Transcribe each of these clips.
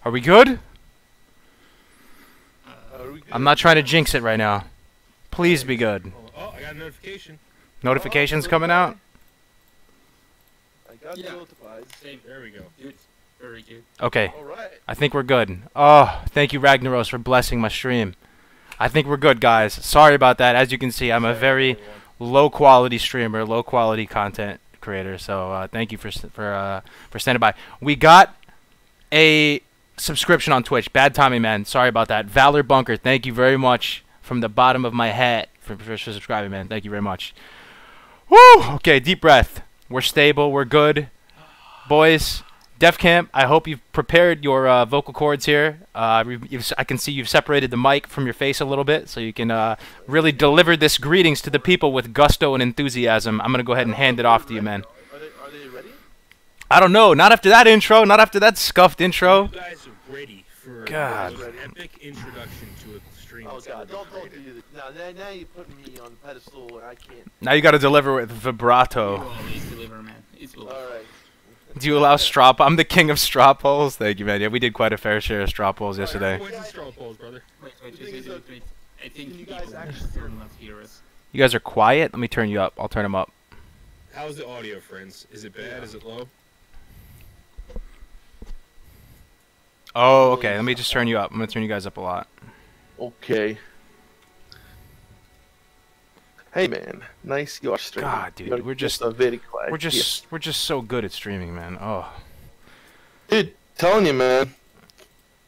Are we good? Are we good? I'm not trying to jinx it right now. Please be good. Oh, I got a notification. Notifications coming out? I got notified. Same. There we go. Good. Very good. Okay. Alright. I think we're good. Oh, thank you, Ragnaros, for blessing my stream. I think we're good, guys. Sorry about that. As you can see, I'm a very low-quality streamer, low-quality content creator. So thank you for standing by. We got a subscription on Twitch. Bad timing, man. Sorry about that. Valor Bunker, thank you very much from the bottom of my hat for subscribing, man. Thank you very much. Woo! Okay, deep breath. We're stable. We're good. Boys, Def Camp, I hope you've prepared your vocal cords here. I can see you've separated the mic from your face a little bit, so you can really deliver this greetings to the people with gusto and enthusiasm. I'm going to go ahead and hand it off to you, man. Are they ready? I don't know. Not after that intro. Not after that scuffed intro. You guys are ready for God. an epic introduction to a stream. Oh god, don't do this. Now you're putting me on the pedestal and I can't. Now you got to deliver with vibrato. You always deliver, man. It's all. Alright. Do you allow straw? I'm the king of straw polls. Thank you, man. Yeah, we did quite a fair share of straw polls yesterday. Points and straw polls, brother. Wait. I think Can you people guys actually still not hear us. You guys are quiet. Let me turn you up. I'll turn them up. How's the audio, friends? Is it bad? Is it low? Oh, okay. Let me just turn you up. I'm gonna turn you guys up a lot. Okay. Hey man, nice you are streaming. God, dude, You're we're just a very quiet. we're just so good at streaming, man. Oh, Dude, telling you, man.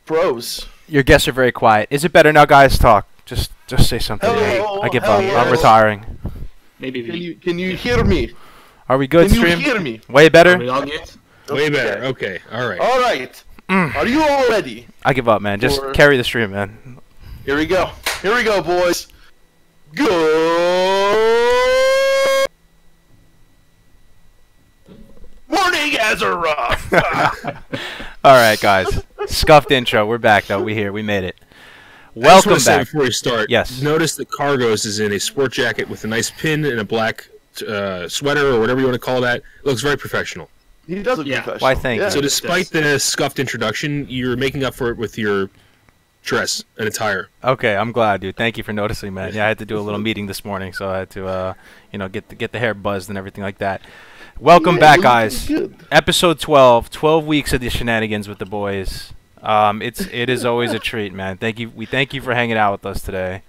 Pros. your guests are very quiet. Is it better now, guys? Talk. Just say something. Hello, I give up. hello. I'm retiring. Maybe we. Can you hear me? Are we good, Can you stream? hear me? Way Are better. we all good? Way better. Okay. All right. All right. Are you all ready? I give up, man. Just Or- carry the stream, man. Here we go. Here we go, boys. Go. Morning, Azeroth. All right, guys. Scuffed intro. We're back, though. We here. We made it. I just Welcome wanna say back. before we start, Yes. notice that Cargos is in a sport jacket with a nice pin and a black sweater or whatever you want to call that. It looks very professional. He does look Yeah. professional. Why, thank you. So despite the scuffed introduction, you're making up for it with your dress and attire. Okay, I'm glad, dude. Thank you for noticing, man. Yeah, I had to do a little meeting this morning, so I had to, get the hair buzzed and everything like that. Welcome Yeah, back, you look guys. good. Episode 12. 12 weeks of the shenanigans with the boys. It is always a treat, man. We thank you for hanging out with us today.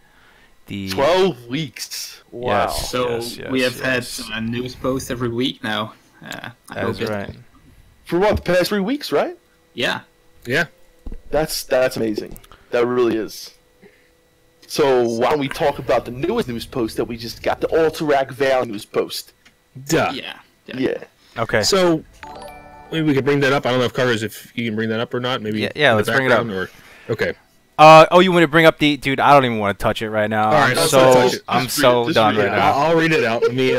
12 weeks. Wow. Yes. So we have yes. had a news post every week now. I That's hope it- right. For what, the past 3 weeks, right? Yeah. Yeah. That's amazing. That really is. So why don't we talk about the newest news post that we just got, the Alterac Valley news post. Duh. Yeah. Yeah. Okay. So maybe we could bring that up. I don't know if Cargos, if you can bring that up or not. Maybe. Yeah, in the let's bring it up. background, Or, okay. Oh, you want to bring up the dude? I don't even want to touch it right now. All right, I'm let's so not touch it. I'm Just read so it. Just done read right it. now. I'll read it out. Let me.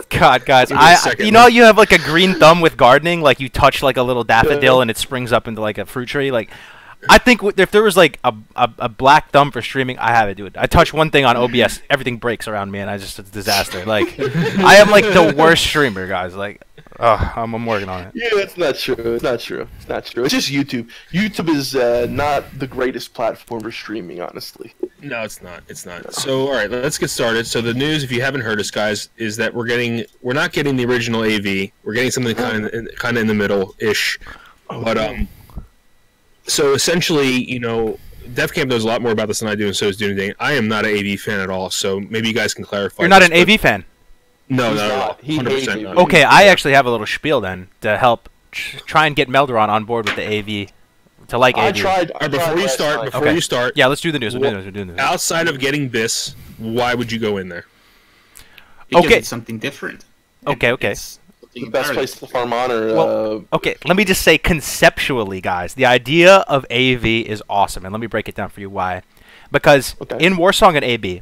God, guys, Give me a second. you know how you have like a green thumb with gardening, like you touch like a little daffodil and it springs up into like a fruit tree. Like, I think if there was like a black thumb for streaming, I have it, dude. I touch one thing on OBS, everything breaks around me, and it's a disaster. Like, I am like the worst streamer, guys. Like, I'm working on it. Yeah, it's not true. It's not true. It's not true. It's just YouTube. YouTube is not the greatest platform for streaming, honestly. No, it's not. It's not. So, all right, let's get started. So, the news, if you haven't heard us, guys, is that we're not getting the original AV. We're getting something kind of in the middle ish. But so essentially, Def Camp knows a lot more about this than I do, and so is Dunaday. I am not an AV fan at all. So maybe you guys can clarify. You're not this, an AV fan. No, He's not at all. not. He 100% hates not. AV. Okay, I actually have a little spiel then to help try and get Melderon on board with the AV, to like I AV. tried. All right, before you start, Yeah, let's do the news. We're doing the news. outside of getting this, why would you go in there? Because Okay. it's something different. Okay. It's something The best entirely place to farm honor. Well, okay, let me just say conceptually, guys, the idea of AV is awesome, and let me break it down for you why. Because Okay. in Warsong and AB,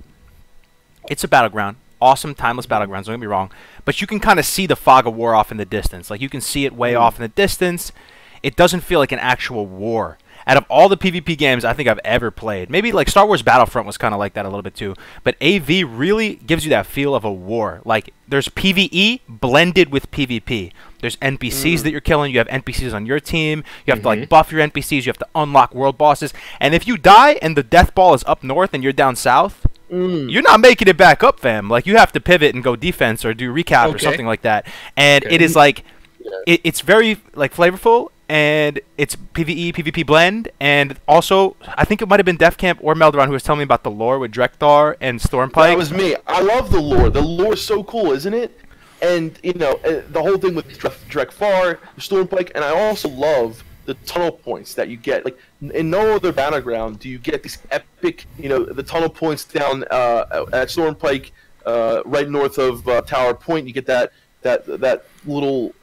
it's a battleground, awesome, timeless battlegrounds, don't get me wrong, but you can kind of see the fog of war off in the distance. Like, you can see it way off in the distance. It doesn't feel like an actual war. Out of all the PvP games I think I've ever played, maybe like Star Wars Battlefront was kind of like that a little bit too, but AV really gives you that feel of a war. Like there's PvE blended with PvP. There's NPCs that you're killing. You have NPCs on your team. You have to like buff your NPCs. You have to unlock world bosses. And if you die and the death ball is up north and you're down south, you're not making it back up, fam. Like you have to pivot and go defense or do recap or something like that. And it is like it's very like flavorful, and it's PvE PvP blend. And also I think it might have been Def Camp or Melderon who was telling me about the lore with Drekthar and Stormpike. That was me. I love the lore. The lore is so cool, isn't it? And you know the whole thing with Drekthar, Stormpike, and I also love the tunnel points that you get. Like in no other battleground do you get these epic, you know, the tunnel points down at Stormpike, right north of Tower Point. You get that little.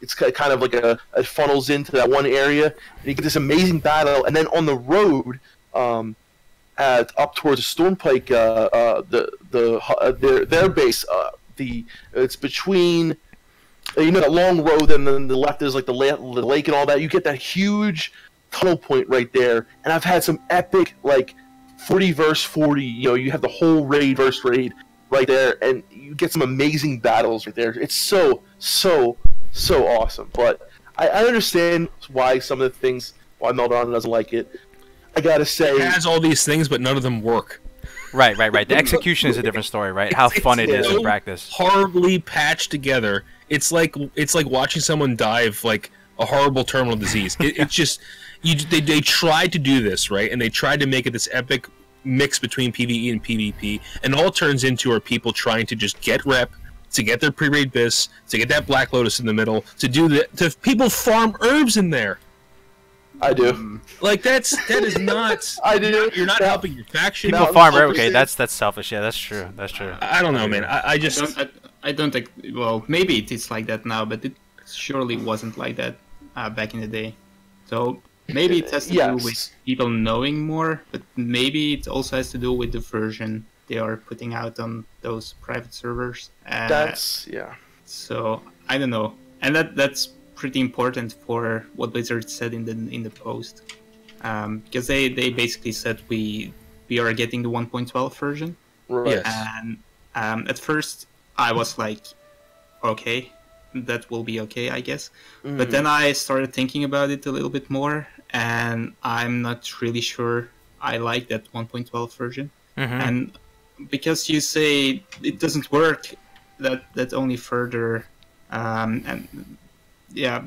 It's kind of like it funnels into that one area, and you get this amazing battle. And then on the road, up towards Stormpike, their base, it's between. You know, that long road, and then the left is like the lake and all that. You get that huge tunnel point right there, and I've had some epic like 40 versus 40. You know, you have the whole raid versus raid right there, and you get some amazing battles right there. It's so awesome. But I understand why some of the things why Melderon doesn't like it. I gotta say, it has all these things, but none of them work. Right. The execution is a different story, right? How fun it is in practice. Horribly patched together. It's like watching someone die of like a horrible terminal disease. It's just they tried to do this, right, and they tried to make it this epic mix between PvE and PvP, and all it turns into are people trying to just get rep, to get their pre-raid bis, to get that Black Lotus in the middle, to people farm herbs in there. I do. Like that is not. I do. You're not helping your faction. People farm. Okay, that's selfish. Yeah, that's true. That's true. I don't know, man. I just. I don't think. Well, maybe it is like that now, but it surely wasn't like that back in the day. So maybe it has to do with people knowing more, but maybe it also has to do with the version they are putting out on those private servers. So I don't know, and that's pretty important for what Blizzard said in the post, because they basically said we are getting the 1.12 version, right? Yes. And at first I was like, okay, that will be okay, I guess. But then I started thinking about it a little bit more, and I'm not really sure I like that 1.12 version. And because you say it doesn't work, that only further and yeah,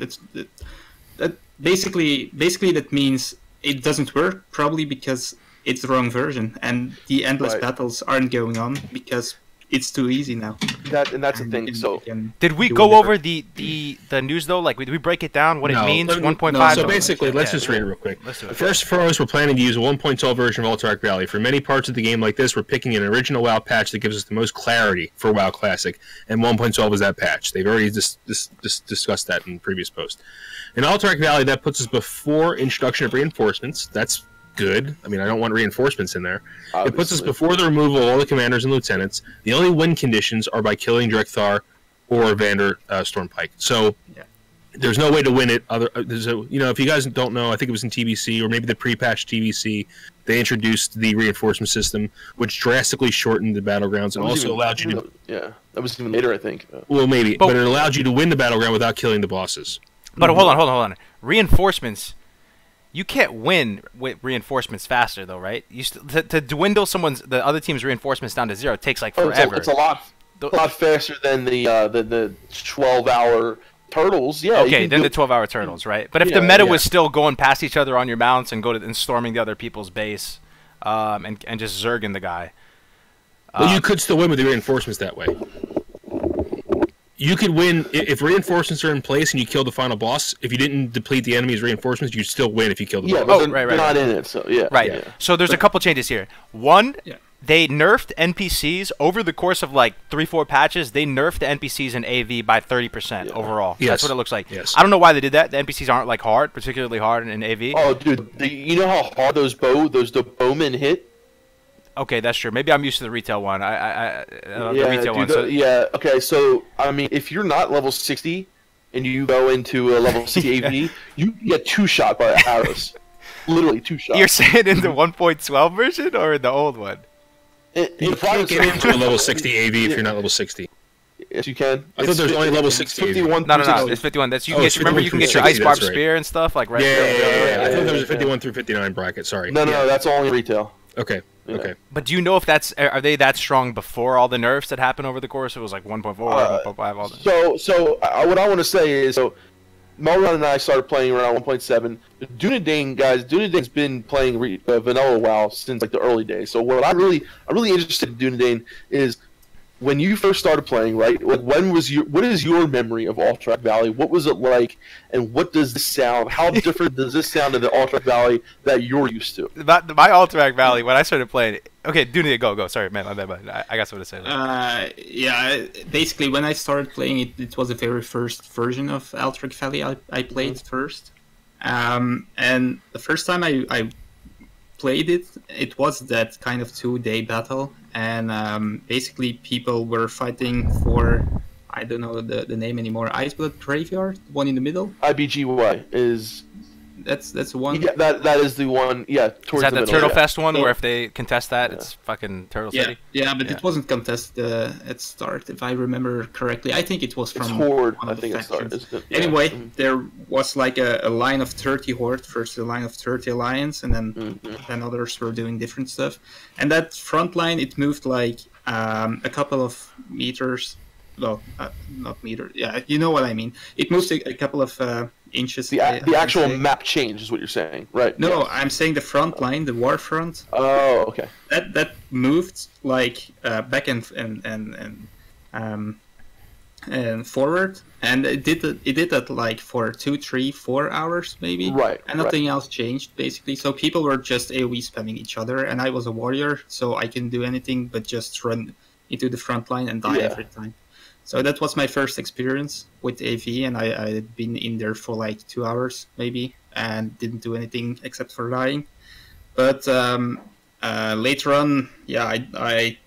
that basically that means it doesn't work, probably because it's the wrong version, and the endless battles aren't going on because it's too easy now. That's the thing. So did we go over the news though? Like, did we break it down? What it means? 1.5. No, so basically, let's just read it real quick. First and foremost, we're planning to use a 1.12 version of Alterac Valley. For many parts of the game like this, we're picking an original WoW patch that gives us the most clarity for WoW Classic, and 1.12 is that patch. They've already discussed that in the previous post. In Alterac Valley, that puts us before introduction of reinforcements. That's good. I mean, I don't want reinforcements in there. Obviously. It puts us before the removal of all the commanders and lieutenants. The only win conditions are by killing Drekthar or Vander Stormpike. So there's no way to win it. If you guys don't know, I think it was in TBC or maybe the pre-patch TBC, they introduced the reinforcement system, which drastically shortened the battlegrounds and also allowed you to. Yeah, that was even later, I think. Well, maybe, but it allowed you to win the battleground without killing the bosses. But hold on. Reinforcements. You can't win with reinforcements faster, though, right? To dwindle the other team's reinforcements down to 0 takes like forever. It's a lot faster than the 12-hour turtles. Yeah. Okay, then the 12-hour turtles, right? But if the meta was still going past each other on your mounts and and storming the other people's base, and just zerging the guy. Well, you could still win with the reinforcements that way. You could win if reinforcements are in place and you kill the final boss. If you didn't deplete the enemy's reinforcements, you'd still win if you killed the boss. But they're not in it, so Right. Yeah. So there's a couple changes here. One, they nerfed NPCs over the course of like 3-4 patches. They nerfed the NPCs in AV by 30% overall. Yes. That's what it looks like. Yes. I don't know why they did that. The NPCs aren't like hard, particularly hard in AV. Oh, dude, you know how hard those bowmen hit? Okay, that's true. Maybe I'm used to the retail one. The retail one. Okay, so I mean, if you're not level 60 and you go into a level 60 AV, you get 2-shot by arrows. literally 2 shots. You're saying in the 1.12 version or in the old one? In You can't private get into a server, level 60 AV if you're not level 60. yes, you can. I thought there was only level it's 60 AV. 51 No, through 60. it's 51. That's you Oh, can it's get. Remember, you can get your 51 ice through barb 60, that's spear and stuff like right. Yeah. I thought there was a yeah. 51 through 59 bracket. Sorry. No, that's only retail. Okay. Yeah. Okay. But do you know if are they that strong before all the nerfs that happened over the course? It was like 1.4, 1.5, all that. So what I want to say is, Melron and I started playing around 1.7. Dunedain's been playing vanilla WoW since like the early days. So what I'm really interested in Dunedain is when you first started playing, right? Like what is your memory of Alterac Valley? What was it like, and what does this sound? How different does this sound to the Alterac Valley that you're used to? My Alterac Valley, when I started playing, okay, Dunedain, go. Sorry, man, I got something to say. Yeah, basically when I started playing it, it was the very first version of Alterac Valley I played first. And the first time I played it, it was that kind of 2-day battle, and basically people were fighting for, I don't know the name anymore, Iceblood Graveyard, the one in the middle. IBGY is That's the one. yeah, that is the one. Yeah, towards Is that the middle, Turtle yeah. Fest one So- where if they contest that, it's fucking Turtle City? Yeah, but Yeah. it wasn't contested at start, if I remember correctly. I think it was It's from Horde, one I of the think it factions. started. isn't it? Yeah. Anyway, Mhm. there was like a line of 30 Horde versus a line of 30 Alliance, and then others were doing different stuff. And that front line, it moved like a couple of meters. Well, not meters. Yeah, you know what I mean. It moved a couple of inches. The I actual say. map change is what you're saying, right? No, Yeah. I'm saying the front line, the war front. Oh, okay. That moved like back and forward, and it did that like for 2, 3, 4 hours maybe. Right, And nothing else changed basically. So people were just AOE spamming each other, and I was a warrior, so I couldn't do anything but just run into the front line and die Yeah. every time. So that was my first experience with AV, and I had been in there for like 2 hours maybe, and didn't do anything except for dying. But later on, yeah, I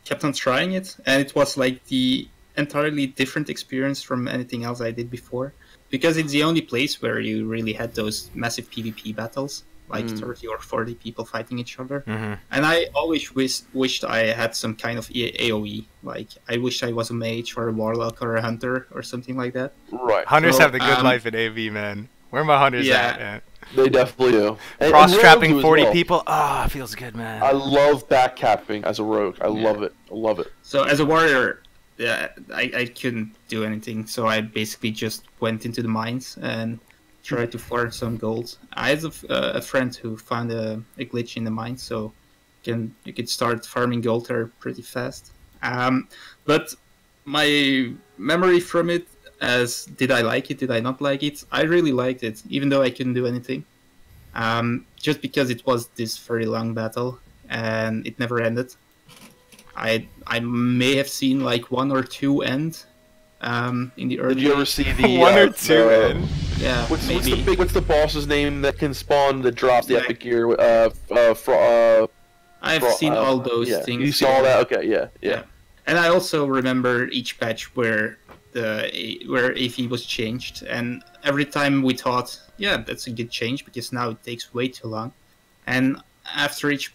kept on trying it, and it was like the entirely different experience from anything else I did before, because it's the only place where you really had those massive PvP battles, like 30 or 40 people fighting each other. Mm-hmm. And I always wished I had some kind of AoE, like I wish I was a mage or a warlock or a hunter or something like that. Right. Hunters So, have the good life in AV, man. Where are my hunters Yeah. at, man? They definitely do. And Cross rogues trapping do as 40 well. people? Ah, feels good, man. I love backcapping as a rogue. I love it. I love it. So as a warrior, yeah, I couldn't do anything, so I basically just went into the mines and tried to farm some gold. I had a friend who found a glitch in the mine, so you could start farming gold there pretty fast. But my memory from it, as did I like it, did I not like it? I really liked it, even though I couldn't do anything. Just because it was this very long battle and it never ended. I may have seen like 1 or 2 end in the early. Did you ever see the 1 or 2, man. Yeah, maybe. What's the boss's name that can spawn that drops the Yeah. epic gear? I've seen all those yeah. things. You see all that? Okay, yeah. And I also remember each patch where AV was changed, and every time we thought, yeah, that's a good change because now it takes way too long. And after each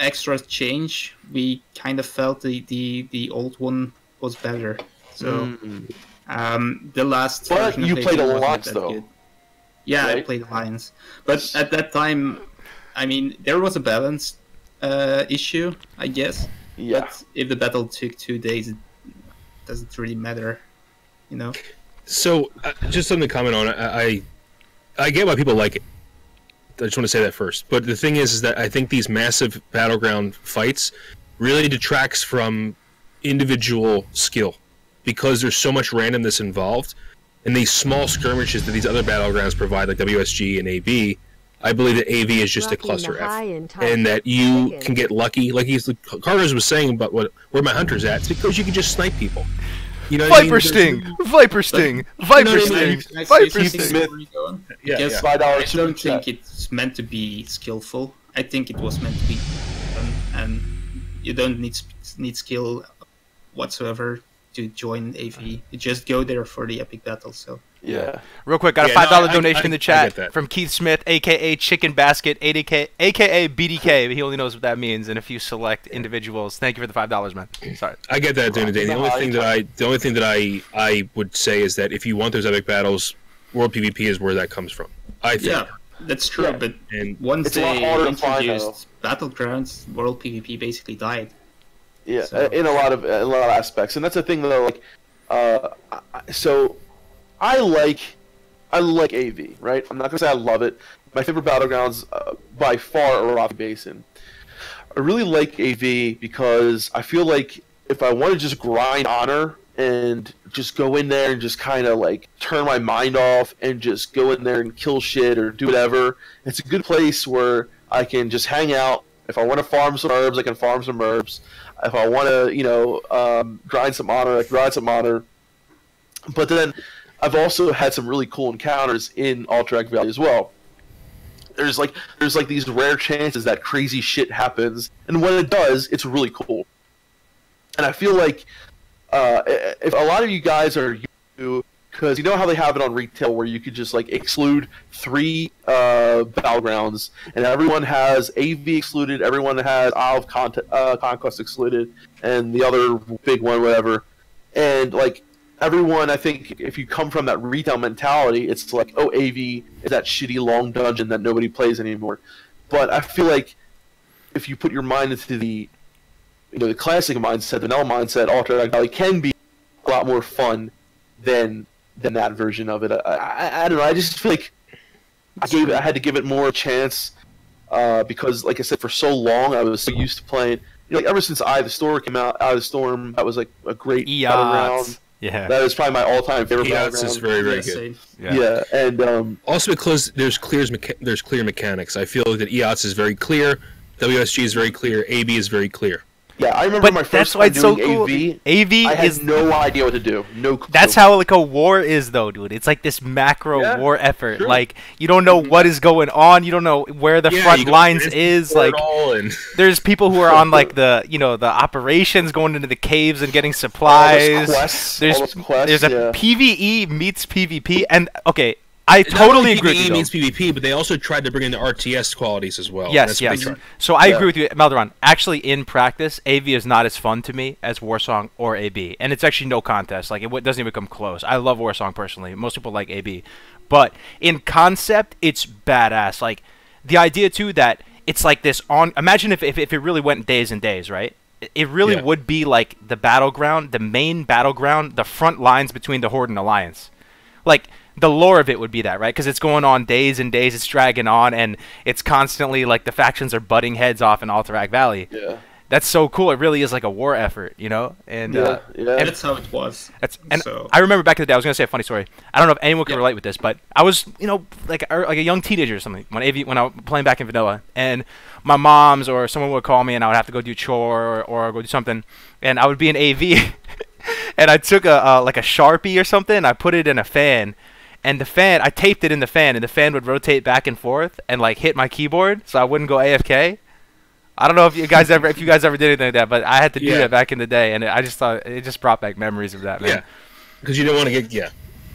extra change, we kind of felt the old one was better. So the last. But version of you AV played wasn't Alliance, that though. good. Yeah, I Right? played Alliance, but at that time, I mean, there was a balance issue, I guess. Yeah. But if the battle took 2 days, it doesn't really matter, you know. So, just something to comment on. I get why people like it. I just want to say that first. But the thing is that I think these massive battleground fights really detracts from individual skill because there's so much randomness involved. And these small skirmishes that these other battlegrounds provide, like WSG and AB, I believe that AV is just a cluster F, and that you can get lucky. Like Carlos was saying about where my hunter's at, it's because you can just snipe people. You know what I mean? Viper Sting! Viper Sting! Viper Sting! Viper Sting! Smith. Yeah, Because yeah. $5 I super don't chat. think it's meant to be skillful. I think it was meant to be fun, and you don't need skill whatsoever to join AV. You just go there for the epic battle. So Yeah. Real quick, got a Yeah, no, $5 I- donation I- in the I chat get that. from Keith Smith, aka Chicken Basket, aka BDK. He only knows what that means, and a few select individuals. Thank you for the $5, man. Sorry. I get that, Dune Day. The only thing that I would say is that if you want those epic battles, World PvP is where that comes from. I think. Yeah, that's true. Yeah. But And once It's a lot they harder to find, introduced Battlegrounds, World PvP basically died. Yeah, So- in a lot of aspects, and that's the thing though. Like, so I like AV, right? I'm not gonna say I love it. My favorite battlegrounds by far are Rocky Basin. I really like AV because I feel like if I want to just grind honor and just go in there and just kind of like turn my mind off and just go in there and kill shit or do whatever, it's a good place where I can just hang out. If I want to farm some herbs, I can farm some herbs. If I want to, grind some honor, I can grind some honor. But then I've also had some really cool encounters in Alterac Valley as well. There's like these rare chances that crazy shit happens, and when it does, it's really cool. And I feel like if a lot of you guys are new, because you know how they have it on retail where you could just like exclude 3 battlegrounds, and everyone has AV excluded, everyone has Isle of Conquest excluded, and the other big one, whatever. And like everyone, I think if you come from that retail mentality, it's like, oh, AV is that shitty long dungeon that nobody plays anymore. But I feel like if you put your mind into the the classic mindset, the vanilla mindset, Alterac Valley can be a lot more fun than that version of it. I don't know. I just feel like I had to give it more chance because, like I said, for so long I was so used to playing. Like ever since Eye of the Storm came out, Eye of the Storm, that was like a great battleground. Yeah. That is probably my all-time favorite Eots battleground. is very, very Yeah, good. same. Yeah, and Also because there's clear mechanics. I feel that Eots is very clear, WSG is very clear, AB is very clear. yeah, I remember But my that's first why time it's so doing cool. AV. AV I had is no idea what to do. No clue. That's how like a war is, though, dude. It's like this macro Yeah, war effort. sure. Like you don't know what is going on. You don't know where the Yeah, front you go lines against is. the Like portal and there's people who are on like the the operations going into the caves and getting supplies. All those quests, there's a yeah. PVE meets PvP, and okay, I Not totally only agree with you. PvE though. means PvP, but they also tried to bring in the RTS qualities as well. Yes, That's what they yes. tried. So I Yeah. agree with you, Maldoron. Actually, in practice, AV is not as fun to me as Warsong or AB, and it's actually no contest. Like it doesn't even come close. I love Warsong personally. Most people like AB, but in concept, it's badass. Like the idea too that it's like this on. Imagine if it really went days and days, right? It really Yeah. would be like the battleground, the main battleground, the front lines between the Horde and Alliance. Like the lore of it would be that, right? Because it's going on days and days, it's dragging on, and it's constantly like the factions are butting heads off in Alterac Valley. Yeah. That's so cool. It really is like a war effort, And Yeah, yeah. That's how it was. and So- I remember back in the day. I was gonna say a funny story. I don't know if anyone can relate with this, but I was, like a young teenager or something when I was playing back in vanilla, and my mom's or someone would call me, and I would have to go do chore or go do something, and I would be in AV, and I took a Sharpie or something, and I put it in a fan. And the fan, I taped it in the fan, and the fan would rotate back and forth and like hit my keyboard, so I wouldn't go AFK. I don't know if you guys ever did anything like that, but I had to do Yeah. that back in the day, and I just thought it just brought back memories of that, man. Yeah. Because you don't want to get Yeah.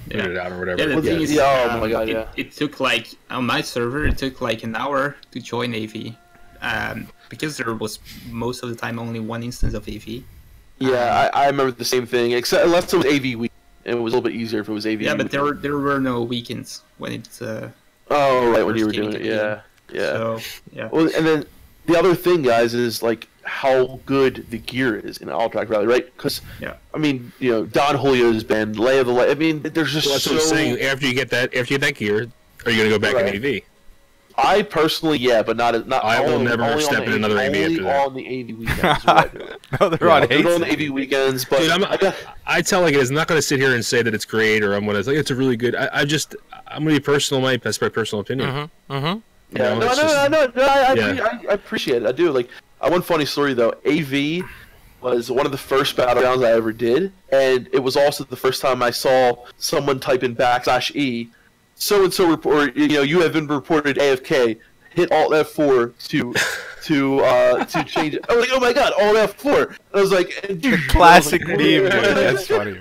booted out or whatever. Yeah, the Well, thing is, yeah, oh my God, it, yeah. it took like on my server, it took like an hour to join AV, because there was most of the time only one instance of AV. Yeah, I remember the same thing, except unless it was AV week. It was a little bit easier if it was AV. Yeah, but week. there were no weekends when it's. Oh, right, when you were first doing it, getting yeah, yeah. So yeah. Well, and then the other thing, guys, is like how good the gear is in Alterac Valley, right? Because Yeah. I mean, Don Julio's band, Lay of the Light. I mean, there's just Well, that's so. what I'm saying. After you get that gear, are you going to go back Right. in AV? I personally, yeah, but not. I will only- never only on step the in another AV only after that. on the AV weekends. is what I do. No, they're Yeah, on I'll do it on the hates. AV weekends, but Dude, I tell like it is. I'm not going to sit here and say that it's great or I'm going to like it's a really good. I'm going to be personal. That's my personal opinion. Mm-hmm. Mm-hmm. Yeah, No, no, it's no, just- no, no, I Yeah. appreciate it. I do. Like, one funny story though. AV was one of the first battlegrounds I ever did, and it was also the first time I saw someone type in /E, so and so report. You have been reported AFK. Hit Alt F4 to change it. I was like, oh my god, Alt F4. I was like, dude, Classic I was meme, like, dude. That's funny.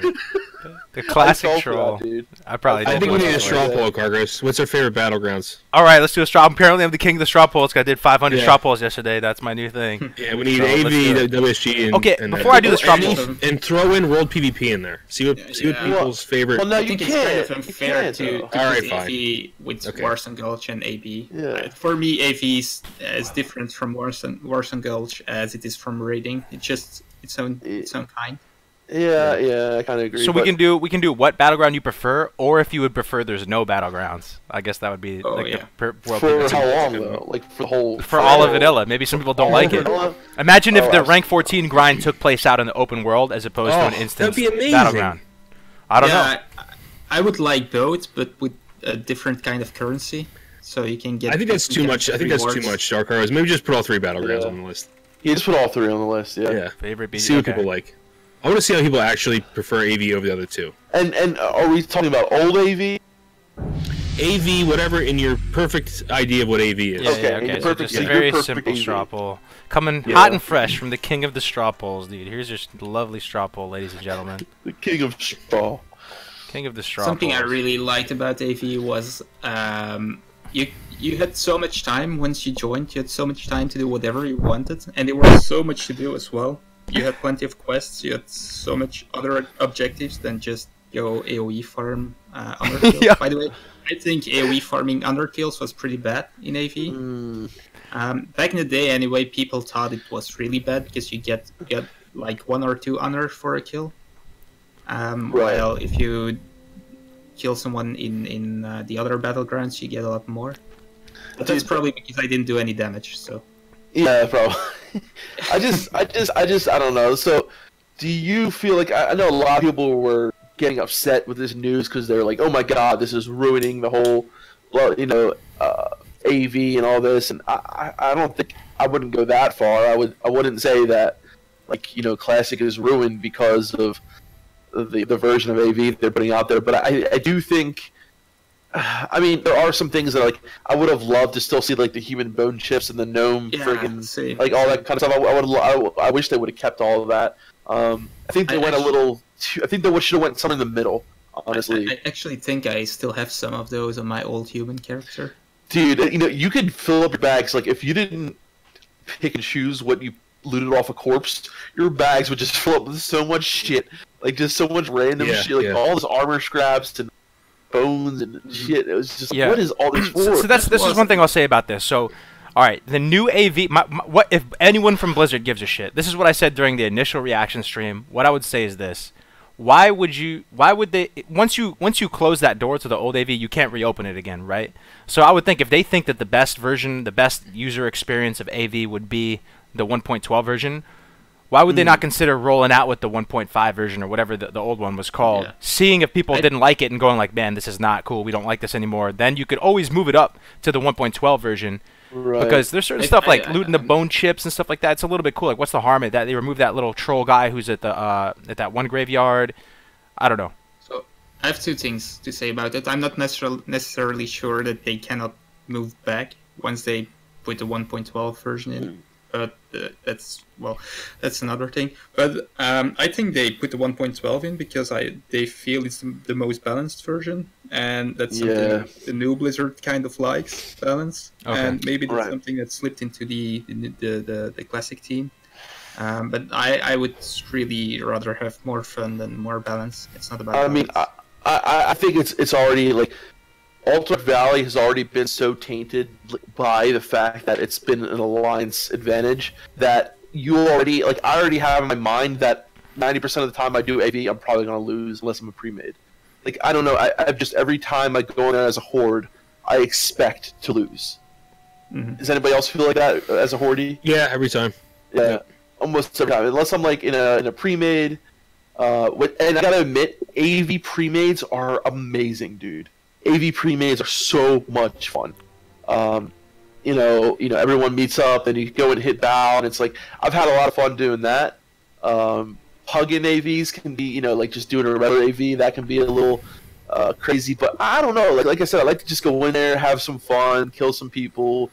The classic fell for troll. that, dude. I probably I I did. think we That's need a what straw I poll, Cargos. What's our favorite battlegrounds? All right, let's do a straw. Apparently, I'm the king of the straw polls. 'Cause I did 500 Yeah. straw polls yesterday. That's my new thing. Yeah, we need So, let's AV, do it. WSG, and Okay, and before I do the straw and, polls- and throw in World PvP in there. See what Yeah. people's favorite. Well, no, I you think it's can't. kind of You unfair can't, to though. put Alright, AV with Okay. Warzone Gulch and AB. Yeah. For me, AV is different from Warzone Gulch as it is from raiding. It's just its own kind. Yeah, I kind of agree. So but- we can do what battleground you prefer, or if you would prefer, there's no battlegrounds. I guess that would be Oh, like yeah. the world for PvP. how long though? Like for the whole For all of vanilla. Maybe some people don't all like of it. vanilla? Imagine if Oh, the I see. rank 14 grind took place out in the open world as opposed to Oh, an that'd instance be amazing. battleground. I don't know. I would like both, but with a different kind of currency, so you can get. I think that's you too can much. get I think that's too rewards. much, Dark Cargos. Maybe just put all three battlegrounds Yeah. on the list. You just put all three on the list. Yeah. Yeah. Favorite BG. See what okay. people like. I want to see how people actually prefer AV over the other two. And are we talking about old AV? AV, whatever in your perfect idea of what AV is. Yeah, Okay, yeah, okay. your So perfect- just a your very perfect simple AV. straw poll. Coming Yeah. hot and fresh from the king of the straw polls, dude. Here's your lovely straw poll, ladies and gentlemen. The king of straw. King of the straw Something I polls. really liked about AV was you had so much time once you joined. You had so much time to do whatever you wanted, and there was so much to do as well. You had plenty of quests. You had so much other objectives than just go AOE farm underkills. Yeah. By the way, I think AOE farming underkills was pretty bad in AV. Back in the day, anyway, people thought it was really bad because you get like 1 or 2 honor for a kill. While if you kill someone in the other battlegrounds, you get a lot more. But that's probably because I didn't do any damage. So Yeah, probably. I don't know. So, do you feel like I know a lot of people were getting upset with this news because they're like, "Oh my God, this is ruining the whole, AV and all this." And I don't think I wouldn't go that far. I wouldn't say that, Classic is ruined because of the version of AV they're putting out there. But I do think. I mean, there are some things that I would have loved to still see, like the human bone chips and the gnome friggin' same. like all that kind of stuff. I wish they would have kept all of that. I think they went a little. I think they should have went somewhere in the middle. Honestly, I actually think I still have some of those on my old human character. dude, you could fill up your bags. Like if you didn't pick and choose what you looted off a corpse, your bags would just fill up with so much shit. Like just so much random shit. Like all this armor scraps and bones and shit. It was just what is all this for? So this is one thing I'll say about this. So, all right, the new AV. What if anyone from Blizzard gives a shit? This is what I said during the initial reaction stream. What I would say is this: Why would they? Once you close that door to the old AV, you can't reopen it again, right? So I would think if they think that the best version, the best user experience of AV would be the 1.12 version. Why would they not consider rolling out with the 1.5 version or whatever the old one was called? Yeah. Seeing if people didn't like it and going like, man, this is not cool. We don't like this anymore. Then you could always move it up to the 1.12 version. Right. Because there's certain stuff like looting the bone chips and stuff like that. It's a little bit cool. Like, what's the harm in that? They removed that little troll guy who's at that one graveyard. I don't know. So I have 2 things to say about it. I'm not necessarily sure that they cannot move back once they put the 1.12 version in. But that's another thing. But I think they put the 1.12 in because they feel it's the most balanced version, and that's something the new Blizzard kind of likes, balance. Okay. And maybe that's something that slipped into the classic team. But I would really rather have more fun than more balance. It's not about. I mean, I think it's already like. Ultimate Valley has already been so tainted by the fact that it's been an alliance advantage that I already have in my mind that 90% of the time I do AV, I'm probably going to lose unless I'm a pre-made. Like, I don't know, I've just, every time I go in there as a horde, I expect to lose. Mm-hmm. Does anybody else feel like that as a horde? Yeah, every time. Yeah, almost every time. Unless I'm like in a pre-made, and I gotta admit, AV pre-mades are amazing, dude. AV pre-mades are so much fun. Everyone meets up and you go and hit bow, and it's like I've had a lot of fun doing that. Hugging AVs can be, like just doing a regular AV, that can be a little crazy, but I don't know. Like I said, I like to just go in there, have some fun, kill some people,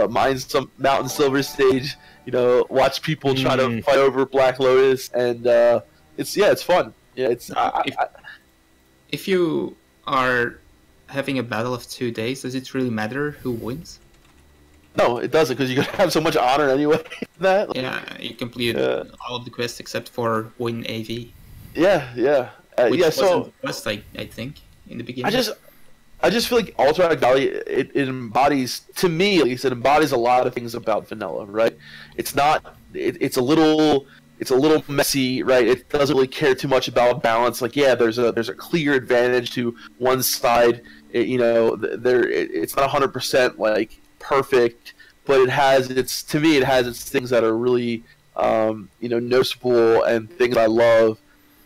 mine some Mountain Silver stage. Watch people try to fight over Black Lotus, and it's fun. Yeah, it's. if you are having a battle of 2 days, does it really matter who wins? No, it doesn't, because you have so much honor anyway. That. Yeah, you completed all of the quests except for win AV. Yeah. Which Yeah. wasn't So the quest, I think, in the beginning. I just feel like Alterac Valley, it embodies, to me at least, it embodies a lot of things about vanilla, right? It's not, it's a little messy, right? It doesn't really care too much about balance. Like, yeah, there's a clear advantage to one side. It's not 100% like perfect, but it has its things that are really, noticeable and things I love.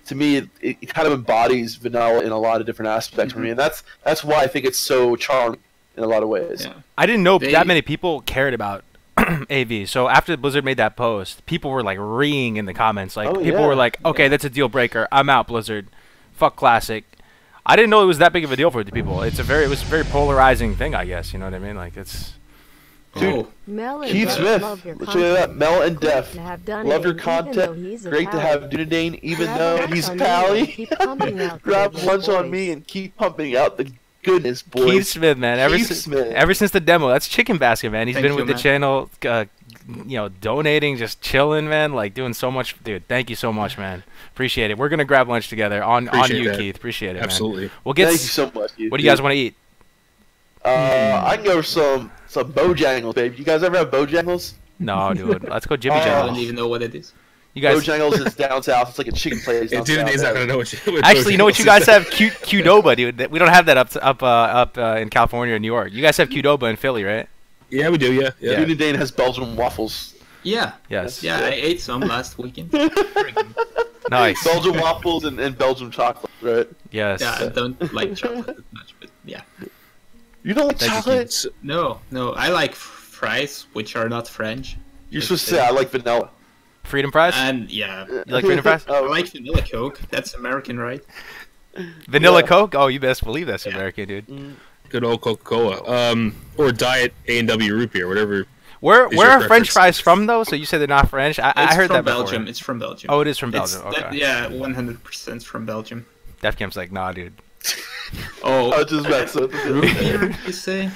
To me, it kind of embodies vanilla in a lot of different aspects for me, and that's why I think it's so charming in a lot of ways. Yeah. I didn't know that many people cared about AV. So after Blizzard made that post, people were like reeing in the comments. Like people were like, "Okay, that's a deal breaker. I'm out, Blizzard. Fuck Classic." I didn't know it was that big of a deal for the people. It was a very polarizing thing, I guess. You know what I mean? Like it's. Dude, Mel and Keith Def Smith, love your let's show you that. content. Mel and Great Def, to have love your Dunedin, even though content. he's a Great to pally. have Dunedin, even Grab though lunch he's on me pally. and keep pumping out Grab good lunch on boys. me and keep pumping out the goodness, boys. Keith Smith, man. Smith. Ever since the demo, that's Chicken Basket, man. He's Thank been you, with the man. channel, donating, just chilling, man. Like doing so much, dude. Thank you so much, man. Appreciate it. We're gonna grab lunch together on Appreciate you, that. Keith. Appreciate it, Absolutely. man. We'll get. Thank you so much. What do you guys want to eat? I can go for some Bojangles, babe. You guys ever have Bojangles? No, dude. Let's go Jimmy I John's. don't even know what it is. You guys. Bojangles is down south. It's like a chicken place. Yeah, Down dude, south. he's not gonna know what Actually, you know what you guys have? Qdoba, dude. We don't have that up in California or New York. You guys have Qdoba in Philly, right? Yeah, we do. Yeah. Dunedin has Belgian waffles. Yeah. Yes. Yeah, I ate some last weekend. Nice. Belgian waffles and Belgian chocolate, right? Yes. Yeah, I don't like chocolate that much, but yeah. You don't like Thank you, chocolate? No, I like fries, which are not French. You're supposed to say I like vanilla. Freedom fries? And yeah, You like Freedom fries? I like vanilla Coke. That's American, right? Vanilla Yeah. Coke? Oh, you best believe that's American, dude. Good old Coca-Cola. Or Diet A&W root beer, whatever. Where Is your are French preference? fries from though? So you said they're not French. I It's heard from that before. Belgium. It's from Belgium. Oh, it is from It's- Belgium. Okay. yeah, 100% from Belgium. Defcamp's like, nah, dude. Oh, I was just about root to beer, you say?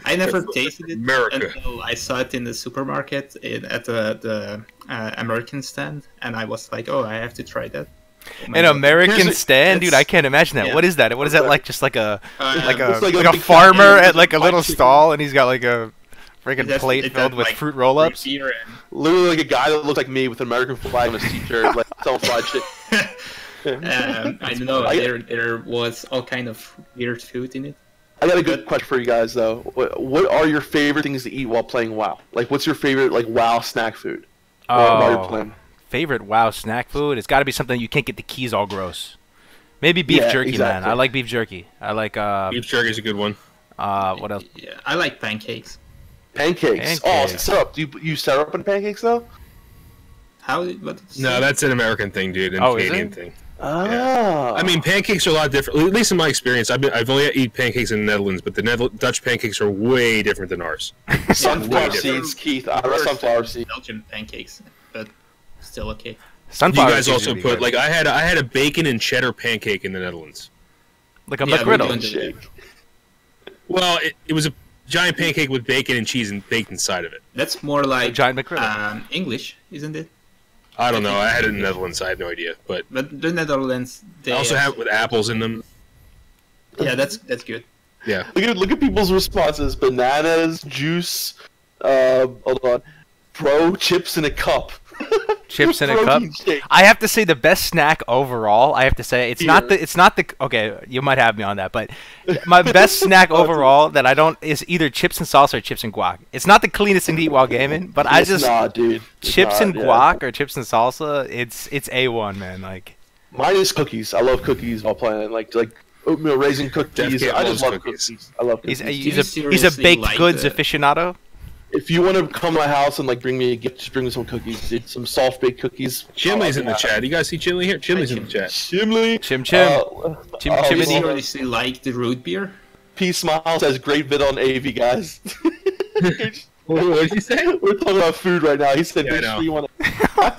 I never tasted it America. until I saw it in the supermarket at the American stand, and I was like, "Oh, I have to try that." Oh my An God. American Here's a- stand, dude. I can't imagine that. Yeah. What is that? What is that like? Just like a like looks a like a like a big farmer fat at like a fried little chicken. stall, and he's got like a freaking It has- plate it filled has, with like, fruit roll-ups. root beer literally like a guy that looks like me with an American flag on his t-shirt, like selling fried chicken. I don't know. I- There was all kind of weird food in it. I got a good question for you guys though. What are your favorite things to eat while playing WoW? Like, what's your favorite like WoW snack food? While you're Oh, playing? favorite WoW snack food? It's got to be something you can't get the keys all gross. Maybe beef Yeah, jerky, man. exactly. I like beef jerky. I like Beef jerky is a good one. what else? Yeah, I like pancakes. Pancakes. Oh, Pancakes. syrup. Do you syrup in pancakes though? How? What? No, that's an American thing, dude. An Oh, is Canadian it? thing. Oh. I mean, pancakes are a lot different. At least in my experience, I've only eaten pancakes in the Netherlands, but the Dutch pancakes are way different than ours. sunflower Yeah. seeds, Keith. I love sunflower seeds. Belgian pancakes, but still okay. You Sunflower guys seeds also would be put good. like I had a bacon and cheddar pancake in the Netherlands. like a Yeah, we McGriddle. don't do Shake. Well, it was a giant pancake with bacon and cheese and baked inside of it. That's more like giant McGriddle. English, isn't it? I don't know. I had it in the Netherlands. I have no idea, but But the Netherlands, they I also have it with apples in them. Yeah, that's good. Yeah. Look at people's responses. Bananas, juice. Hold on. Bro, chips in a cup. Chips in a cup. Protein shake. I have to say the best snack overall. I have to say it's not the okay. You might have me on that, but my best snack overall that I don't is either chips and salsa or chips and guac. It's not the cleanest thing to eat while gaming, but I It's just not, dude. It's chips not, and yeah. guac or chips and salsa. It's A1, man. Like Mine is cookies. I love cookies while playing. Like oatmeal raisin cookies. Def I loves just love cookies. cookies. I love he's cookies. he's you a seriously baked like goods the- aficionado. If you want to come to my house and like bring me a gift, just bring me some cookies, dude. Some soft baked cookies. Chimley's Oh, in the yeah. chat. You guys see Chimley here? Chimley's in the chat. Chimley. Chim chim. Chim oh, Do you chimney. yeah. seriously like the root beer? P Smiles has great vid on AV, guys. What did you say? We're talking about food right now. He said Yeah, I big know. stream on it.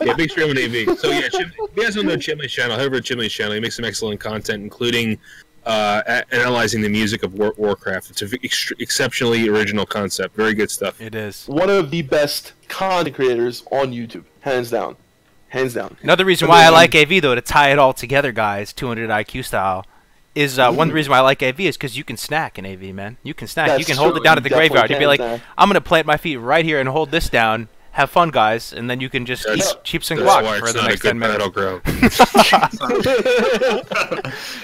Yeah, big stream on AV. So yeah, if you guys don't know Chipmunk's channel, head over to Chipmunk's channel. He makes some excellent content, including analyzing the music of Warcraft. It's an exceptionally original concept. Very good stuff. It is. One of the best content creators on YouTube, hands down. Hands down. Another reason why I like AV, though, to tie it all together, guys, 200 IQ style, is one reason why I like AV is because you can snack in AV, man. You can snack. That's you can hold true. it down at You the graveyard. definitely You'd be like, can snack. I'm going to plant my feet right here and hold this down. Have fun, guys. And then you can just eat chips and That's guac why for it's the not a next good 10 minutes. battleground.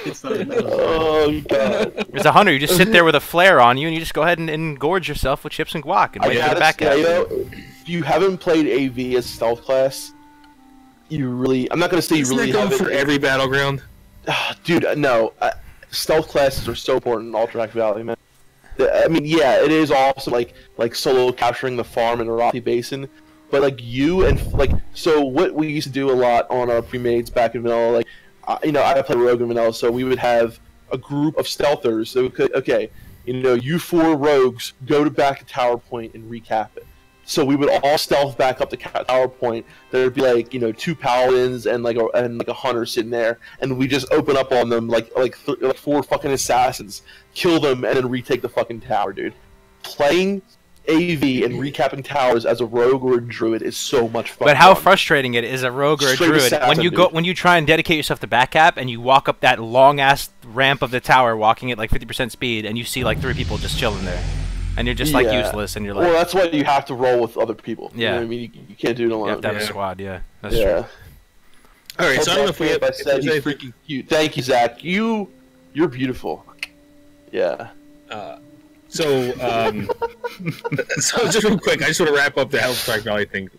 It's not a battle. Oh, God. As a hunter, you just sit there with a flare on you, and you just go ahead and gorge yourself with chips and guac and I wait for the gotta back say, at you. though, if you haven't played AV as stealth class, you really... I'm not going to say you Isn't really that going haven't... for every battleground? Dude, no. Stealth classes are so important in Alterac Valley, man. I mean, yeah, it is awesome, like solo capturing the farm in the Rocky Basin, but like you and like so what we used to do a lot on our pre-mades back in Vanilla, like you know, I play Rogue in Vanilla, so we would have a group of stealthers. So we could, okay, you know, you 4 rogues go to back to Tower Point and recap it. So we would all stealth back up to Tower Point. There'd be like, you know, 2 paladins and like a hunter sitting there, and we just open up on them like 4 fucking assassins, kill them, and then retake the fucking tower, dude. Playing AV and recapping towers as a rogue or a druid is so much fun. But how frustrating it is a rogue or a Straight druid assassin, when you try and dedicate yourself to back cap and you walk up that long ass ramp of the tower, walking at like 50% speed, and you see like 3 people just chilling there, and you're just like Yeah. useless, and you're like, Well, that's why you have to roll with other people. You Yeah. know what I mean, you can't do it alone. you have to have a Yeah. squad. Yeah, that's yeah. true. All right, so I don't know if we have. I if said there's he's anything- freaking cute. Thank you, Zach. You're beautiful. Yeah. So, so just real quick, I just want to wrap up the Hellstrike Valley thing.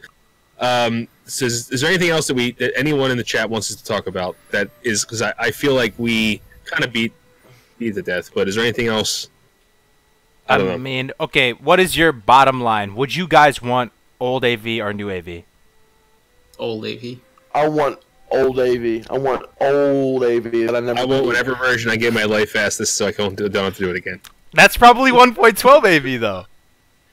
So is there anything else that anyone in the chat wants us to talk about? That is because I feel like we kind of beat to death. But is there anything else? I don't know. mean, okay, what is your bottom line? Would you guys want old AV or new AV? Old AV. I want old AV. I want old AV that I never. I want whatever version I get my life fastest, so I don't have to do it again. That's probably 1.12 AV though.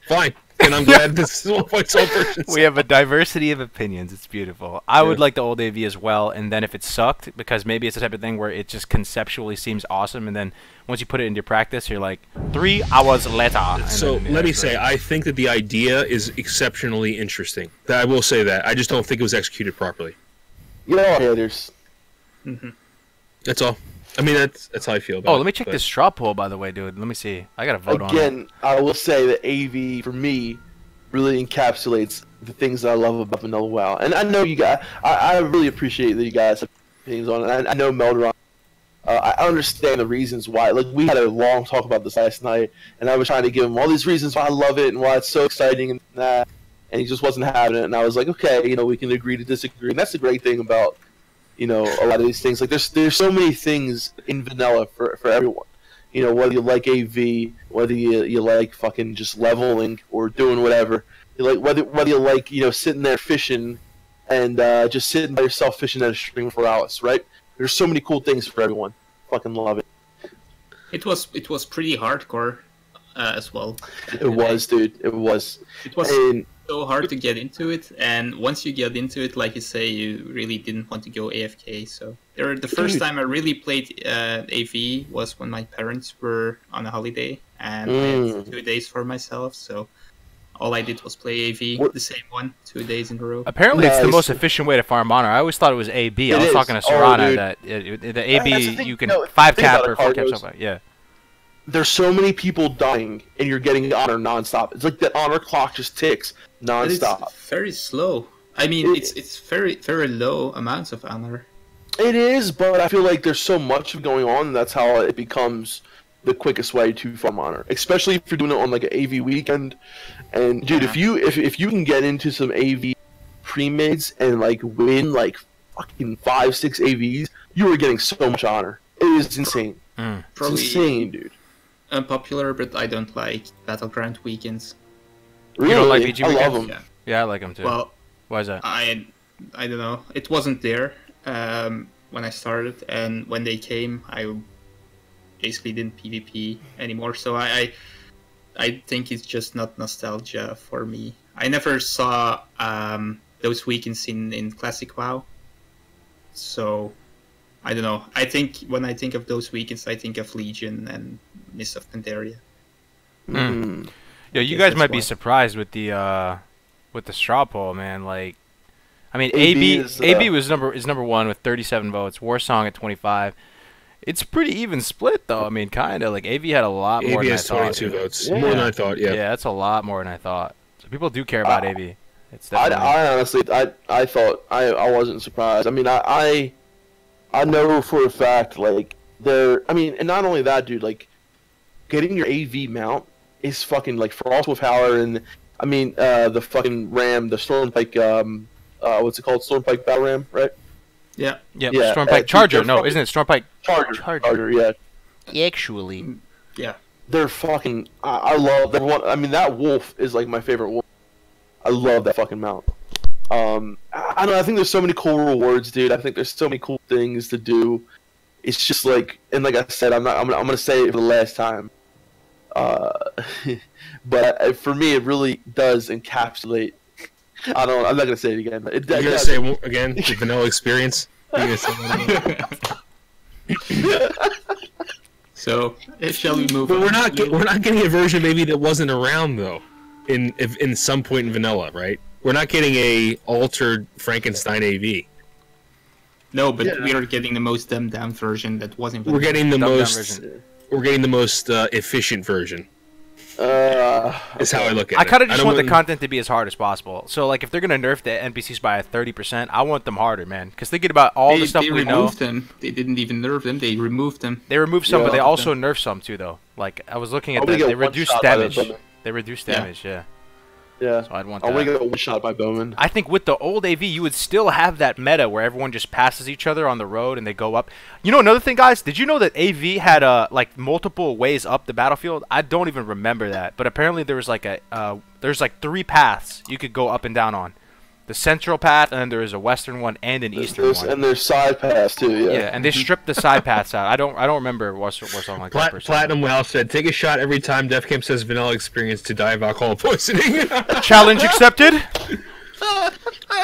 Fine, and I'm glad this is 1.12 version. We have a diversity of opinions. It's beautiful. I would like the old AV as well, and then if it sucked, because maybe it's the type of thing where it just conceptually seems awesome, and then once you put it into practice, you're like 3 hours later. and So then, let me it's say, I think that the idea is exceptionally interesting. I will say that. I just don't think it was executed properly. You know, haters. That's all. I mean, that's how I feel about it. Oh, let me check but- this straw poll, by the way, dude. Let me see. I gotta vote on it. Again, I will say that AV for me really encapsulates the things that I love about Vanilla WoW. And I know you guys. I really appreciate that you guys have opinions on it. I know Melderon. I understand the reasons why. Like, we had a long talk about this last night, and I was trying to give him all these reasons why I love it and why it's so exciting and that, and he just wasn't having it. And I was like, okay, you know, we can agree to disagree. And that's the great thing about, you know, a lot of these things. Like, there's so many things in vanilla for everyone. You know, whether you like AV, whether you like fucking just leveling or doing whatever. You like whether you like, you know, sitting there fishing and just sitting by yourself fishing at a stream for hours, right? There's so many cool things for everyone. Fucking love it. It was pretty hardcore as well. It was, dude. It was. It was And so hard to get into it, and once you get into it, like you say, you really didn't want to go AFK. So the first Dude. time I really played AV was when my parents were on a holiday, and I had 2 days for myself. So all I did was play AV, What- the same one, 2 days in a row. Apparently, it's the Nice. most efficient way to farm honor. I always thought it was AB. I It was is. talking to Oh, Serrana dude. that the That's AB the thing, you can no, 5 think about cap it, or 4 cap Carlos. something. Yeah. there's so many people dying, and you're getting honor nonstop. It's like the honor clock just ticks But it's nonstop. very slow. I mean, It- it's very low amounts of honor. It is, but I feel like there's so much going on, and that's how it becomes the quickest way to farm honor. Especially if you're doing it on like an AV weekend. And dude, if you can get into some AV pre-mades and like win like fucking 5-6 AVs, you are getting so much honor. It is insane. It's Probably insane, dude. unpopular, but I don't like battleground weekends. Really, don't like BG I love weekends? them. Yeah. Yeah, I like them too. Well, Why is that? I don't know. It wasn't there when I started, and when they came, I basically didn't PvP anymore. So I think it's just not nostalgia for me. I never saw those weekends in Classic WoW, so I don't know. I think when I think of those weekends, I think of Legion and Mists of Pandaria. Mm. Yeah, you guess guys that's might be why. surprised with the straw poll, man. Like, I mean, AB is, AB was number one with 37 votes. Warsong at 25. It's pretty even split though. I mean, kind of like AV had a lot more AV than I has thought. 22 votes, Yeah. more than I thought. Yeah, Yeah. that's a lot more than I thought. So people do care about AV. It's I definitely. honestly, I thought I wasn't surprised. I mean, I know for a fact, like, I mean, and not only that, dude, like, getting your AV mount is fucking, like, Frost with Howler, and, I mean, the fucking Ram, the Stormpike, what's it called? Stormpike Battle Ram, right? Yeah. Yeah, Yeah, Stormpike dude, Charger. they're No, fucking- isn't it Stormpike? Charger, yeah. Actually. Yeah. They're fucking, I love that one. I mean, that wolf is, like, my favorite wolf. I love that fucking mount. I don't know, I think there's so many cool rewards, dude. I think there's so many cool things to do. It's just like, and like I said, I'm gonna say it for the last time. But for me, it really does encapsulate. I'm not gonna say it again. But You're gonna say again the vanilla experience. You're gonna say that again? So shall we move? But on? we're not getting a version maybe that wasn't around though, in some point in vanilla, right? We're not getting a altered Frankenstein AV. No, but we are getting the most dumbed down version that wasn't. We're getting the Dumbed down most. version. We're getting the most efficient version. Is how I look at it. I kind of just don't want the content to be as hard as possible. So, like, if they're gonna nerf the NPCs by 30%, I want them harder, man. Because thinking about all the stuff they we know, removed them. They didn't even nerf them. They removed them. they removed some, Yeah. but they also nerfed some too, though. Like, I was looking at I wanna that, get they one reduced shot by the damage. bowman. They reduced Yeah. damage, yeah. Yeah. So I'd want I want to that. get one shot by Bowman. I think with the old AV, you would still have that meta where everyone just passes each other on the road and they go up. You know, another thing, guys, did you know that AV had like multiple ways up the battlefield? I don't even remember that, but apparently there was like there's like 3 paths you could go up and down on. The central path, and then there is a western one and an eastern one. And there's side pass too. Yeah. Yeah, and they stripped the side paths out. I don't remember what's something like that. per se. Platinum Wow said, "Take a shot every time Def Camp says vanilla experience to die of alcohol poisoning." Challenge accepted.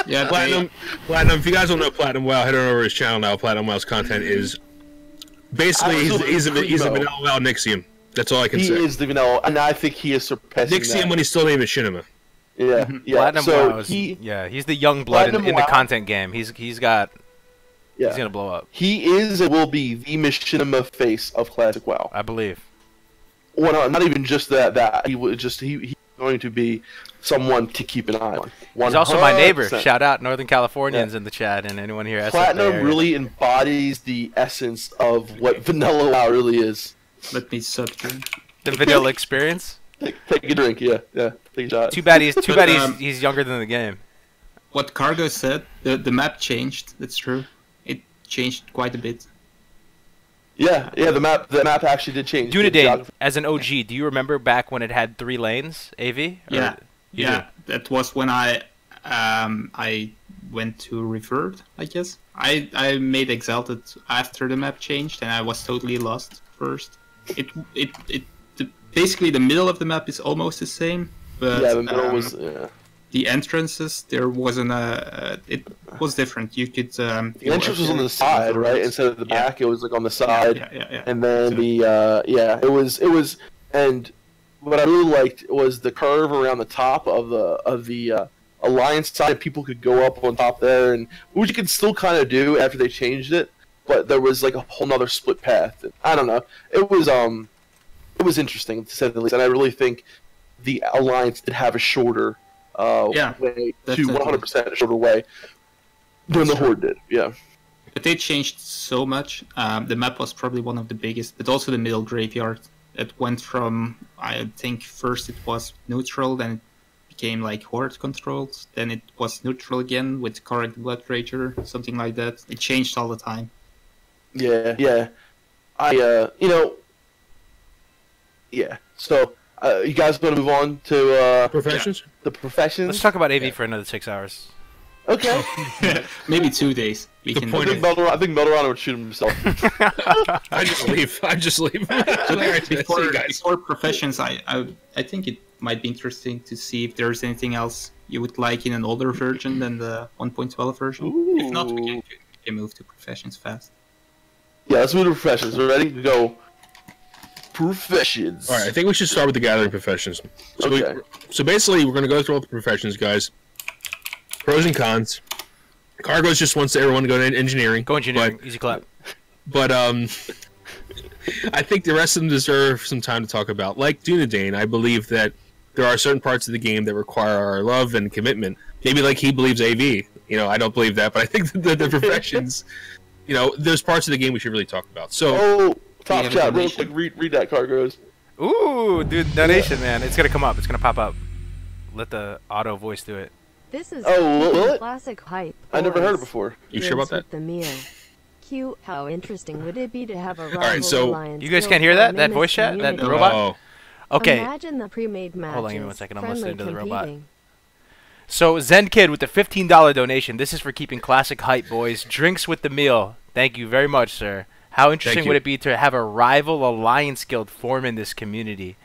Yeah, Platinum. If you guys don't know Platinum Wow, head on over to his channel now. Platinum Wow's content is basically he's a vanilla Wow Nixium. That's all I can He say. is the vanilla, and I think he is surpassing Nixium that. when he's still named Machinima. Yeah, yeah. Platinum so WoW is, he's the young blood in Platinum the WoW- content game. He's yeah. gonna blow up, He is and will be the Machinima face of Classic WoW. I believe. Well, not even just that. He would just he's going to be someone to keep an eye on. He's also my neighbor. 100%. Shout out Northern Californians in the chat and anyone here. at Platinum area. really embodies the essence of what vanilla WoW really is. let me sub you. The vanilla experience. Take a drink, yeah. Take a shot. Too bad But, he's younger than the game. What Cargo said, the map changed. That's true. It changed quite a bit. Yeah, the map actually did change. Dunedain, as an OG, do you remember back when it had 3 lanes, AV? Or Yeah, you yeah. do? That was when I went to Revert, I guess. I made Exalted after the map changed, and I was totally lost first. Basically the middle of the map is almost the same, but Yeah, the middle was. Yeah. the entrances there wasn't it was different. You could The entrance was on the side, right? Instead of the back, it was like on the side. Yeah. And then So- it was, and what I really liked was the curve around the top of the Alliance side. People could go up on top there, and which you could still kind of do after they changed it, but there was like a whole nother split path. I don't know. It was interesting to say the least, and I really think the Alliance did have a shorter way to definitely. 100% a shorter way than the Horde did. Yeah. But they changed so much. The map was probably one of the biggest, but also the middle graveyard. It went from, I think, first it was neutral, then it became like Horde controlled, then it was neutral again with Correct Blood Rager, something like that. It changed all the time. Yeah. So, you guys want to move on to Professions. the professions? Let's talk about AV for another 6 hours. Okay. Maybe 2 days. We The can. point I think Melderon would shoot himself. I just leave. I just leave. Alright, see you guys. Before professions, I think it might be interesting to see if there's anything else you would like in an older version than the 1.12 version. If not, we can move to professions fast. Yeah, let's move to professions. We're ready to go. Professions. All right, I think we should start with the gathering professions. So, Okay. so basically, we're going to go through all the professions, guys. Pros and cons. Cargos just wants everyone to go to engineering. Go engineering. Easy clap. But I think the rest of them deserve some time to talk about. Like Dunedain, I believe that there are certain parts of the game that require our love and commitment. Maybe like he believes AV. You know, I don't believe that, but I think that the professions, you know, there's parts of the game we should really talk about. So, Oh, top have a chat, real donation? quick. Read that, Cargos. Ooh, dude, donation, man. It's gonna come up. It's gonna pop up. Let the auto voice do it. This is Oh, will it? classic hype. I never heard it boys. before. you sure about Rinse that? with the meal. Cute. How interesting would it be to have a rival right, so- alliance You guys built can't hear for that? a That mammoth voice chat? That community? robot? Oh, Okay. Imagine the pre-made matches. Hold on, give me 1 second. I'm listening to the friendly robot. competing. So Zen Kid with the $15 donation. This is for keeping classic hype, boys. Drinks with the meal. Thank you very much, sir. How interesting you. would it be to have a rival alliance guild form in this community?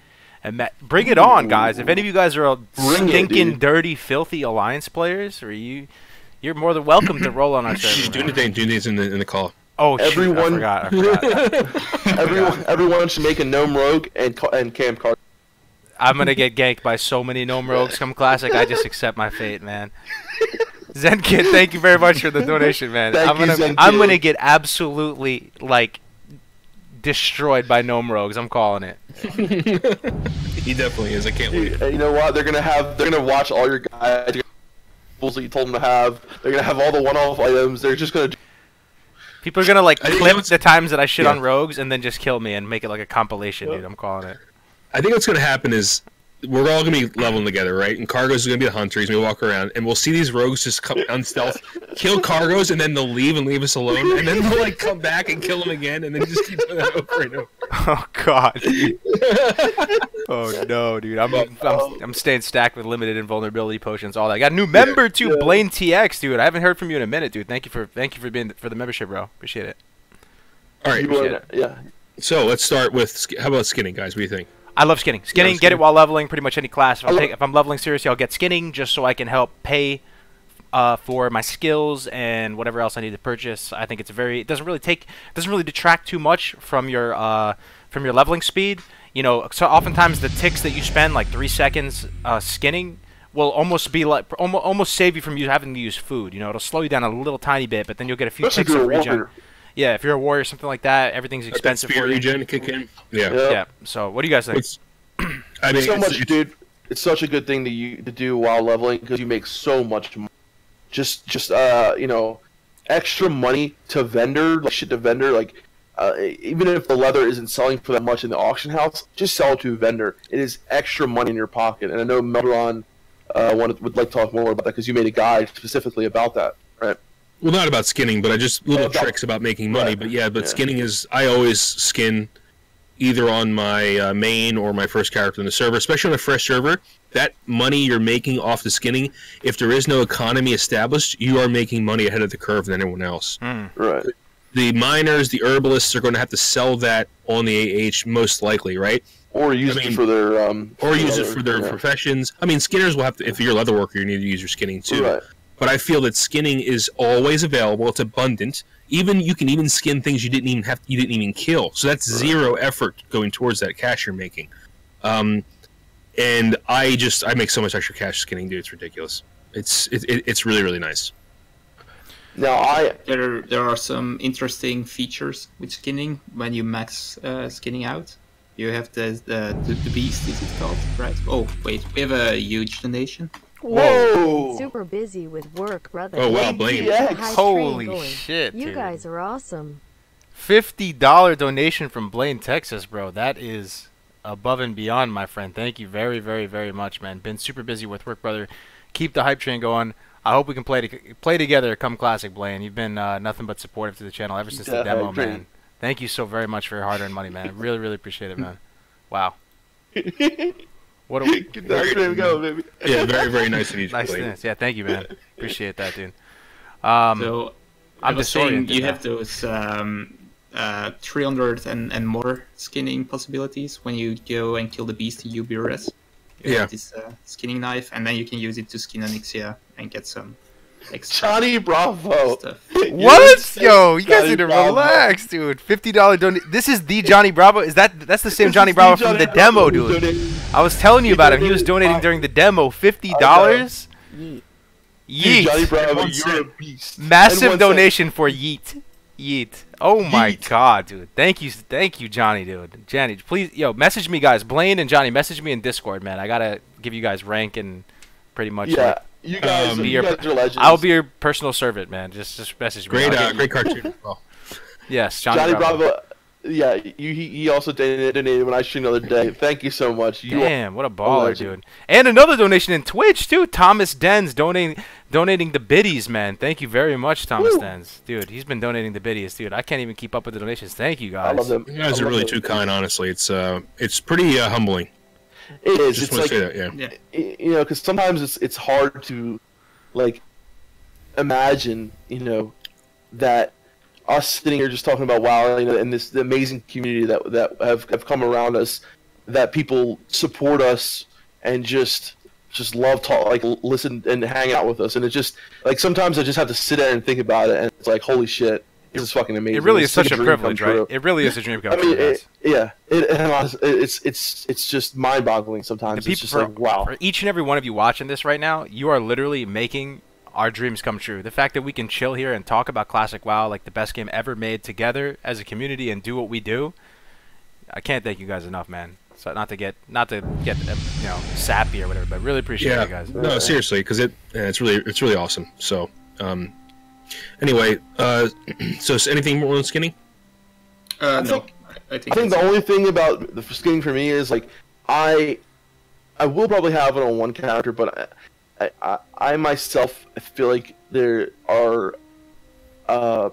And bring it on, guys. If any of you guys are Bring it, stinking, dude. dirty, filthy alliance players, or you're more than welcome to roll on our she's server. Dunedain's in the call. Oh, shoot, Everyone- I forgot. Everyone should make a gnome rogue and Cam Cargos. I'm gonna get ganked by so many gnome rogues come classic. I just accept my fate, man. Zen Kid, thank you very much for the donation, man. Thank I'm you, gonna Zen I'm Kid. gonna get absolutely like destroyed by gnome rogues. I'm calling it. He definitely is. I can't wait. You know what? They're gonna watch all your guys that you told them to have. They're gonna have all the one-off items. They're just gonna. People are gonna like I think clip what's- the times that I shit yeah. on rogues and then just kill me and make it like a compilation, dude. I'm calling it. I think what's going to happen is we're all going to be leveling together, right? And Cargos is going to be the hunter. He's going to walk around, and we'll see these rogues just come on stealth, kill Cargos, and then they'll leave and leave us alone. And then they'll like come back and kill him again, and then just keep doing that over and over. Oh god. Oh no, dude. I'm staying stacked with limited invulnerability potions, all that. I got a new member too, yeah. Blaine TX, dude. I haven't heard from you in a minute, dude. Thank you for being for the membership, bro. Appreciate it. All right, Yeah. so let's start with how about skinning, guys? What do you think? I love skinning. Skinning, Yeah, get it skinning. while leveling pretty much any class. I love- If I'm leveling seriously, I'll get skinning just so I can help pay for my skills and whatever else I need to purchase. I think it doesn't really detract too much from your leveling speed. You know, so oftentimes the ticks that you spend like 3 seconds skinning will almost be like almost save you from having to use food. You know, it'll slow you down a little tiny bit, but then you'll get a few Especially if ticks you're of a regen. warrior. Yeah, if you're a warrior, something like that, everything's Let that expensive spear for you. regen kick in. Yeah. Yeah. Yeah. So, what do you guys think? It's, I mean, So it's- much, dude. It's such a good thing to do while leveling because you make so much money. Just you know, extra money to vendor, like shit to vendor, like even if the leather isn't selling for that much in the auction house, just sell it to a vendor. It is extra money in your pocket. And I know Melderon would like to talk more about that because you made a guide specifically about that, right? Well, not about skinning, but I just little about- tricks about making money. Right. But yeah, Yeah. skinning is I always skin either on my main or my first character in the server, especially on a fresh server. That money you're making off the skinning, if there is no economy established, you are making money ahead of the curve than anyone else. Right. The miners, the herbalists are going to have to sell that on the AH most likely, right? Or use mean, it for their Or use it for their yeah. professions. I mean, skinners will have to. If you're a leather worker, you need to use your skinning too. Right. But I feel that skinning is always available. It's abundant. You can even skin things you didn't even kill. So that's zero effort going towards that cash you're making. And I make so much extra cash skinning, dude. It's ridiculous. It's really really nice. Now There are some interesting features with skinning when you max skinning out. You have the beast, is it called? Right. Oh wait, we have a huge donation. whoa. Super busy with work, brother. Oh wow, Blame. Blaine. Yeah. High train Holy going. shit, You dude. guys are awesome. $50 donation from Blaine, Texas, bro. That is above and beyond, my friend. Thank you very, very, very much, man. Been super busy with work, brother. Keep the hype train going. I hope we can play together come Classic, Blaine. You've been nothing but supportive to the channel ever since the Yeah, demo, hype train. man. Thank you so very much for your hard-earned money, man. Really, really appreciate it, man. Wow. What a Get that stream going, baby. Yeah, very, very nice of you. nice Blake. stance. Yeah, thank you, man. Appreciate that, dude. So I I'm was saying disoriented you now. have those 300 and more skinning possibilities when you go and kill the beast in UBRS. You Yeah. have this skinning knife, and then you can use it to skin Onyxia and get some extra Johnny Bravo. stuff. What? Yo, you guys Johnny need to Bravo. relax, dude. $50 donate. This is the Johnny Bravo. That's the same Johnny Bravo from the demo, dude. I was telling you about him. He was donating during the demo. $50. Dude, Johnny Yeet. Bravo, One you're cent. a beast. And Massive 1 cent. donation for Yeet. Yeet. Oh my Yeet. god, dude. Thank you, Johnny, dude. Johnny, please, yo, message me, guys. Blaine and Johnny, message me in Discord, man. I gotta give you guys rank and pretty much. Yeah, like, you guys, be you your- guys are legends. I'll be your personal servant, man. Just message me. Great, I'll get you- great cartoon as well. Yes, Johnny, Johnny Bravo. Bravo. Yeah, he also donated when I streamed the other day. Thank you so much. You Damn, what a baller, legend. dude. And another donation in Twitch, too. Thomas Dens donating the biddies, man. Thank you very much, Thomas Woo. Dens. Dude, he's been donating the biddies, dude. I can't even keep up with the donations. Thank you, I guys. love them. You guys I are love really them. too kind, honestly. It's pretty humbling. It is. Just It's want to like say that, yeah. Yeah. you know, because sometimes it's hard to like imagine, that us sitting here just talking about WoW, and the amazing community that have come around us, that people support us and just love talk, like listen and hang out with us, and it just like sometimes I just have to sit there and think about it, and it's like, holy shit, this is fucking amazing. It really is It's like such a dream privilege, come right? true. It really is a dream come I true, mean, guys. it's just mind-boggling sometimes. The It's people, just like, wow. for each and every one of you watching this right now, you are literally making our dreams come true. The fact that we can chill here and talk about Classic WoW like the best game ever made together as a community and do what we do, I can't thank you guys enough, man. So not to get sappy or whatever, but really appreciate Yeah. you guys. No, seriously, because it's really awesome. So, anyway, so anything more on skinny? No, think- I I think think the only thing about the skinning for me is like I will probably have it on one character, but I myself feel like there are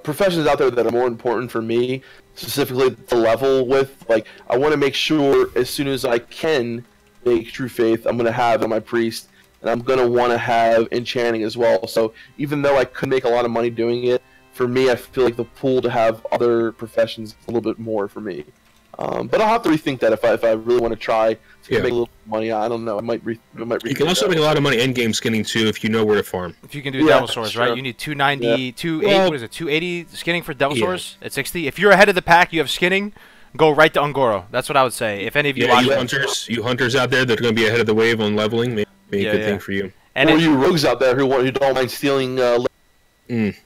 professions out there that are more important for me, specifically to level with. Like I want to make sure as soon as I can make True Faith, I'm gonna have my priest, and I'm gonna want to have enchanting as well. So even though I could make a lot of money doing it, for me, I feel like the pool to have other professions is a little bit more for me. But I'll have to rethink that if I really want to try to Yeah. make a little money. I don't know. I might rethink You can also that. make a lot of money end-game skinning too if you know where to farm. If you can do Yeah, Devil Swords, sure. right? You need 290, 280, Well- what is it, 280 skinning for Devil Yeah. Swords at 60. If you're ahead of the pack, you have skinning, go right to Ungoro. That's what I would say. If any of you Yeah, watch you it. hunters out there that are going to be ahead of the wave on leveling, maybe Yeah, a good yeah. thing for you. And or it- you rogues out there who don't mind stealing.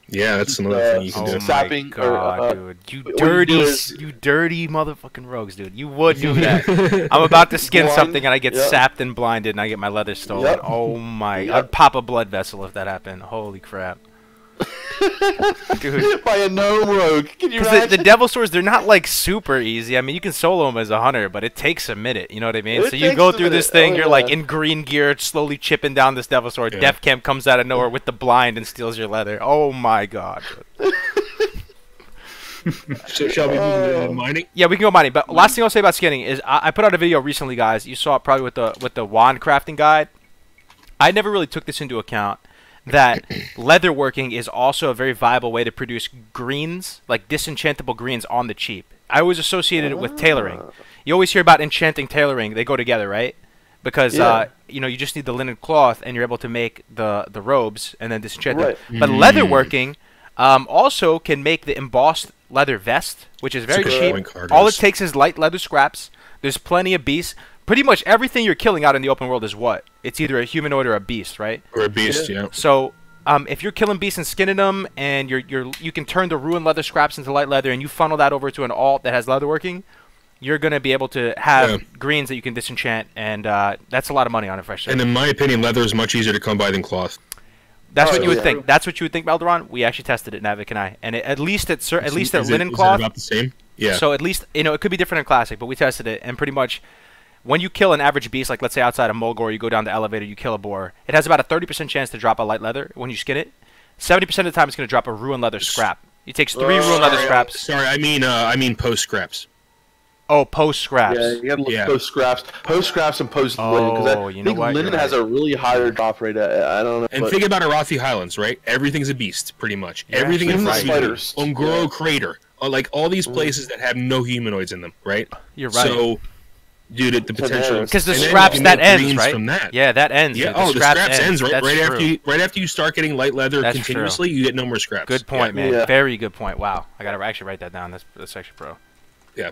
Yeah, that's another thing you can Oh do. my Sapping or, god, dude! You what you dirty, do is- you dirty motherfucking rogues, dude! You would do that. I'm about to skin Blind, something and I get yeah. sapped and blinded and I get my leather stolen. Yep. Oh my! Yep. I'd pop a blood vessel if that happened. Holy crap, dude! by a gnome rogue. Can you Because the imagine? Devil Swords, they're not like super easy. I mean, you can solo them as a hunter, but it takes a minute. You know what I mean? It So you takes go a through this minute. thing, Oh, you're like yeah. in green gear, slowly chipping down this Devil Sword. Yeah. Death Camp comes out of nowhere with the blind and steals your leather. Oh my god. So shall we move to mining? Yeah, we can go mining. But last thing I'll say about skinning is I put out a video recently, guys. You saw it probably with the wand crafting guide. I never really took this into account that leather working is also a very viable way to produce greens, like disenchantable greens on the cheap. I always associated it with tailoring. You always hear about enchanting tailoring; they go together, right? Because Yeah. you just need the linen cloth, and you're able to make the robes and then disenchant them. Right. But leather working also can make the embossed leather vest, which is very That's a good cheap. point, Cardos. All it takes is light leather scraps. There's plenty of beasts. Pretty much everything you're killing out in the open world is what? It's either a humanoid or a beast, right? Or a beast, yeah. So if you're killing beasts and skinning them, and you can turn the ruined leather scraps into light leather, and you funnel that over to an alt that has leather working, you're gonna be able to have Yeah. greens that you can disenchant, and that's a lot of money on a fresh. And in my opinion, leather is much easier to come by than cloth. That's Oh, what you would yeah. think. That's what you would think, Balderon. We actually tested it, Navik and I, and at least at linen Is it cloth. about the same? Yeah. So at least it could be different in classic, but we tested it, and pretty much when you kill an average beast, like let's say outside of Mulgore, you go down the elevator, you kill a boar. It has about a 30% chance to drop a light leather when you skin it. 70% of the time, it's going to drop a ruined leather scrap. It takes 3 ruined leather scraps. Sorry, I mean post scraps. Oh, post scraps. Yeah, you gotta look Yeah. post scraps and post linen because Oh, I you know think what? linen You're has right. a really higher drop rate. I don't know. And but think about Arathi Highlands, right? Everything's a beast, pretty much. You're Everything actually in right. Spiders, Spiders. Ongoro Yeah. Crater, like all these places that have no humanoids in them, right? You're right. So, dude, the potential. Because the and then scraps you that make ends, greens right? From that. Yeah, that ends. Yeah. Dude. The scraps ends right, That's true. right after you start getting light leather That's continuously. You get no more scraps. Good point, man. Yeah. Very good point. Wow, I gotta actually write that down. That's actually pro. Yeah.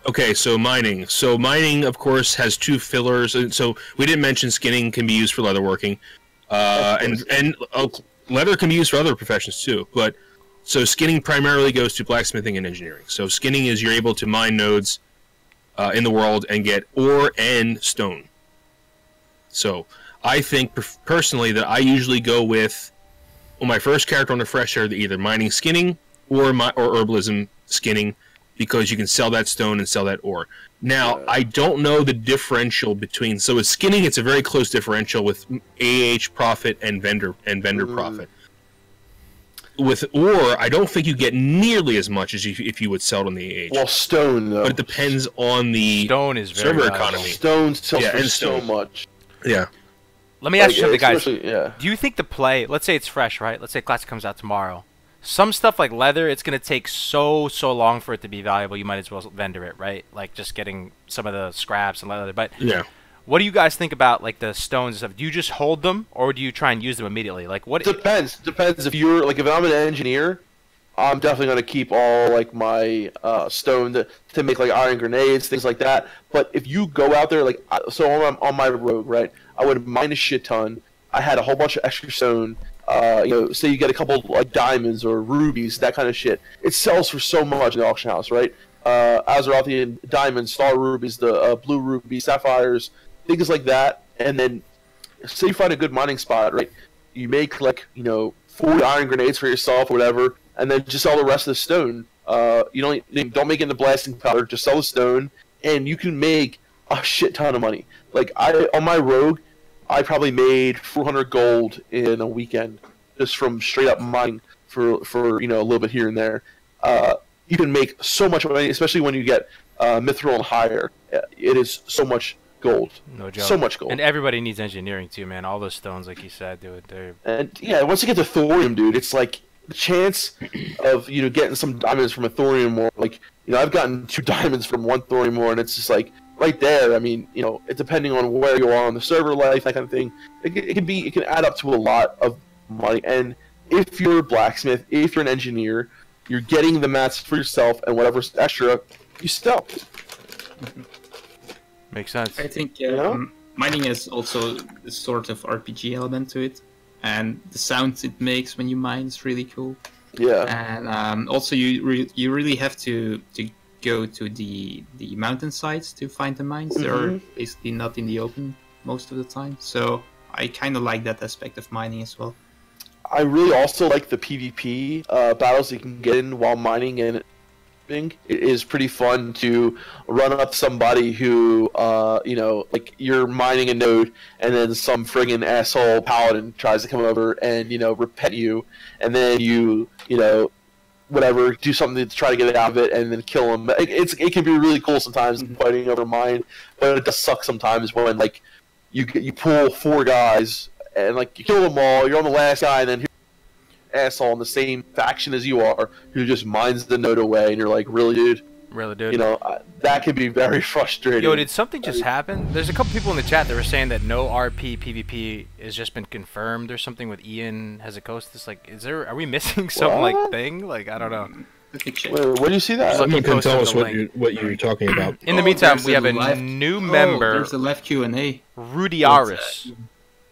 Okay, so mining. So mining, of course, has two fillers. And so we didn't mention skinning can be used for leatherworking, and leather can be used for other professions too. But so skinning primarily goes to blacksmithing and engineering. So skinning is you're able to mine nodes in the world and get ore and stone. So I think personally that I usually go with my first character on the fresh are either mining skinning or herbalism skinning, because you can sell that stone and sell that ore. Now, I don't know the differential between. So with skinning, it's a very close differential with AH profit and vendor profit. With ore, I don't think you get nearly as much as if you would sell it on the AH. Well, stone though. But it depends on the Stone is very server valuable. economy. Stone sells Yeah, for and so stone. much. Yeah. Let me ask you something, guys. Especially- Yeah. Do you think the play? Let's say it's fresh, right? Let's say Classic comes out tomorrow. Some stuff like leather, it's gonna take so long for it to be valuable. You might as well vendor it, right? Like just getting some of the scraps and leather. But Yeah. what do you guys think about like the stones and stuff? Do you just hold them, or do you try and use them immediately? Like what? Depends. If you're like, if I'm an engineer, I'm definitely gonna keep all like my stone to make like iron grenades, things like that. But if you go out there, like, so on my rogue, right? I would mine a shit ton. I had a whole bunch of extra stone. Say you get a couple like diamonds or rubies, that kind of shit. It sells for so much in the auction house, right? Azerothian diamonds, star rubies, the blue rubies, sapphires, things like that. And then, say you find a good mining spot, right? You make like 40 iron grenades for yourself or whatever, and then just sell the rest of the stone. You don't make it into blasting powder. Just sell the stone, and you can make a shit ton of money. Like on my rogue, I probably made 400 gold in a weekend just from straight up mining for a little bit here and there. You can make so much money, especially when you get mithril and higher. It is so much gold. No joke. So much gold. And everybody needs engineering too, man. All those stones, like you said, dude. They're And yeah, once you get to thorium, dude, it's like the chance of getting some diamonds from a thorium ore. Like I've gotten 2 diamonds from 1 thorium ore, and it's just like right there. I mean, it depending on where you are on the server life, that kind of thing. It can add up to a lot of money. And if you're a blacksmith, if you're an engineer, you're getting the mats for yourself, and whatever's extra, you sell. makes sense. I think Yeah. mining has also a sort of RPG element to it, and the sounds it makes when you mine is really cool. Yeah. And also, you really have to go to the mountainsides to find the mines. They're basically not in the open most of the time, so I kind of like that aspect of mining as well. I really also like the PvP battles you can get in while mining, and it is pretty fun to run up somebody who, like you're mining a node, and then some friggin' asshole paladin tries to come over and repent you, and then you whatever, do something to try to get out of it, and then kill him. It can be really cool sometimes fighting over mine, but it does suck sometimes when like you pull 4 guys. And like you kill them all, you're on the last guy, and then asshole in the same faction as you are, who just mines the node away, and you're like, really, dude? Really, dude. That can be very frustrating. Yo, did something just happen? There's a couple people in the chat that were saying that no RP PvP has just been confirmed or something with Ian Hezekostis. Like, are we missing some like thing? Like, I don't know. Let me check. Where do you see that? Someone can posted tell us the what you're talking about. In the meantime, there's we have a live- new member, There's a live Q&A. Rudy Aris.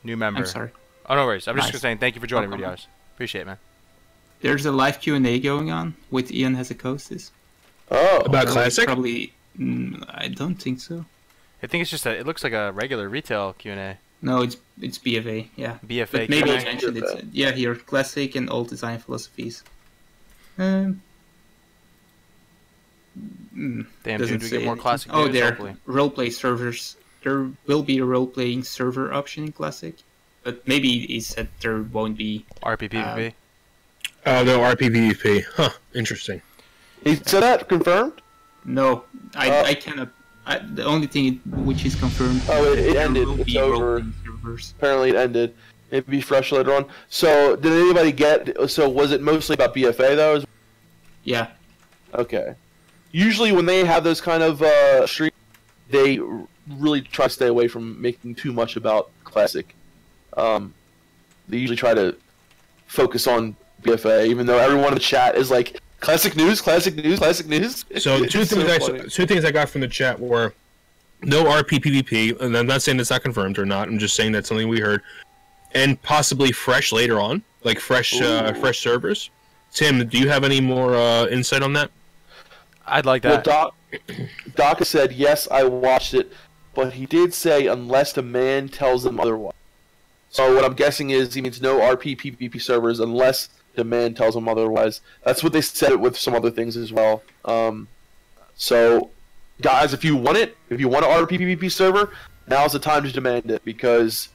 New member. I'm sorry. Oh, no worries. I'm just Nice. saying thank you for joining, Welcome. Rudy Aris. Appreciate it, man. There's a live Q&A going on with Ian Hezekostis. Oh, About Classic? Probably, I don't think so. I think it's just it looks like a regular retail Q&A. No, it's BFA, yeah. BFA But maybe Q&A. I mentioned it. Yeah, here, classic and old design philosophies. Damn, Doesn't dude, we say get more anything. classic Oh, news, there, hopefully. roleplay servers. There will be a role-playing server option in classic, but maybe he said there won't be. RP PvP. Oh no, RPVP. Huh. Interesting. he said that confirmed. No, I cannot. The only thing which is confirmed. Oh, it there ended. will It's be over. role-playing servers. Apparently it ended. Maybe fresh later on. So, did anybody get... So, was it mostly about BFA, though? Yeah. Okay. Usually when they have those kind of streams, they really try to stay away from making too much about Classic. They usually try to focus on BFA, even though everyone in the chat is like, Classic news, Classic news, Classic news. So two It's funny. things I got from the chat were no RP PvP, and I'm not saying that's not confirmed or not. I'm just saying that's something we heard, and possibly fresh later on, like fresh servers. Tim, do you have any more insight on that? I'd like Well, that. Doc said, yes, I watched it, but he did say, unless the man tells them otherwise. So what I'm guessing is he means no RP PvP servers unless the man tells them otherwise. That's what they said with some other things as well. So, guys, if you want it, if you want an RP PvP server, now's the time to demand it, because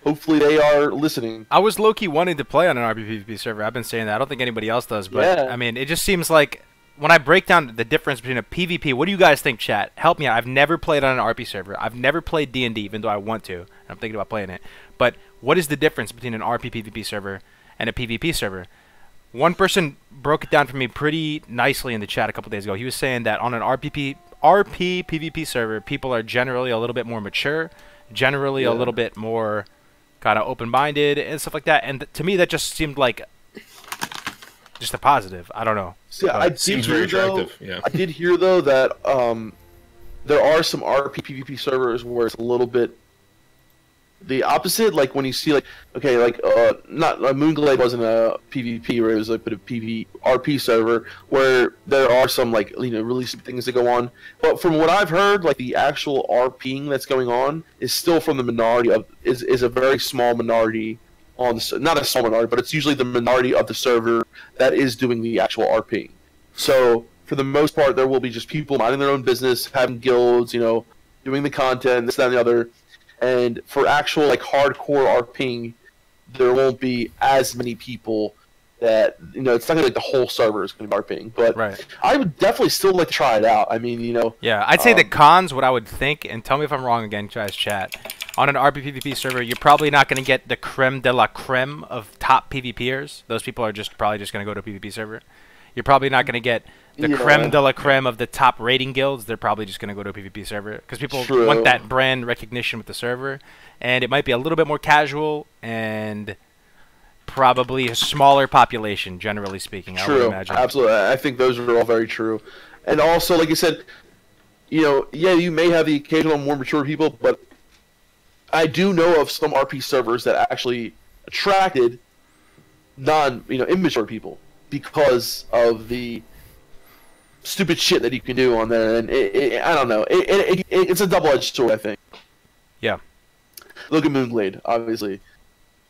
hopefully they are listening. I was low-key wanting to play on an RP PvP server. I've been saying that. I don't think anybody else does, but Yeah. I mean, it just seems like when I break down the difference between a PvP, what do you guys think, chat? Help me out. I've never played on an RP server. I've never played D&D, even though I want to. And I'm thinking about playing it. But what is the difference between an RP PvP server and a PvP server? One person broke it down for me pretty nicely in the chat a couple days ago. He was saying that on an RP PvP server, people are generally a little bit more mature, generally a little bit more kind of open-minded and stuff like that. And to me, that just seemed like just a positive. I don't know. See, But I did seems hear, very though, attractive, yeah. I did hear, though, that there are some RP PvP servers where it's a little bit the opposite. Like when you see, like, okay, like not Moonglade wasn't a PvP, where it was like a PvRP server where there are some, like, you know, really some things that go on. But from what I've heard, like the actual RPing that's going on is still from the minority of is a very small minority on the, not a small minority, but it's usually the minority of the server that is doing the actual RPing. So for the most part, there will be just people minding their own business, having guilds, you know, doing the content, this, that, and the other. And for actual, like, hardcore RPing, there won't be as many people that, you know, it's not going to be like the whole server is going to be RPing. But Right. I would definitely still like to try it out. I mean, you know. Yeah, I'd say the cons, what I would think, and tell me if I'm wrong again, guys, chat. On an RP PvP server, you're probably not going to get the creme de la creme of top PvPers. Those people are probably just going to go to a PvP server. You're probably not going to get the creme de la creme of the top rating guilds. They're probably just going to go to a PvP server because people want that brand recognition with the server. And it might be a little bit more casual and probably a smaller population, generally speaking, I would imagine. Absolutely. I think those are all very true. And also, like you said, you know, yeah, you may have the occasional more mature people, but I do know of some RP servers that actually attracted immature people because of the stupid shit that you can do on there. And I don't know. It's a double-edged sword, I think. Yeah. Look at Moonglade, obviously.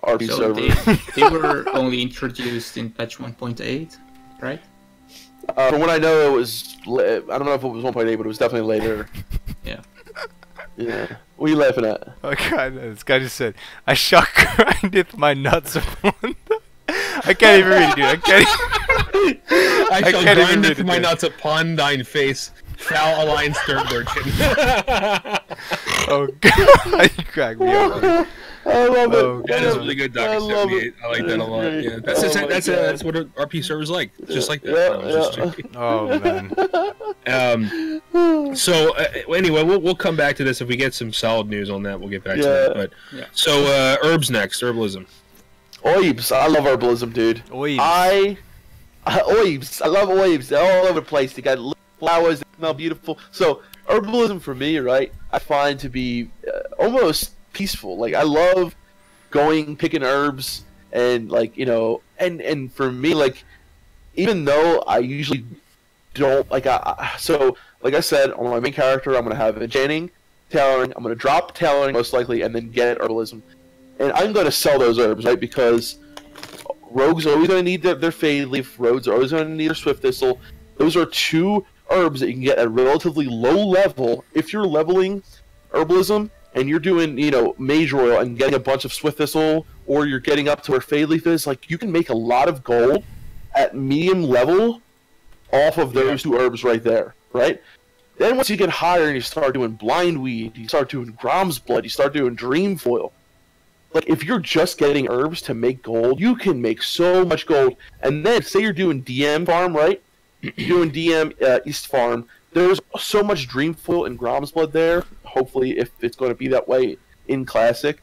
RP So server. they were only introduced in patch 1.8, right? From what I know, it was. I don't know if it was 1.8, but it was definitely later. Yeah. Yeah. What are you laughing at? Oh god, this guy just said, I shall grindeth my nuts upon the... I can't even read it, dude. I can't even... I shall can't even grindeth read it, my dude. nuts upon thine face, foul alliance third urchin. Oh god, you cracked me up. I love it. Oh, That is really good, I Dr. love 78. it. I like that a lot. Great. Yeah, that's what an RP server's like. Just like that. Yeah, I was just yeah. joking. Oh man. So anyway, we'll come back to this if we get some solid news on that. We'll get back to Yeah. that. But Yeah. so herbs next, herbalism. Oibs. I love herbalism, dude. Oibs. Oibs. I love oibs. They're all over the place. They got little flowers. They smell beautiful. So herbalism for me, right? I find to be almost peaceful. Like I love going picking herbs and like and for me, like even though I usually don't like so like I said on my main character, I'm gonna have enchanting, tailoring. I'm gonna drop tailoring most likely, and then get herbalism. And I'm going to sell those herbs, right? Because rogues are always going to need their Fade Leaf. Rogues are always going to need their Swift Thistle. Those are two herbs that you can get at relatively low level. If you're leveling herbalism and you're doing, Mage Royal and getting a bunch of Swift Thistle, or you're getting up to where Fade Leaf is, like, you can make a lot of gold at medium level off of those two herbs right there, right? Then once you get higher and you start doing blindweed, you start doing Grom's blood, you start doing dream foil. Like, if you're just getting herbs to make gold, you can make so much gold. And then, say you're doing DM farm, right? You're doing DM East farm. There's so much dream foil and Grom's blood there. Hopefully, if it's going to be that way in Classic,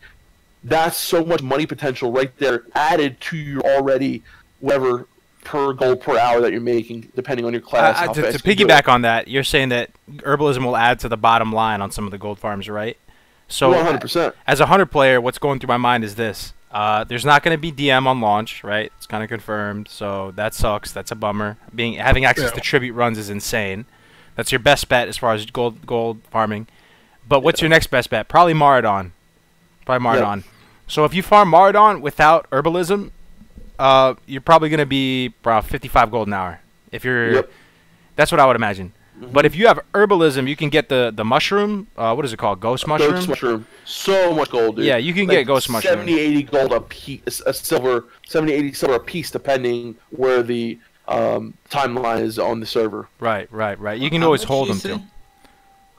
that's so much money potential right there added to your already whatever per gold per hour that you're making, depending on your class. To piggyback on that, you're saying that herbalism will add to the bottom line on some of the gold farms, right? So 100%. As a 100 player, what's going through my mind is this. There's not going to be DM on launch, right? It's kind of confirmed, so that sucks. That's a bummer. Having access to tribute runs is insane. That's your best bet as far as gold farming. But what's your next best bet? Probably Maradon. Yep. So if you farm Maradon without herbalism, you're probably going to be 55 gold an hour. If you're, that's what I would imagine. But if you have herbalism, you can get the mushroom. What is it called? Ghost mushroom? Ghost mushroom. So much gold, dude. Yeah, you can get ghost mushroom. 70, 80 gold a piece, a silver, 70, 80 silver a piece, depending where the timeline is on the server. Right. You can always hold them too.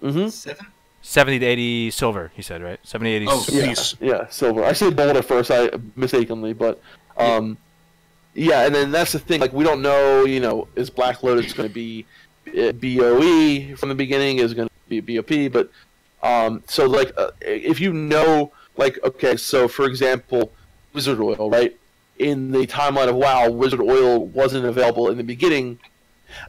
Mm-hmm. 70 to 80 silver, he said, right? 70, 80 silver. Yeah, silver. I said gold at first, I mistakenly, but yeah, and then that's the thing. Like, we don't know, is Black Lotus going to be BOE from the beginning, is going to be BOP, but so like if you know, like, okay, so for example, Wizard Oil, right? In the timeline of WoW, Wizard Oil wasn't available in the beginning,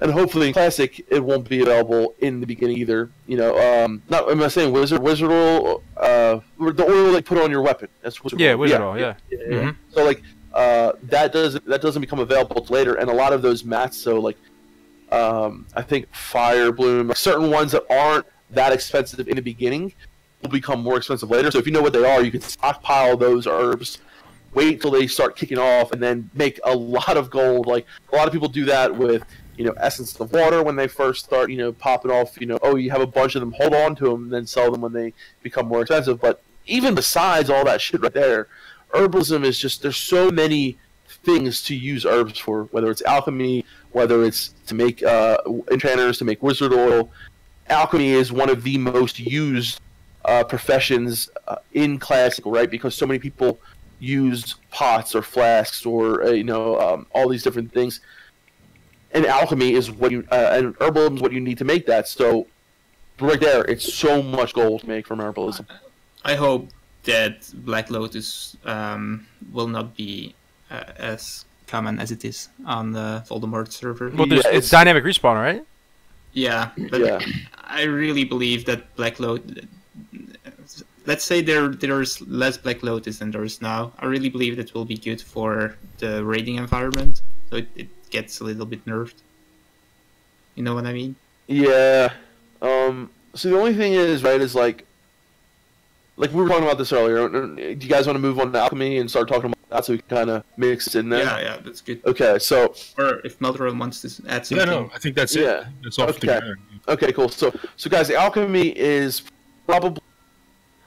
and hopefully in Classic it won't be available in the beginning either. I'm not saying Wizard Oil, the oil they put on your weapon. That's Wizard Oil. Wizard Oil, yeah. Mm-hmm. So like that doesn't become available later, and a lot of those mats, so like I think Fire Bloom, certain ones that aren't that expensive in the beginning will become more expensive later. So if you know what they are, you can stockpile those herbs, wait till they start kicking off, and then make a lot of gold. Like, a lot of people do that with Essence of Water when they first start popping off. You have a bunch of them, hold on to them, and then sell them when they become more expensive. But even besides all that shit right there, herbalism is just, there's so many things to use herbs for, whether it's alchemy, whether it's to make enchanters, to make wizard oil. Alchemy is one of the most used professions in Classic, right? Because so many people use pots or flasks or all these different things, and alchemy is what you and herbalism is what you need to make that. So right there, it's so much gold to make from herbalism. I hope that Black Lotus will not be as common as it is on the Voldemort server. Well, it's dynamic respawn, right? Yeah, but I really believe that Black Lotus. Let's say there's less Black Lotus than there is now. I really believe that will be good for the raiding environment, so it gets a little bit nerfed. You know what I mean? Yeah. So the only thing is, right, is like we were talking about this earlier. Do you guys want to move on to alchemy and start talking about that so we can kind of mix it in there? Yeah, that's good. Okay, so... Or if Meltron wants to add something. Yeah, no, I think that's it. Yeah. That's all together. Okay, cool. So guys, the alchemy is probably...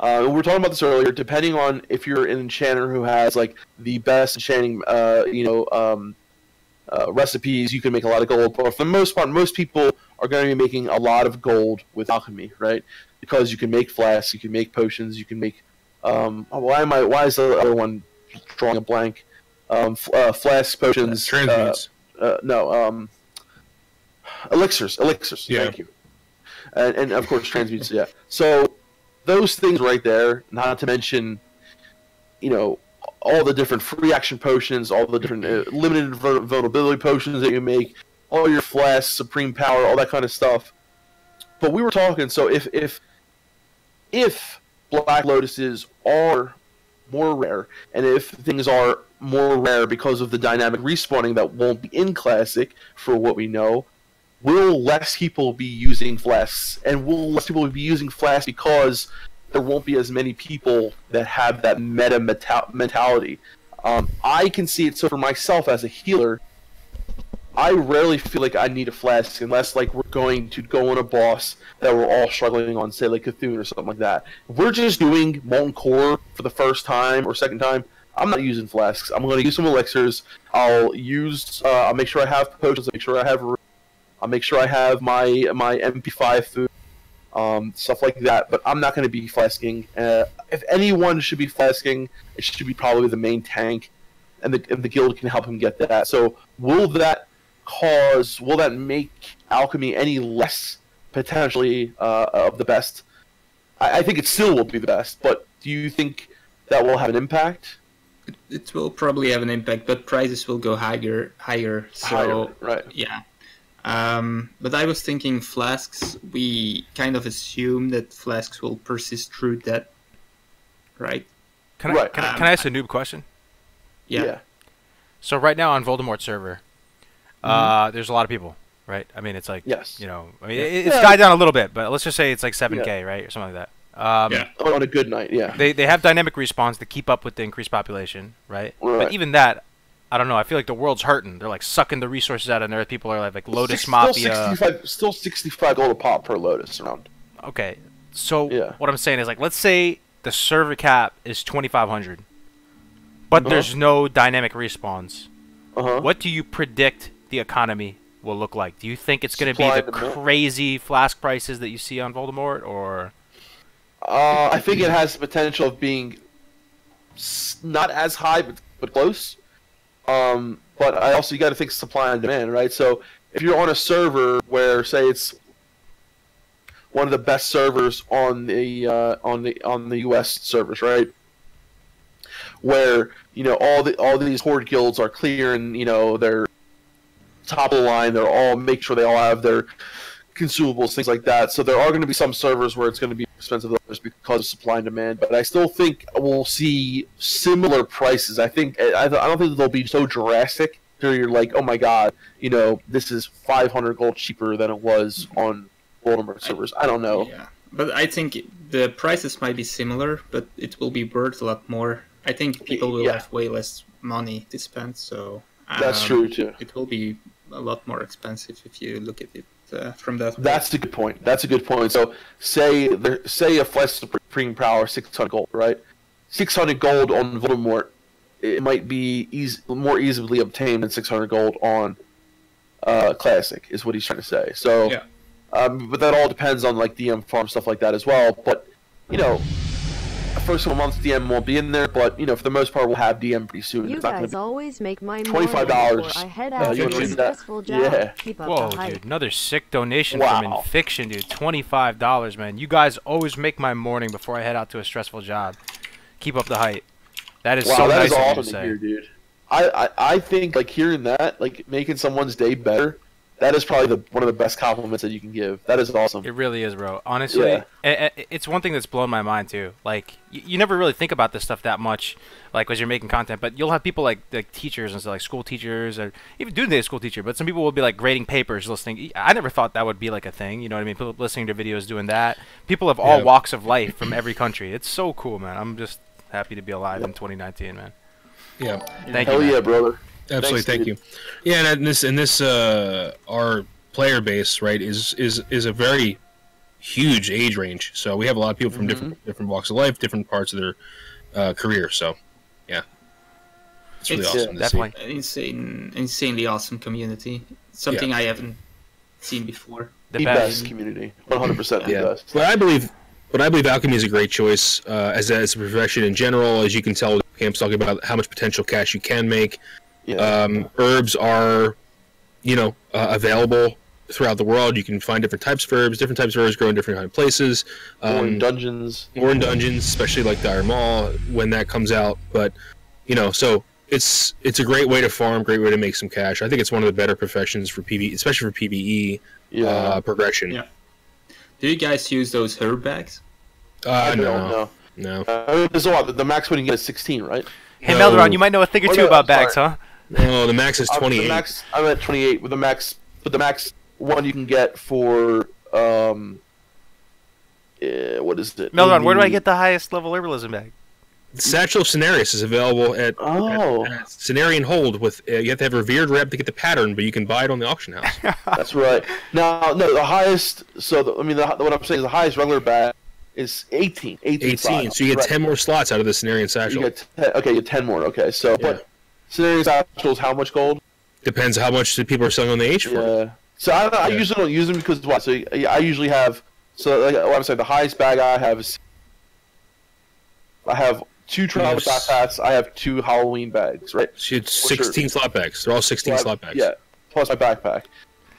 we were talking about this earlier. Depending on if you're an enchanter who has like the best enchanting, recipes, you can make a lot of gold. But for the most part, most people are going to be making a lot of gold with alchemy, right? Because you can make flasks, you can make potions, you can make. Why is the other one drawing a blank? Flasks, potions. Transmutes. Elixirs. Yeah. Thank you. And of course transmutes. Yeah. So those things right there. Not to mention, all the different free action potions, all the different limited vulnerability potions that you make, all your flasks, supreme power, all that kind of stuff. But we were talking, so if Black Lotuses are more rare, and if things are more rare because of the dynamic respawning that won't be in Classic, for what we know, will less people be using flasks? And will less people be using flasks because there won't be as many people that have that meta mentality? I can see it. So for myself as a healer, I rarely feel like I need a flask unless like we're going to go on a boss that we're all struggling on, say like Cthulhu or something like that. If we're just doing Molten Core for the first time or second time, I'm not using flasks. I'm going to use some elixirs. I'll make sure I have potions. Make sure I have I'll make sure I have my MP5 food, stuff like that. But I'm not going to be flasking. If anyone should be flasking, it should be probably the main tank, and the guild can help him get that. So will that make alchemy any less potentially of the best? I think it still will be the best, but do you think that will have an impact? It will probably have an impact, but prices will go higher. So right. Yeah. But I was thinking flasks. We kind of assume that flasks will persist through that, right? Can I ask a noob question? Yeah. So right now on Voldemort's server, there's a lot of people, right? I mean, it's like, yes. you know, I mean, it's died down a little bit, but let's just say it's like 7K, right, or something like that. Yeah. On a good night, yeah. They have dynamic respawns to keep up with the increased population, right? But even that, I don't know. I feel like the world's hurting. They're like sucking the resources out of there. People are like Lotus Mafia. Still 65 gold a pop per Lotus around. Okay, so what I'm saying is, like, let's say the server cap is 2,500, but there's no dynamic respawns. What do you predict the economy will look like? Do you think it's going to be the crazy flask prices that you see on Voldemort, or? I think it has the potential of being not as high, but close. But I also, you got to think supply and demand, right? So if you're on a server where, say, it's one of the best servers on the U.S. servers, right? Where, you know, all these horde guilds are clear, and, you know, they're top of the line. They're all, make sure they all have their consumables, things like that. So there are going to be some servers where it's going to be expensive because of supply and demand, but I still think we'll see similar prices. I don't think they'll be so drastic where you're like, oh my god, you know, this is 500 gold cheaper than it was on Voldemort servers. I don't know. Yeah, but I think the prices might be similar, but it will be worth a lot more. I think people will have way less money to spend, so that's true too. It will be a lot more expensive if you look at it from that. That's a good point. That's a good point. So say a Flesh Supreme Power 600 gold, right? 600 gold on Voldemort, it might be more easily obtained than 600 gold on Classic, is what he's trying to say. So, but that all depends on like DM farm stuff like that as well. But you know, first couple months DM won't be in there, but you know, for the most part, we'll have DM pretty soon. You guys always make my $25. I head out to a stressful job. Yeah. Keep up Whoa, the hype. dude, another sick donation from Infiction, dude. $25, man. You guys always make my morning before I head out to a stressful job. Keep up the hype. That is so nice of you to say. Hear, dude. I think like hearing that, like making someone's day better, that is probably one of the best compliments that you can give. That is awesome. It really is, bro. Honestly, it's one thing that's blown my mind too. Like you never really think about this stuff that much, like as you're making content. But you'll have people like teachers and stuff, like school teachers, or even do they a school teacher. But some people will be like grading papers, listening. I never thought that would be like a thing. You know what I mean? People listening to videos doing that. People of all walks of life from every country. It's so cool, man. I'm just happy to be alive in 2019, man. Yeah. Thank you. Hell yeah, brother. Absolutely, thank you. Yeah, and this our player base, right, is a very huge age range. So we have a lot of people from different walks of life, different parts of their career. So yeah, it's really awesome. Definitely Insanely awesome community. Something I haven't seen before. The best community, 100% the best. But I believe alchemy is a great choice as a profession in general. As you can tell, Camp's talking about how much potential cash you can make. Yeah. Herbs are, available throughout the world. You can find different types of herbs. Different types of herbs grow in different kind of places. Or in dungeons. Or in dungeons, especially like Dire Maul when that comes out. But, so it's a great way to farm, great way to make some cash. I think it's one of the better professions for PvE, especially for PvE progression. Yeah. Do you guys use those herb bags? No. There's a lot. The max one you get is 16, right? Hey, Melderon, you might know a thing or two about bags, huh? No, the max is 28. I'm at 28 with the max, but the max one you can get for what is it? Melderon, where do I get the highest level herbalism bag? The Satchel of Cenarius is available at Cenarian Hold. With you have to have Revered Rep to get the pattern, but you can buy it on the auction house. That's right. No, the highest. So what I'm saying is the highest regular bag is 18. 18. So you get 10 more slots out of the Cenarian Satchel. You get 10 more. Okay, so but Cenarian Satchel is how much gold? Depends how much the people are selling on the H for. Yeah. So I usually don't use them because what? So I usually have like what I'm saying. The highest bag I have is 2 travel backpacks. I have 2 Halloween bags, right? So it's 16 slot bags. They're all 16 slot bags. Yeah, plus my backpack.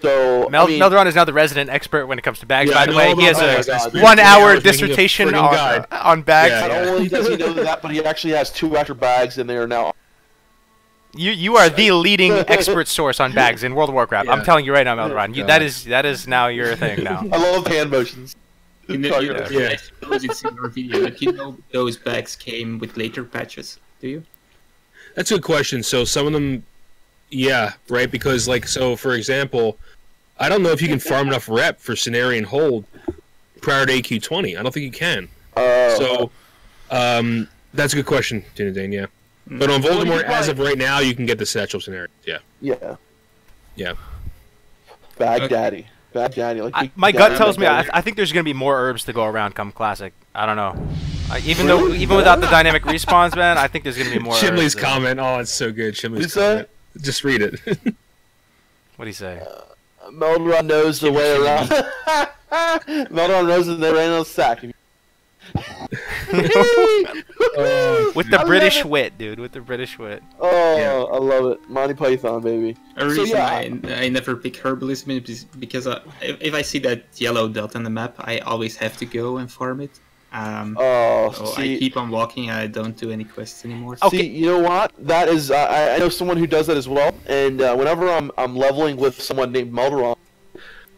So Melderon is now the resident expert when it comes to bags. Yeah, by the way, he has a God. 1 hour making a dissertation friggin' guide. on bags. Yeah. not only does he know that, but he actually has 2 extra bags, and they are now. You are the leading expert source on bags in World of Warcraft. I'm Yeah. telling you right now, Melderon. God. That is now your thing now. I love hand motions. In the, I suppose it's in your video, but you know those bags came with later patches, do you? That's a good question. So some of them, yeah, right? Because, like, so, for example, I don't know if you can farm enough rep for Cenarian Hold prior to AQ20. I don't think you can. So, that's a good question, Dane, yeah. But on Voldemort, as of right now, you can get the Satchel Scenario, yeah. Yeah. Yeah. Bag Daddy. Bag Daddy. Like My gut tells me I think there's going to be more herbs to go around come Classic. I don't know. Even without the dynamic respawns, man, I think there's going to be more Chimley's herbs. comment, oh, it's so good. Chimley's What'd comment. Just read it. What do you say? Melderon knows the way around. Melderon knows the way around the sack. With the British wit, dude. With the British wit. Oh, Yeah. I love it. Monty Python, baby. A reason yeah. I never pick herbalism is because if I see that yellow dot on the map, I always have to go and farm it. So See, I keep on walking. I don't do any quests anymore. Okay. see, you know what? That is, I know someone who does that as well. And whenever I'm leveling with someone named Melderon,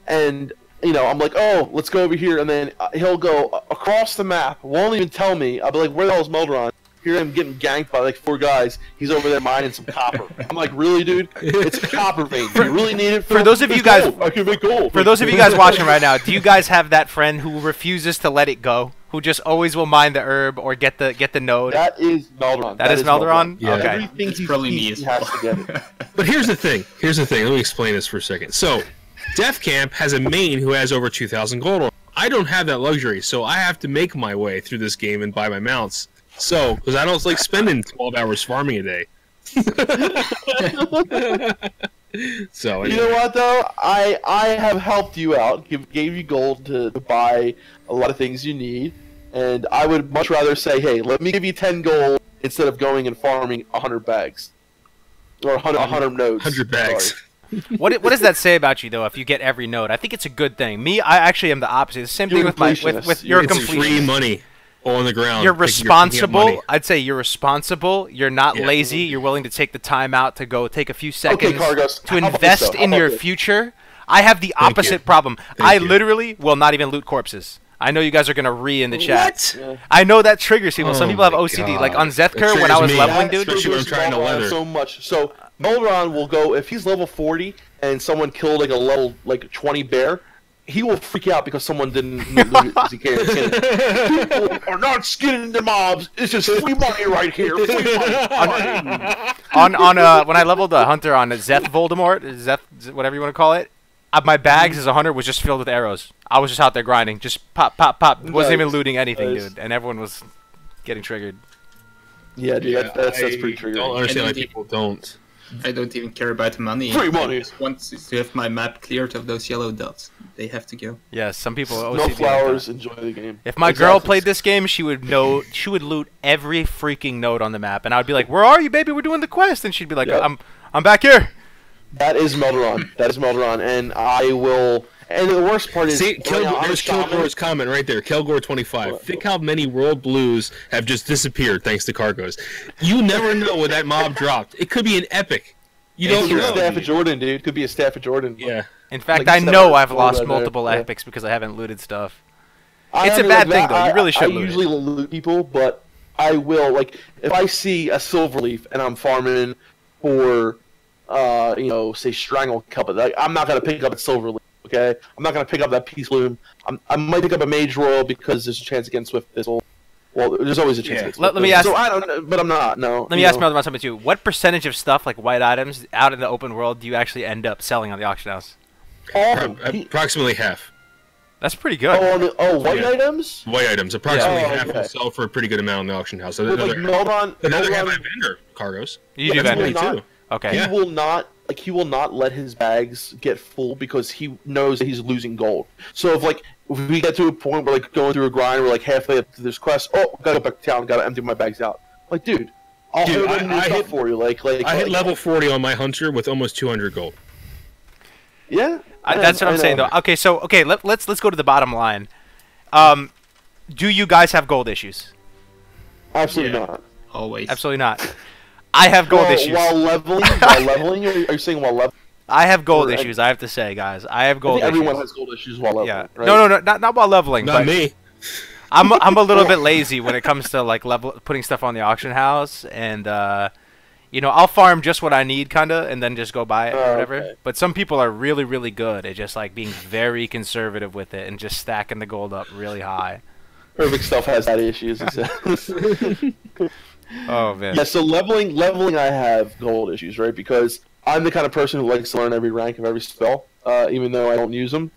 and you know, I'm like, oh, let's go over here, and then he'll go across the map. Won't even tell me. I'll be like, where the hell is Melderon? Here I'm getting ganked by like 4 guys. He's over there mining some copper. I'm like, really, dude? It's a copper vein. You really need it For those of you It's guys- gold. I can make gold. For those of you guys watching right now, do you guys have that friend who refuses to let it go? Who just always will mine the herb or get the node? That is Melderon. That is Melderon? Yeah. Okay. Everything It's he probably me sees, as he has to get it. But here's the thing. Let me explain this for a second. So, Def Camp has a main who has over 2,000 gold. I don't have that luxury, so I have to make my way through this game and buy my mounts. So, because I don't like spending 12 hours farming a day. So, You know what though? I have helped you out, gave you gold to buy a lot of things you need, and I would much rather say, hey, let me give you 10 gold instead of going and farming 100 bags or 100 nodes. 100 bags. Sorry. What does that say about you though? If you get every node, I think it's a good thing. Me, I actually am the opposite. The same You're thing with my completionist. with your It's completion. free money on the ground. You're picking up responsible. money. I'd say you're responsible. You're not Yeah. lazy. You're willing to take the time out to go take a few seconds Cargos, to how about invest this, though? in How your about this? future. I have the Thank opposite you. problem. Thank I you. literally will not even loot corpses. I know you guys are gonna in the chat. What? I know that triggers people. Some Oh people have my OCD. God. Like on That Zethker when I was triggers me. leveling, That dude. Especially when I'm trying to Melderon leather. so much. So Melderon will go if he's level 40 and someone killed like a level 20 bear. He will freak out because someone didn't loot it because he can't skin it. People are not skinning the mobs. It's just free money right here. Free money. on when I leveled a hunter on Zeth Voldemort, whatever you want to call it, my bags as a hunter was just filled with arrows. I was just out there grinding, just pop, pop, pop. Wasn't even Nice. looting anything, Nice. dude, and everyone was getting triggered. Yeah, dude, that's pretty I triggering. don't understand why And people don't. I don't even care about the money. Free money. I just want to have my map cleared of those yellow dots. They have to go. Yeah, some people No OCD like that. flowers. Enjoy the game. If my girl Exactly. played this game, she would loot every freaking node on the map, and I'd be like, "Where are you, baby? We're doing the quest," and she'd be like, Yep. "I'm back here." That is Melderon. That is Melderon, and I will. And the worst part is, See, when I'm there's shaman- Kilgore's comment right there. Kilgore25. What? Think how many world blues have just disappeared thanks to cargoes. You never know when that mob dropped. It could be an epic. You It don't could be a know. Staff of Jordan, dude. Could be a Staff of Jordan. Yeah. In fact, Like I you said, know like I've lost right there, multiple yeah. epics because I haven't looted stuff. I It's a mean, bad like, thing, though. You really should I loot it. usually loot people, but I will like if I see a silver leaf and I'm farming for, say Strangle Cup. Like, I'm not gonna pick up a silver leaf. Okay, I'm not gonna pick up that Peace Bloom. I might pick up a Mage Royal because there's a chance against Swift Thistle. Well, there's always a chance. Yeah. Against Let Swift me Thistle. ask- So I don't know, but I'm not. No. Let me ask Mel about something too. What percentage of stuff like white items out in the open world do you actually end up selling on the auction house? All of them. Approximately half. That's pretty good. White Yeah. items. White items. Approximately Yeah. Oh, half okay. will sell for a pretty good amount in the auction house. So But, like another half I Melderon, vendor cargoes. You do that's vendor really not- Okay. Yeah. He will not like he will not let his bags get full because he knows that he's losing gold. So if we get to a point where like going through a grind, we're like halfway up to this quest, oh, gotta go back to town, gotta empty my bags out. Like, dude, I'll hold on to stuff for you. I hit level 40 on my hunter with almost 200 gold. Yeah, that's what I'm saying though. Okay, let's go to the bottom line. Do you guys have gold issues? Absolutely not. Always. Absolutely not. I have gold issues. While leveling, are you saying while leveling? I have gold issues. I have to say, guys, I have gold issues. Everyone has gold issues while leveling. Yeah. Right? No, not while leveling. Not but me. I'm a little bit lazy when it comes to like putting stuff on the auction house, and I'll farm just what I need, kinda, and then just go buy it or whatever. Okay. But some people are really, really good at just like being very conservative with it and just stacking the gold up really high. Perfect Stuff has that issues. Oh man. Yeah, so leveling, I have gold issues, right? Because I'm the kind of person who likes to learn every rank of every spell, even though I don't use them.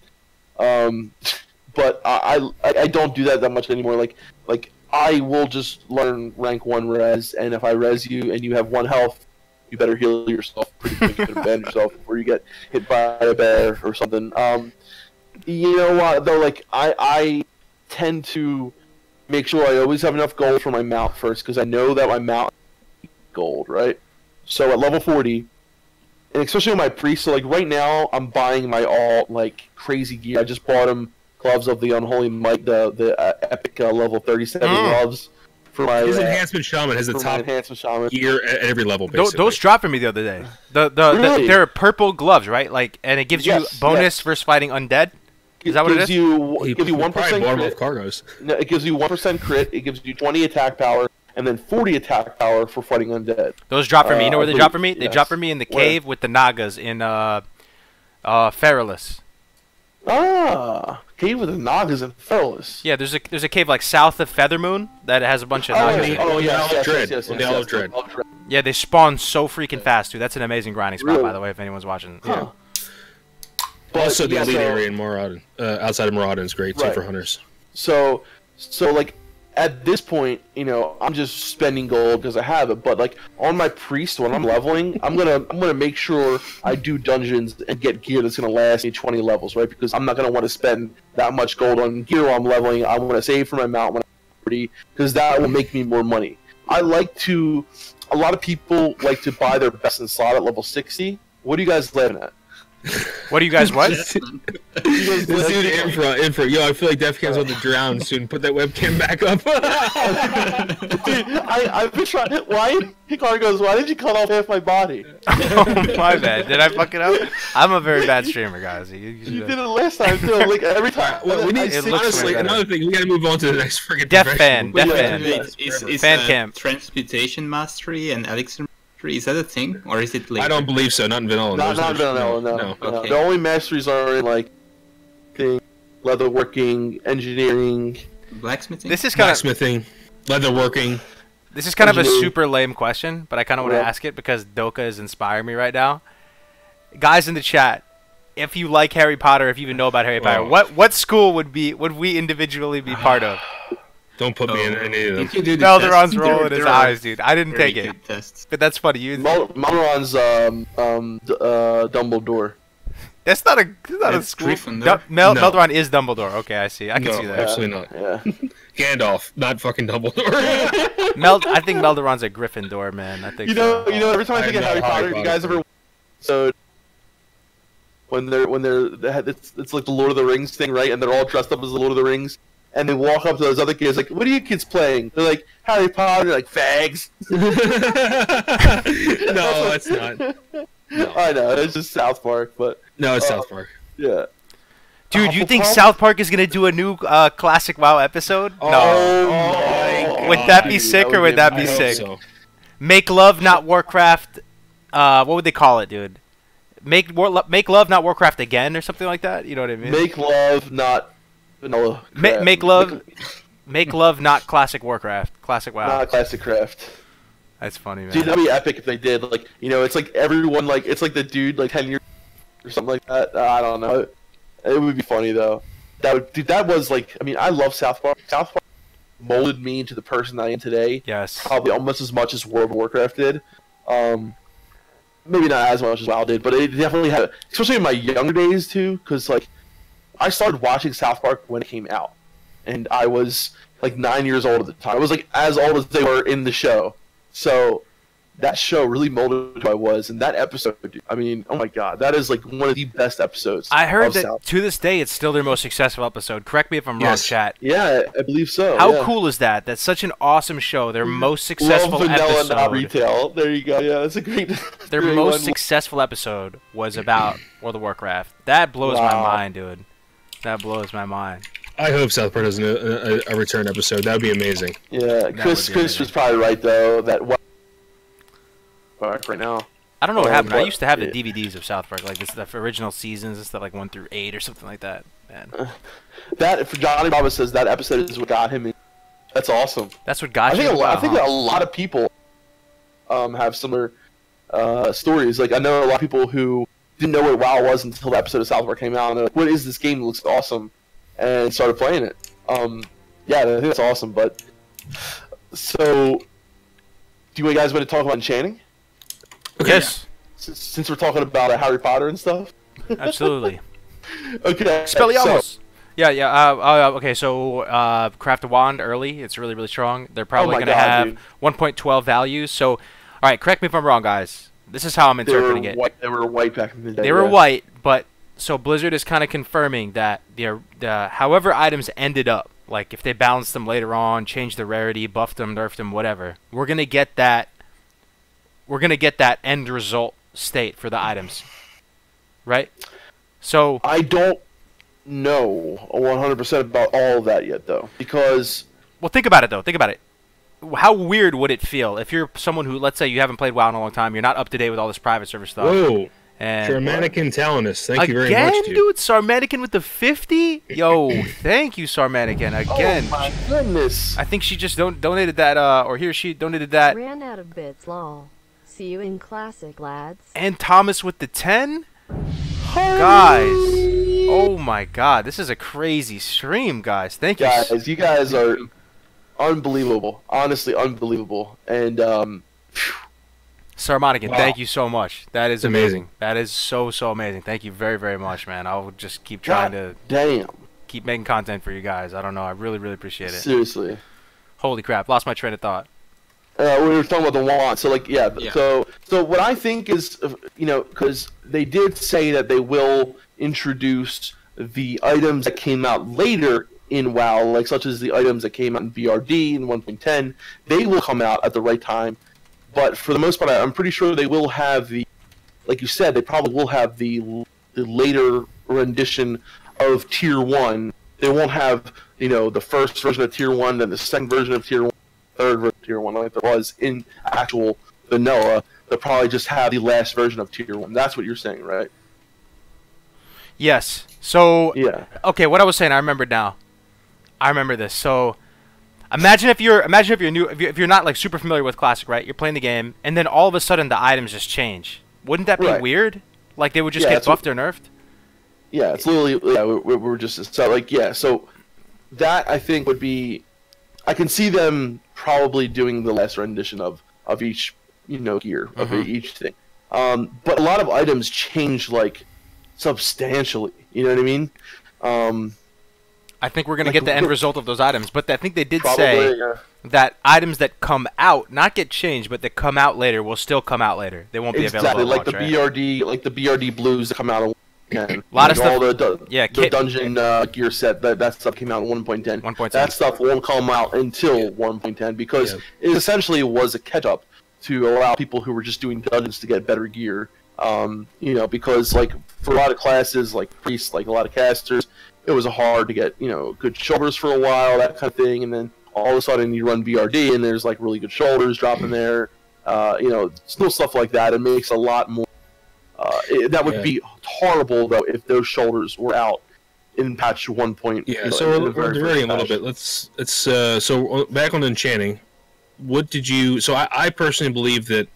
But I don't do that much anymore. Like I will just learn rank 1 res, and if I res you and you have 1 health, you better heal yourself pretty quick and bend yourself before you get hit by a bear or something. You know what though? Like I tend to make sure I always have enough gold for my mount first, because I know that my mount is gold, right? So at level 40, and especially with my priest, so like right now I'm buying my all like crazy gear. I just bought him gloves of the Unholy Might, the epic level 37 gloves for my His enhancement shaman has the top enhancement shaman gear at every level. Basically. Those dropped for me the other day. Really? They're purple gloves, right? Like, and it gives you bonus versus fighting undead. Is that what it is? It gives you 1% crit. crit. Cargos. No, it gives you 1% crit. It gives you 20 attack power, and then 40 attack power for fighting undead. Those drop for me. You know where they drop for me? They Yes. drop for me in the cave with the Nagas in Feralus. Cave with the Nagas and Feralus. Yeah, there's a cave like south of Feathermoon that has a bunch of Nagas. in it. Dread. Yeah, they spawn so freaking fast, dude. That's an amazing grinding spot, by the way, if anyone's watching. Huh. Also, the elite so- area in Moradin, outside of Moradin, is great too Right. for hunters. So like at this point, I'm just spending gold because I have it. But like on my priest, when I'm leveling, I'm gonna make sure I do dungeons and get gear that's gonna last me 20 levels, right? Because I'm not gonna want to spend that much gold on gear while I'm leveling. I want to save for my mount when I'm 30, because that will make me more money. A lot of people like to buy their best in slot at level 60. What are you guys laughing at? What do you guys what? This dude infra. Yo, I feel like Defcan's about to drown soon. Put that webcam back up. Dude, I've been trying. Why? Hikaru goes, why did you cut off half my body? Oh, my bad. Did I fuck it up? I'm a very bad streamer, guys. You did it last time too. Like every time. Well, we need It looks honestly way better. another thing. We got to move on to the next friggin' Def profession. fan, Def Yeah, fan. yeah. Is Fan camp. transmutation mastery and elixir mastery, is that a thing, or is it later? I don't believe so. Not in vanilla. Not vanilla, no. No. Okay. The only masteries are in like leatherworking, engineering. Blacksmithing? This is kind of Blacksmithing, leatherworking. This is kind of a Engineering. super lame question, but I kind of want to Yeah. ask it because Doka is inspiring me right now. Guys in the chat, if you like Harry Potter, if you even know about Harry Potter, Oh. what school would we individually be part of? Don't put me in any of them. Did you do the Melderon's test? rolling his There are eyes, dude. I didn't very take it, good tests. but that's funny. You, Malron's Dumbledore. that's not a It's school. Gryffindor. No. Melderon is Dumbledore. Okay, I see. I can No, see that. absolutely not. Yeah. Gandalf, not fucking Dumbledore. I think Melderon's a Gryffindor, man. I think. You know, every time I I think of know Harry Harry Potter, you guys Potter. ever so when it's like the Lord of the Rings thing, right? And they're all dressed up as the Lord of the Rings, and they walk up to those other kids like, "What are you kids playing?" They're like, "Harry Potter," they're like fags. No, it's not. No. I know, it's just South Park, but No, it's South Park. yeah. Dude, you think Hufflepuff? South Park is gonna do a new classic WoW episode? Oh No. my Would God, that be dude, sick or would would that I be hope sick? so. Make love, not Warcraft. What would they call it, dude? Make love, not Warcraft again, or something like that. You know what I mean? Make love, not vanilla. craft. Make love, make love, not classic Warcraft. Classic WoW. not classic craft. That's funny, man. Dude, that'd be epic if they did. Like, it's like everyone, like, it's like the dude, like 10 years or something like that. I don't know. It would be funny though. That was like, I mean, I love South Park. South Park molded me into the person I am today. Yes. Probably almost as much as World of Warcraft did. maybe not as much as WoW did, but it definitely had, especially in my younger days too, because like I started watching South Park when it came out, and I was like 9 years old at the time. I was like as old as they were in the show, so that show really molded who I was. And that episode, dude, I mean, oh my god, that is like one of the best episodes. I heard of that South. to this day it's still their most successful episode. Correct me if I'm wrong, Yes. chat. Yeah, I believe so. How yeah. cool is that? That's such an awesome show. Their most successful Love vanilla, episode. not retail. There you go. Yeah, that's a great. Their great most one. successful episode was about World of Warcraft. That blows my Wow. mind, dude. That blows my mind. I hope South Park does a return episode. That would be amazing. Yeah, Chris would be was amazing. probably right though. That right now. I don't know what happened. I but- used to have the yeah. DVDs of South Park, like the original seasons and stuff, like 1 through 8 or something like that. Man, That for Johnny Bravo says that episode is what got him in. That's awesome. that's what got I think you. a lot. I Wow, think huh? that a lot of people have similar stories. Like I know a lot of people who didn't know what WoW was until the episode of South Park came out, and they're like, "What is this game? It looks awesome," and started playing it. Yeah, I think that's awesome. But so, do you guys want to talk about enchanting? Yes, Since we're talking about Harry Potter and stuff. absolutely. Okay. Expelliarmus. So, Okay, so craft a wand early. It's really, really strong. They're probably my going to God, have dude. 1.12 values. So, all right, correct me if I'm wrong, guys. This is how I'm they were interpreting it. white. They were white back in the day. They were yeah. white, but so Blizzard is kind of confirming that the however items ended up, like if they balanced them later on, changed the rarity, buffed them, nerfed them, whatever, we're gonna get that. We're gonna get that end result state for the items, right? So I don't know 100% about all of that yet, though, because well, think about it though. Think about it. How weird would it feel if you're someone who, let's say, you haven't played WoW in a long time, you're not up to date with all this private server stuff, Whoa. and Germanican Talenus. Thank you very again, much, dude. dude, Sarmatican with the 50. Yo, thank you, Sarmatican. Again, oh my goodness. I think she just donated that, or he or she donated that. Ran out of bits, lol. See you in classic, lads. And Thomas with the 10. Guys, oh my God, this is a crazy stream, guys. Thank you. Guys, you guys are unbelievable. Honestly, unbelievable. And Sarmatican, Wow. thank you so much. That is amazing. Amazing. That is so amazing. Thank you very, very much, man. I'll just keep God trying to damn. keep making content for you guys. I don't know. I really, really appreciate it. Seriously. Holy crap, lost my train of thought. We were talking about the wand. So, like, yeah. Yeah. So what I think is, because they did say that they will introduce the items that came out later in WoW, like such as the items that came out in BRD in 1.10, they will come out at the right time. But for the most part, I'm pretty sure they will have like you said, they probably will have the later rendition of Tier 1. They won't have, the first version of Tier 1, then the second version of Tier 1, third version of Tier 1, like there was in actual vanilla. They'll probably just have the last version of Tier 1. That's what you're saying, right? Yes. So, Yeah. okay, what I was saying, I remembered now. I remember this. So, imagine if you're new, if you're not like super familiar with Classic, right? You're playing the game, and then all of a sudden the items just change. Wouldn't that be Right. weird? Like they would just Yeah, get that's buffed or nerfed? Yeah, it's literally, yeah, we're just, so, like, yeah, so that, I think, would be, I can see them probably doing the last rendition of each, gear, of each thing. But a lot of items change, like, substantially, you know what I mean? I think we're gonna Like, get the end result of those items, but I think they did Probably, say yeah. that items that come out, not get changed, but that come out later, will still come out later. They won't be Exactly, available. like the BRD, like the BRD blues that come out of 1.10. Lot of Like, all stuff- the, yeah, the kit- dungeon gear set, that stuff came out in 1.10. 1.10. That stuff won't come out until 1.10 because it essentially was a catch-up to allow people who were just doing dungeons to get better gear. Because like for a lot of classes, like priests, like a lot of casters, it was hard to get good shoulders for a while, that kind of thing, and then all of a sudden you run BRD and there's like really good shoulders dropping there. Still stuff like that. It makes a lot more. That would be horrible though if those shoulders were out in patch 1. Yeah, so we're diverting a little bit. Let's so back on enchanting. What did you? So I personally believe that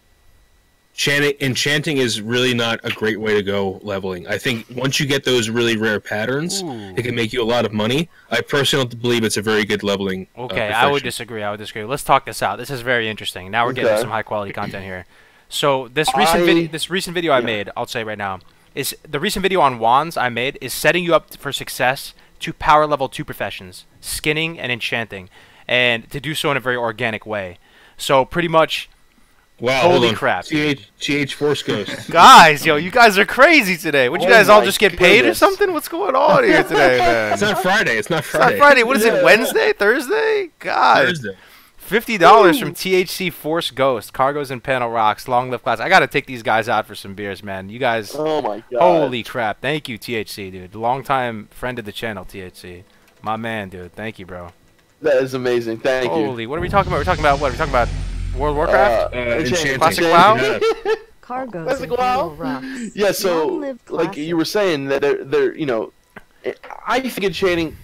enchanting is really not a great way to go leveling. I think once you get those really rare patterns, it can make you a lot of money. I personally don't believe it's a very good leveling. Okay, I would disagree. Let's talk this out. This is very interesting. Now we're getting Okay. some high quality content here. So this recent video I made, I'll say right now, is the recent video on wands I made is setting you up for success to power level 2 professions, skinning and enchanting, and to do so in a very organic way. So pretty much, wow, holy crap. TH Force Ghost. Guys, yo, you guys are crazy today. Would you guys all just get paid or something? What's going on here today, man? It's not Friday. It's not It's Friday. not Friday. What is it, Wednesday? Thursday? God. Thursday. $50 from THC Force Ghost, Cargos and Panel Rocks, Long Live Class. I got to take these guys out for some beers, man. You guys, Oh my god. holy crap. Thank you, THC, dude. Longtime friend of the channel, THC. My man, dude. Thank you, bro. That is amazing. Thank you. Holy, what are we talking about? We're talking about what? We're talking about World of Warcraft? Enchanting. Classic WoW? Yeah. Cargos Classic and WoW? Panel Rocks. Yeah, so Long live like you were saying that they're you know, I think enchanting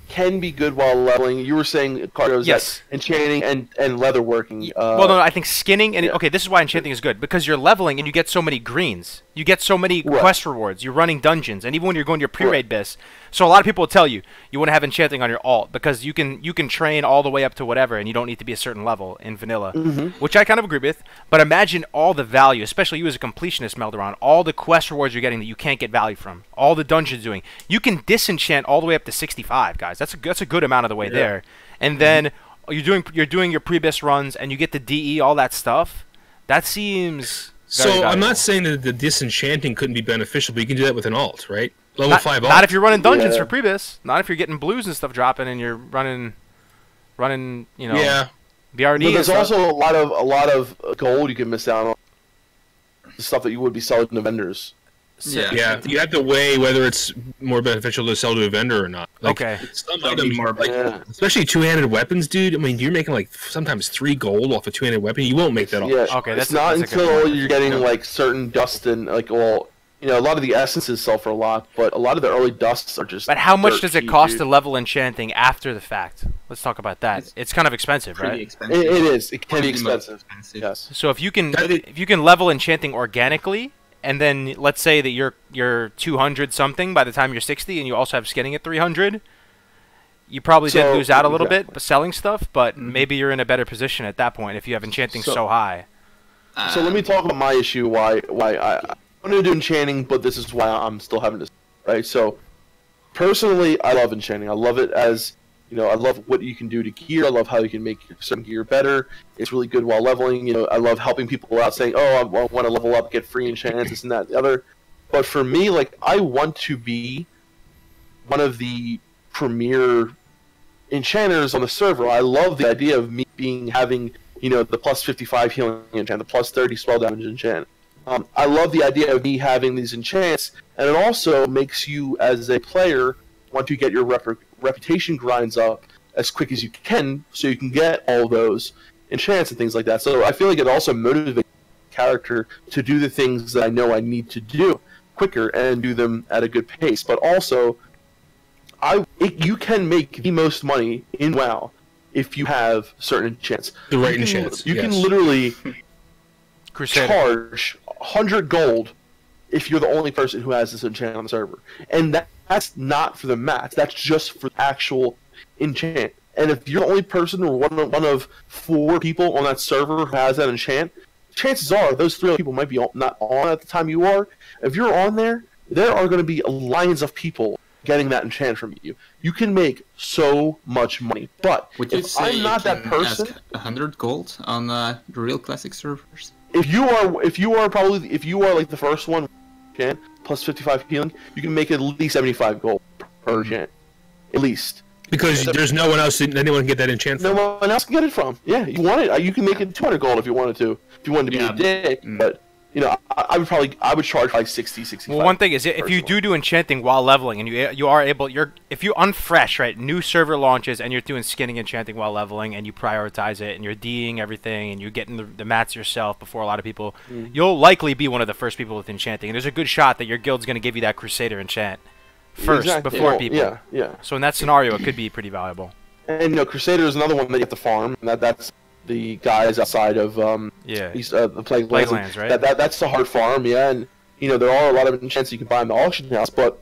can be good while leveling. You were saying Cargos Yes. that enchanting and leatherworking. Well, no, I think skinning and yeah. okay, this is why enchanting is good because you're leveling and you get so many greens. You get so many Right. quest rewards. You're running dungeons, and even when you're going to your pre-raid bis. So a lot of people will tell you want to have enchanting on your alt because you can train all the way up to whatever, and you don't need to be a certain level in vanilla, which I kind of agree with. But imagine all the value, especially you as a completionist, Melderon, all the quest rewards you're getting that you can't get value from, all the dungeons doing. You can disenchant all the way up to 65, guys. That's a good amount of the way there, and then you're doing your pre-bis runs, and you get the DE, all that stuff. That seems So very I'm valuable. not saying that the disenchanting couldn't be beneficial, but you can do that with an alt, right? Level Not, 5 alt. not if you're running dungeons Yeah. for pre-bis. Not if you're getting blues and stuff dropping, and you're running, you know, Yeah. BRD. But and there's stuff. also a lot of gold you can miss out on. The stuff that you would be selling to vendors. Yeah, you have to weigh whether it's more beneficial to sell to a vendor or not. Like, Okay. some That'd be items, more like, Yeah. especially two-handed weapons, dude. I mean, you're making like sometimes 3 gold off a two-handed weapon. You won't make that off. Yeah. Okay, It's that's not a good until point. you're getting Yeah. like certain dust and like well, you know, a lot of the essences sell for a lot, but a lot of the early dusts are just. But how much dirt does it cheap, cost dude. to level enchanting after the fact? Let's talk about that. It's kind of expensive, Pretty right? expensive. It is. It can be Probably the most expensive. expensive. Yes. So if you can That- level enchanting organically, and then let's say that you're 200 something by the time you're 60, and you also have skinning at 300, you probably did So- lose out a little exactly. bit selling stuff, but maybe you're in a better position at that point if you have enchanting so, So- high. So let me talk about my issue. Why I want to do enchanting, but this is why I'm still having this. Right. So personally, I love enchanting. I love it as you know. I love what you can do to gear. I love how you can make some gear better. It's really good while leveling. You know, I love helping people out, saying, "Oh, I want to level up, get free enchants, this and that, the other." But for me, like, I want to be one of the premier enchanters on the server. I love the idea of me having, you know, the plus 55 healing enchant, the plus 30 spell damage enchant. I love the idea of me having these enchants, and it also makes you, as a player, want to get your reputation grinds up as quick as you can, so you can get all those enchants and things like that. So I feel like it also motivates the character to do the things that I know I need to do quicker and do them at a good pace. But also, you can make the most money in WoW if you have certain enchants. The right You can- enchants, You can yes. literally Crusader. charge 100 gold if you're the only person who has this enchant on the server. And that's not for the mats, that's just for the actual enchant. And if you're the only person or one of 4 people on that server who has that enchant, chances are those 3 other people might be not on at the time you are. If you're on there, there are going to be lines of people getting that enchant from you. You can make so much money. But Would you if say I'm not you that can person, ask 100 gold on the real classic servers? if you are like the first one, enchant plus 55 healing, you can make at least 75 gold per enchant, at least. Because there's no one else that anyone can get that enchant from. No one else can get it from. Yeah, you want it, you can make it 200 gold if you wanted to. If you wanted to be Yeah. a dick, but you know, I would charge like 60, 65. Well, one thing is, if you personally. do enchanting while leveling, and you are able, if you're unfresh, right, new server launches, and you're doing skinning enchanting while leveling, and you prioritize it, and you're D'ing everything, and you're getting the mats yourself before a lot of people, you'll likely be one of the first people with enchanting. And there's a good shot that your guild's going to give you that Crusader enchant first Exactly. before Well, people. Yeah, yeah. So in that scenario, it could be pretty valuable. And you know, Crusader is another one that you have to farm. And that's the guys outside of Yeah. the Plague Plague Lands. Lands, right? That's the hard farm, yeah. And you know, there are a lot of enchants you can buy in the auction house, but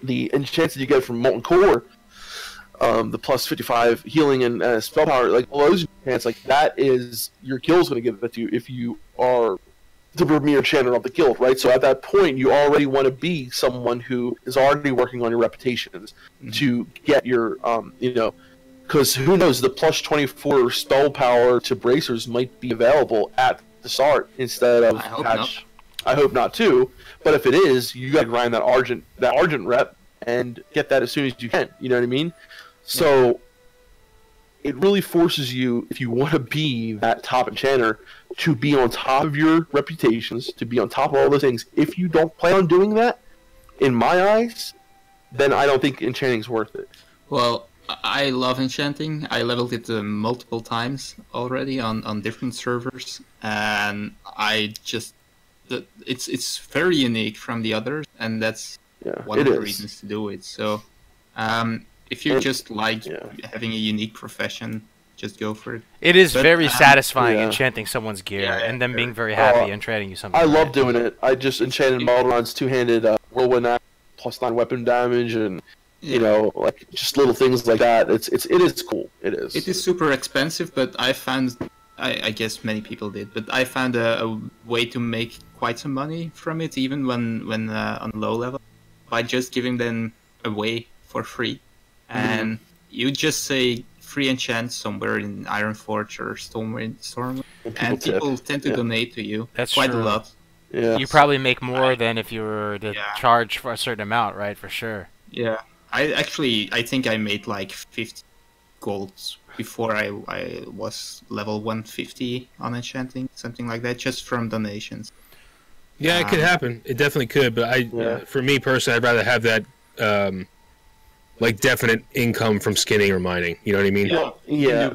the enchants that you get from Molten Core, the plus 55 healing and spell power, like all those enchants, like that is your guild's going to give it to you if you are the premier enchanter of the guild, right? So at that point, you already want to be someone who is already working on your reputations to get your, because who knows, the plus 24 spell power to bracers might be available at the start instead of patch. I hope not too, but if it is, you got to grind that argent rep and get that as soon as you can. You know what I mean? So it really forces you, if you want to be that top enchanter, to be on top of your reputations, to be on top of all those things. If you don't plan on doing that, in my eyes, then I don't think enchanting's worth it. Well, I love enchanting. I leveled it multiple times already on different servers, and it's very unique from the others, and that's one of the reasons to do it. So, if you just like having a unique profession, just go for it. It is very satisfying enchanting someone's gear and them being very happy and trading you something. I love doing it. I just enchanted Maldron's two-handed whirlwind axe, +9 weapon damage, and like just little things like that. It is cool. It is. It is super expensive, but I found, I guess many people did, but I found a way to make quite some money from it, even when on low level, by just giving them away for free, and you just say free enchant somewhere in Ironforge or Stormwind, and people tend to donate to you. That's quite true. a lot. Yeah. You probably make more than if you were to charge for a certain amount, right? For sure. Yeah, I think I made like 50 golds before I was level 150 on enchanting, something like that, just from donations. Yeah, it could happen. It definitely could, but for me personally, I'd rather have that like definite income from skinning or mining. You know what I mean? Yeah.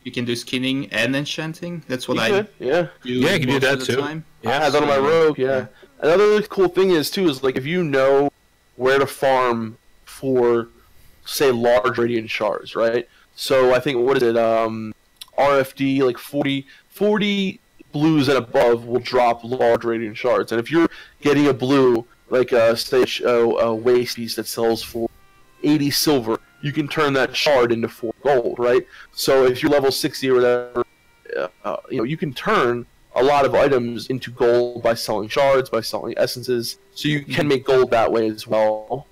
You can do skinning and enchanting. That's what I do. Yeah, you can do that too. I had that on my rogue. Yeah. Another really cool thing is like if you know where to farm for, say, large radiant shards, right? So I think what is it? RFD like 40 blues and above will drop large radiant shards, and if you're getting a blue like say a waste piece that sells for 80 silver, you can turn that shard into 4 gold, right? So if you're level 60 or whatever, you can turn a lot of items into gold by selling shards, by selling essences. So you can make gold that way as well.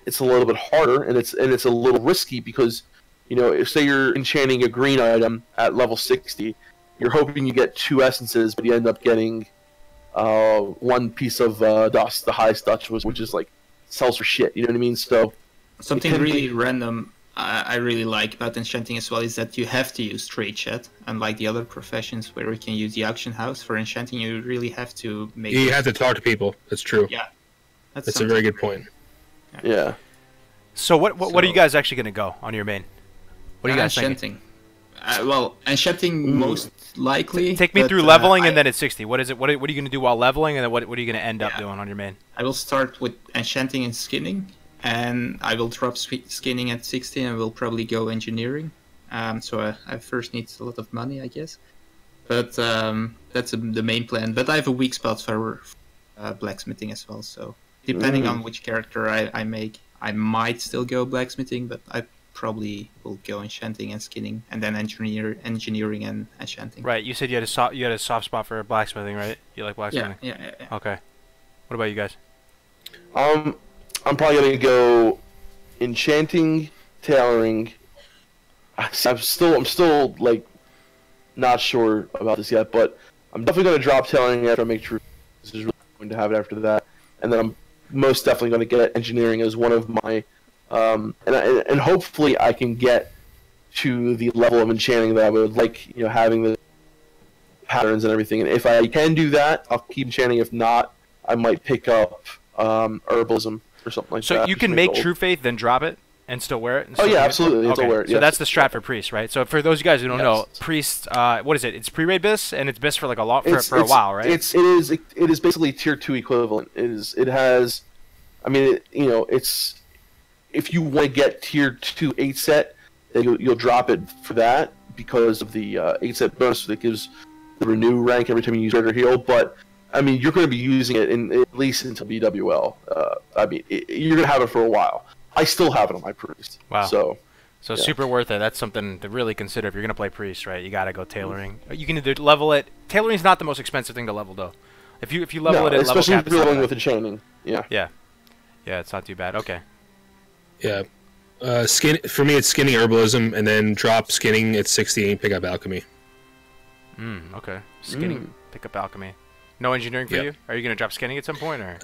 It's a little bit harder, and it's a little risky because, if say you're enchanting a green item at level 60, you're hoping you get 2 essences, but you end up getting 1 piece of dust, the highest dust, which is like sells for shit. You know what I mean? So something really random I really like about enchanting as well is that you have to use trade chat, unlike the other professions where we can use the auction house. For enchanting, you really have to make. You have to talk to people. That's true. Yeah, that's a very good point. Yeah. So what are you guys actually going to go on your main? What are you guys thinking? Well, enchanting most likely. Take me through leveling, and then at 60. What is it? What are you going to do while leveling, and then what are you going to end up doing on your main? I will start with enchanting and skinning, and I will drop skinning at 60, and will probably go engineering. So I first need a lot of money, I guess. But that's the main plan. But I have a weak spot for blacksmithing as well. So depending on which character I make, I might still go blacksmithing, but I probably will go enchanting and skinning, and then engineering and enchanting. Right. You said you had a soft spot for blacksmithing, right? You like blacksmithing? Yeah. Okay. What about you guys? I'm probably gonna go enchanting, tailoring. I'm still like not sure about this yet, but I'm definitely gonna drop tailoring after I make true. This is really going to have it after that, and then I'm most definitely gonna get engineering as one of my. And hopefully I can get to the level of enchanting that I would like, having the patterns and everything. And if I can do that, I'll keep enchanting. If not, I might pick up herbalism or something like that. So you can make True Faith, then drop it, and still wear it? Oh yeah, absolutely. Okay. Wear it, so that's the strat for Priest, right? So for those of you guys who don't know, Priest, what is it? It's pre-raid bis, and it's bis for like a while, right? It is basically tier 2 equivalent. It has, it's. If you want to get tier 2 8 set, then you'll drop it for that because of the 8 set bonus that gives the renew rank every time you use Greater Heal. But you're going to be using it at least until BWL. You're going to have it for a while. I still have it on my Priest. Wow. So So Yeah. super worth it. That's something to really consider if you're gonna play priest, right? You gotta go tailoring. You can either level it. Tailoring is not the most expensive thing to level though. If you level No, it at level especially cap, if it's you're not leveling bad. with enchanting. Yeah. Yeah, it's not too bad. Okay. Yeah. Skin for me, it's skinning herbalism, and then drop skinning at 60 and pick up alchemy. Okay. Skinning, pick up alchemy. No engineering for Yeah. you? Are you gonna drop skinning at some point, or?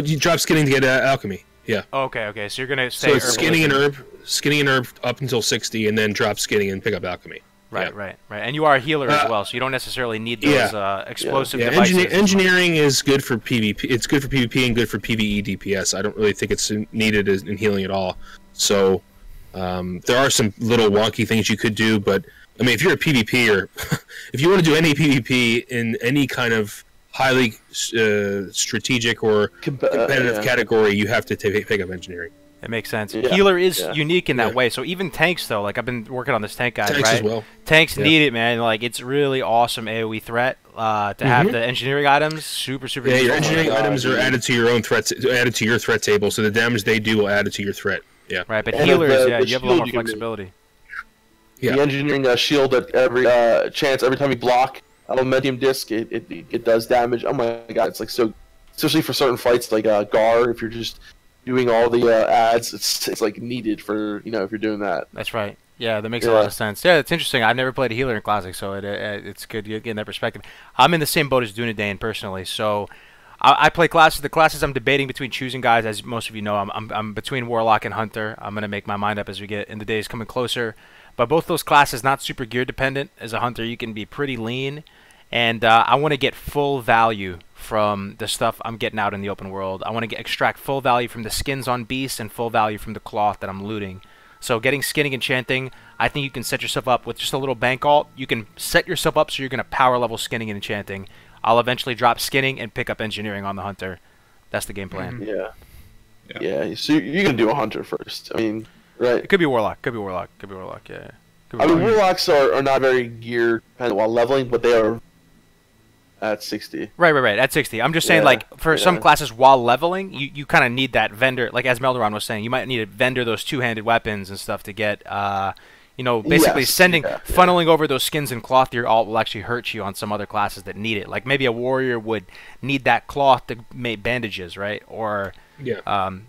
You drop skinning to get alchemy. Yeah. Oh, okay. So you're gonna stay. So it's skinning and herbalism. herb up until 60, and then drop skinning and pick up alchemy. Right, Yeah. right. And you are a healer as well, so you don't necessarily need those explosive Yeah, devices. engineering is good for PvP. It's good for PvP and good for PvE DPS. I don't really think it's needed in healing at all. So there are some little wonky things you could do, but I mean, if you're a PvPer, if you want to do any PvP in any kind of highly strategic or competitive category, you have to pick up engineering. It makes sense. Yeah. Healer is Yeah. unique in that Yeah. way. So even tanks, though, like I've been working on this tank guide, Tanks right? as well. Tanks Yeah. need it, man. Like it's really awesome AOE threat to have the engineering items. Super Yeah, useful. your engineering God, items are dude. added to your own threats, added to your threat table. So the damage they do will add it to your threat. Yeah. Right, but And healers, the you have a lot shield more you can do. flexibility. Yeah. The engineering shield at every chance, every time you block Elementium Disc, it does damage. Oh my god, it's like so, especially for certain fights like Gar, if you're just doing all the ads, it's like needed for, if you're doing that. That's right. Yeah, that makes a lot of sense. Yeah, it's interesting. I've never played a healer in Classic, so it's good getting that perspective. I'm in the same boat as Dunedain personally, so I play classes. The classes I'm debating between choosing, guys, as most of you know, I'm between Warlock and Hunter. I'm gonna make my mind up as we get in the days coming closer. But both those classes not super gear dependent. As a Hunter, you can be pretty lean, and I want to get full value from the stuff I'm getting out in the open world. I want to extract full value from the skins on beasts and full value from the cloth that I'm looting. So getting skinning enchanting, I think you can set yourself up with just a little bank alt. You can set yourself up so you're going to power level skinning and enchanting. I'll eventually drop skinning and pick up engineering on the Hunter. That's the game plan. Yeah. So you're gonna do a Hunter first. I mean, right? It could be Warlock. Yeah. Could be I mean, Warlock. Warlocks are not very gear dependent while leveling, but they are at 60. Right. At 60. I'm just saying, Yeah, like, for some yeah. classes while leveling, you kind of need that vendor. Like, as Melderon was saying, you might need to vendor those two-handed weapons and stuff to get, basically Yes, funneling over those skins and cloth to your alt will actually hurt you on some other classes that need it. Like, maybe a warrior would need that cloth to make bandages, right? Or,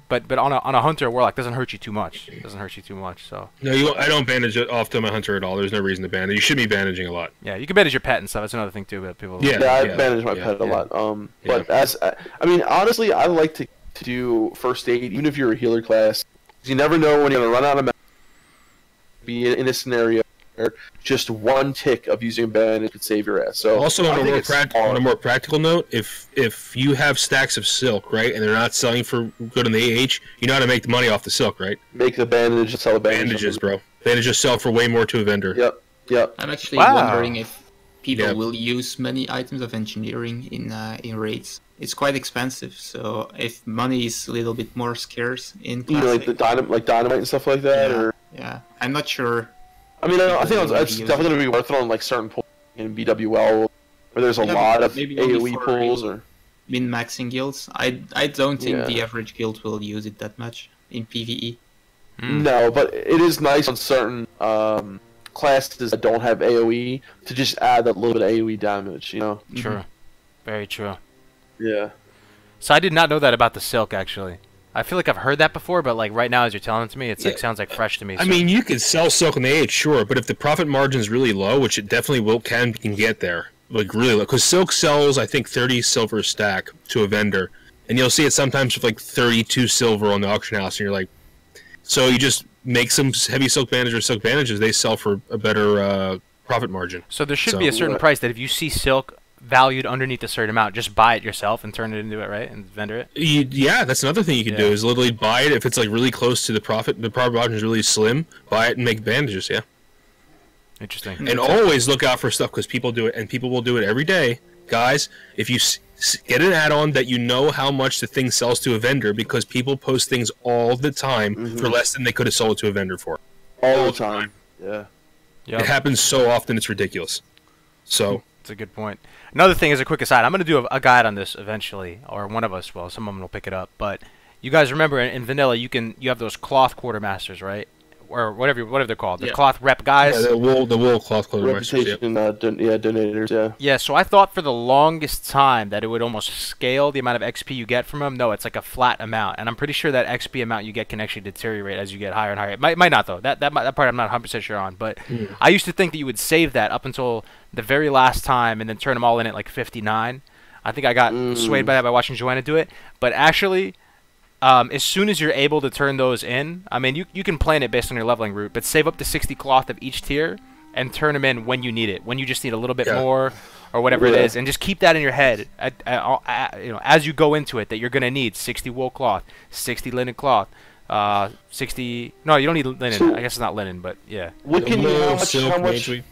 but on a hunter or warlock doesn't hurt you too much. So. No, I don't bandage it off to my hunter at all. There's no reason to bandage. You should be bandaging a lot. Yeah, you can bandage your pet and stuff. That's another thing, too, that people... Yeah. Yeah, I manage my pet a lot. But I mean, honestly, I like to do first aid, even if you're a healer class. 'Cause you never know when you're gonna run out of mana. Be in a scenario where just one tick of using a bandage could save your ass. So Also, I on think it's on a smart. more practical note, if you have stacks of silk, right, and they're not selling for good in the AH, you know how to make the money off the silk, right? Make the bandage and sell the bandage. Bandages, bro. Bandages sell for way more to a vendor. Yep. I'm actually Wow. wondering if people Yeah. will use many items of engineering in raids. It's quite expensive, so if money is a little bit more scarce in You know, classic, like dynamite and stuff like that, yeah, or yeah, I'm not sure. I mean, I think People it's use definitely gonna be worth it on like certain pools in BWL where there's a Yeah, lot of maybe only AOE for pools real. or. Min-maxing guilds. I don't think Yeah. the average guild will use it that much in PvE. No, but it is nice on certain classes that don't have AOE to just add that little bit of AOE damage, you know? True. Very true. Yeah. So I did not know that about the silk, actually. I feel like I've heard that before, but like right now as you're telling it to me, it's like sounds like fresh to me. I so- mean, you could sell silk in the AH, sure, but if the profit margin is really low, which it definitely can get there, like really low, because silk sells, I think, 30 silver a stack to a vendor, and you'll see it sometimes with like 32 silver on the auction house, and you're like, so you just make some heavy silk bandages or silk bandages, they sell for a better profit margin. So there should be a certain price that if you see silk valued underneath a certain amount, just buy it yourself and turn it into it, right? And vendor it? Yeah, that's another thing you can do, is literally buy it if it's like really close to the profit margin is really slim, buy it and make bandages, yeah. Interesting. And always look out for stuff, because people do it, and people will do it every day. Guys, if you get an add-on that you know how much the thing sells to a vendor, because people post things all the time for less than they could have sold it to a vendor for. All the time. Yeah. Yep. It happens so often, it's ridiculous. So, That's a good point. Another thing, as a quick aside, I'm going to do a guide on this eventually, or one of us will. Some of them will pick it up. But you guys remember in vanilla, you have those cloth quartermasters, right? or whatever they're called, the Yeah. cloth rep guys. Yeah, the wool cloth clothing masters. Reputation, donators, yeah. Yeah, so I thought for the longest time that it would almost scale the amount of XP you get from them. No, it's like a flat amount, and I'm pretty sure that XP amount you get can actually deteriorate as you get higher and higher. It might not though. That part I'm not 100% sure on, but I used to think that you would save that up until the very last time and then turn them all in at like 59. I think I got swayed by that by watching Joanna do it, but actually. As soon as you're able to turn those in, I mean, you can plan it based on your leveling route, but save up to 60 cloth of each tier and turn them in when you need it, when you just need a little bit more or whatever it is, and just keep that in your head, as you go into it, that you're gonna need 60 wool cloth, 60 linen cloth, 60. No, you don't need linen. So, I guess it's not linen, but yeah. What can you?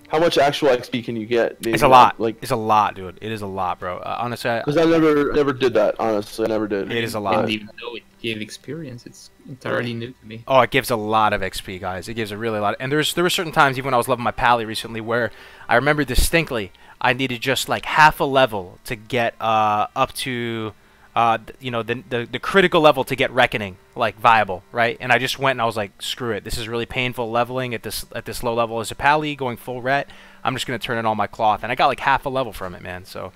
How much actual XP can you get? It's a lot. It's a lot, dude. It is a lot, bro. Honestly, because I never did that. Honestly, I never did. It is a I lot. didn't even know it gave experience. It's entirely new to me. Oh, it gives a lot of XP, guys. It gives a really lot. And there were certain times, even when I was leveling my pally recently, where I remember distinctly I needed just like half a level to get up to, the critical level to get Reckoning like viable, right? And I just went and I was like, screw it. This is really painful leveling at this low level as a pally going full ret. I'm just gonna turn in all my cloth, and I got like half a level from it, man. So,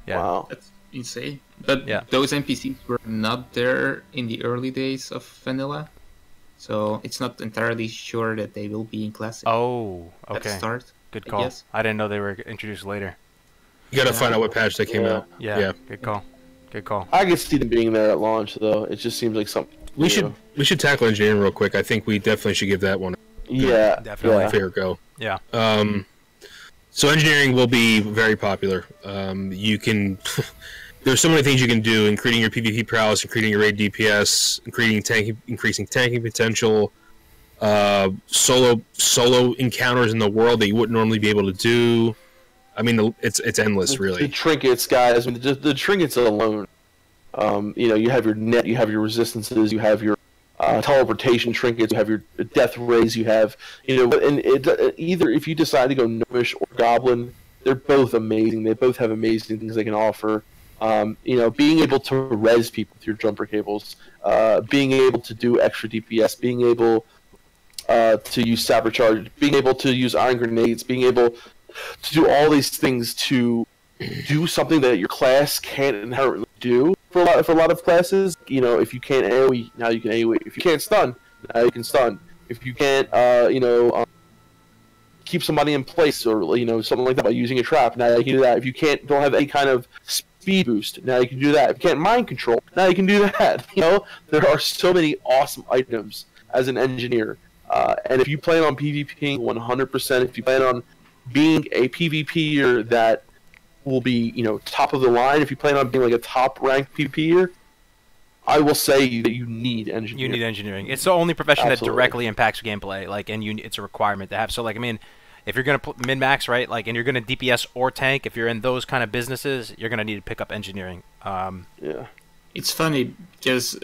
yeah. Wow. That's insane. But Yeah. those NPCs were not there in the early days of vanilla, so it's not entirely sure that they will be in classic Oh, at the okay. start. Good I call. guess. I didn't know they were introduced later. You gotta find out what patch they came out. Yeah. Good call. Good call. I could see them being there at launch, though. It just seems like something. We should tackle engineering real quick. I think we definitely should give that one Yeah, Definitely. a fair go. Yeah. So engineering will be very popular. You can there's so many things you can do, increasing your PvP prowess, increasing your raid DPS, increasing tanking potential, solo encounters in the world that you wouldn't normally be able to do. I mean, it's endless, The really. trinkets, guys. I mean, the trinkets alone. You have your net, you have your resistances, you have your teleportation trinkets, you have your death rays, you have, and either if you decide to go gnomish or goblin, they're both amazing. They both have amazing things they can offer. Being able to res people with your jumper cables, being able to do extra DPS, being able to use saber charge, being able to use iron grenades, being able to do all these things to do something that your class can't inherently do for a lot of classes. If you can't AoE, now you can AoE. If you can't stun, now you can stun. If you can't, keep somebody in place or something like that by using a trap, now you can do that. If you don't have any kind of speed boost, now you can do that. If you can't mind control, now you can do that. There are so many awesome items as an engineer, and if you plan on PvPing 100%, if you plan on being a PvPer that will be, top of the line, if you plan on being like a top ranked PvPer, I will say that you need engineering. You need engineering. It's the only profession Absolutely. that directly impacts gameplay, it's a requirement to have. So, if you're gonna min max, right, and you're gonna DPS or tank, if you're in those kind of businesses, you're gonna need to pick up engineering. Yeah. It's funny because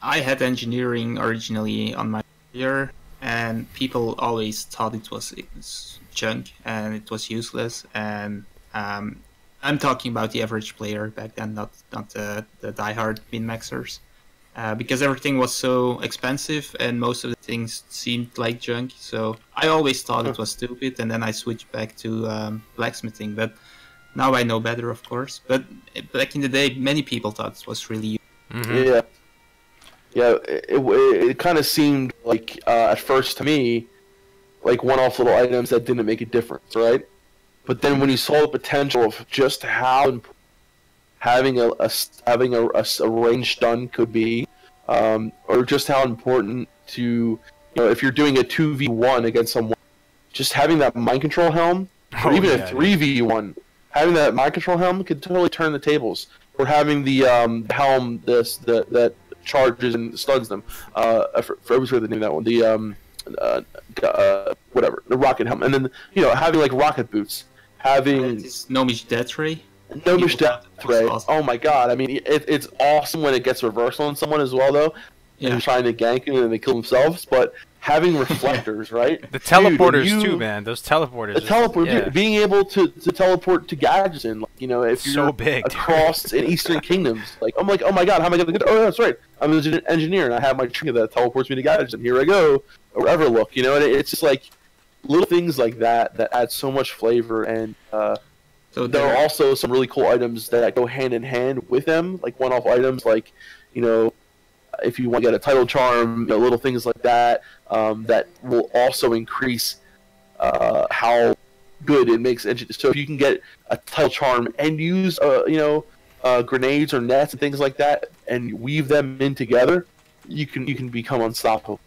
I had engineering originally on my career, and people always thought it was junk and it was useless. And I'm talking about the average player back then, not the diehard min-maxers, because everything was so expensive and most of the things seemed like junk. So I always thought it was stupid, and then I switched back to blacksmithing. But now I know better, of course. But back in the day, many people thought it was really Yeah. Yeah, it kind of seemed like, at first to me, like one-off little items that didn't make a difference, right? But then when you saw the potential of just how having a ranged stun could be, or just how important to, if you're doing a 2v1 against someone, just having that mind control helm, or even a 3v1, having that mind control helm could totally turn the tables. Or having the helm that charges and stuns them. I always forget the name of that one. The rocket helm, and then having like rocket boots, having this gnomish death ray. gnomish death ray. Awesome. Oh my god! I mean, it's awesome when it gets reversal on someone as well, though. Yeah. And they're trying to gank you and they kill themselves. But having reflectors, right? The Dude, teleporters too, man. Those teleporters. The teleport, yeah. dude, being able to teleport to gadgets in, like, you know, if you're So big, dude. across in Eastern Kingdoms, like, I'm like, oh my god, how am I gonna get? Oh, that's right, I'm an engineer, and I have my tree that teleports me to gadgets, and here I go, or ever look, you know, and it's just like little things like that that add so much flavor, and So there are also some really cool items that go hand in hand with them, like one-off items, like, you know, if you want to get a title charm, you know, little things like that, that will also increase how good it makes engines. So if you can get a title charm and use, you know, grenades or nets and things like that, and weave them in together, you can become unstoppable.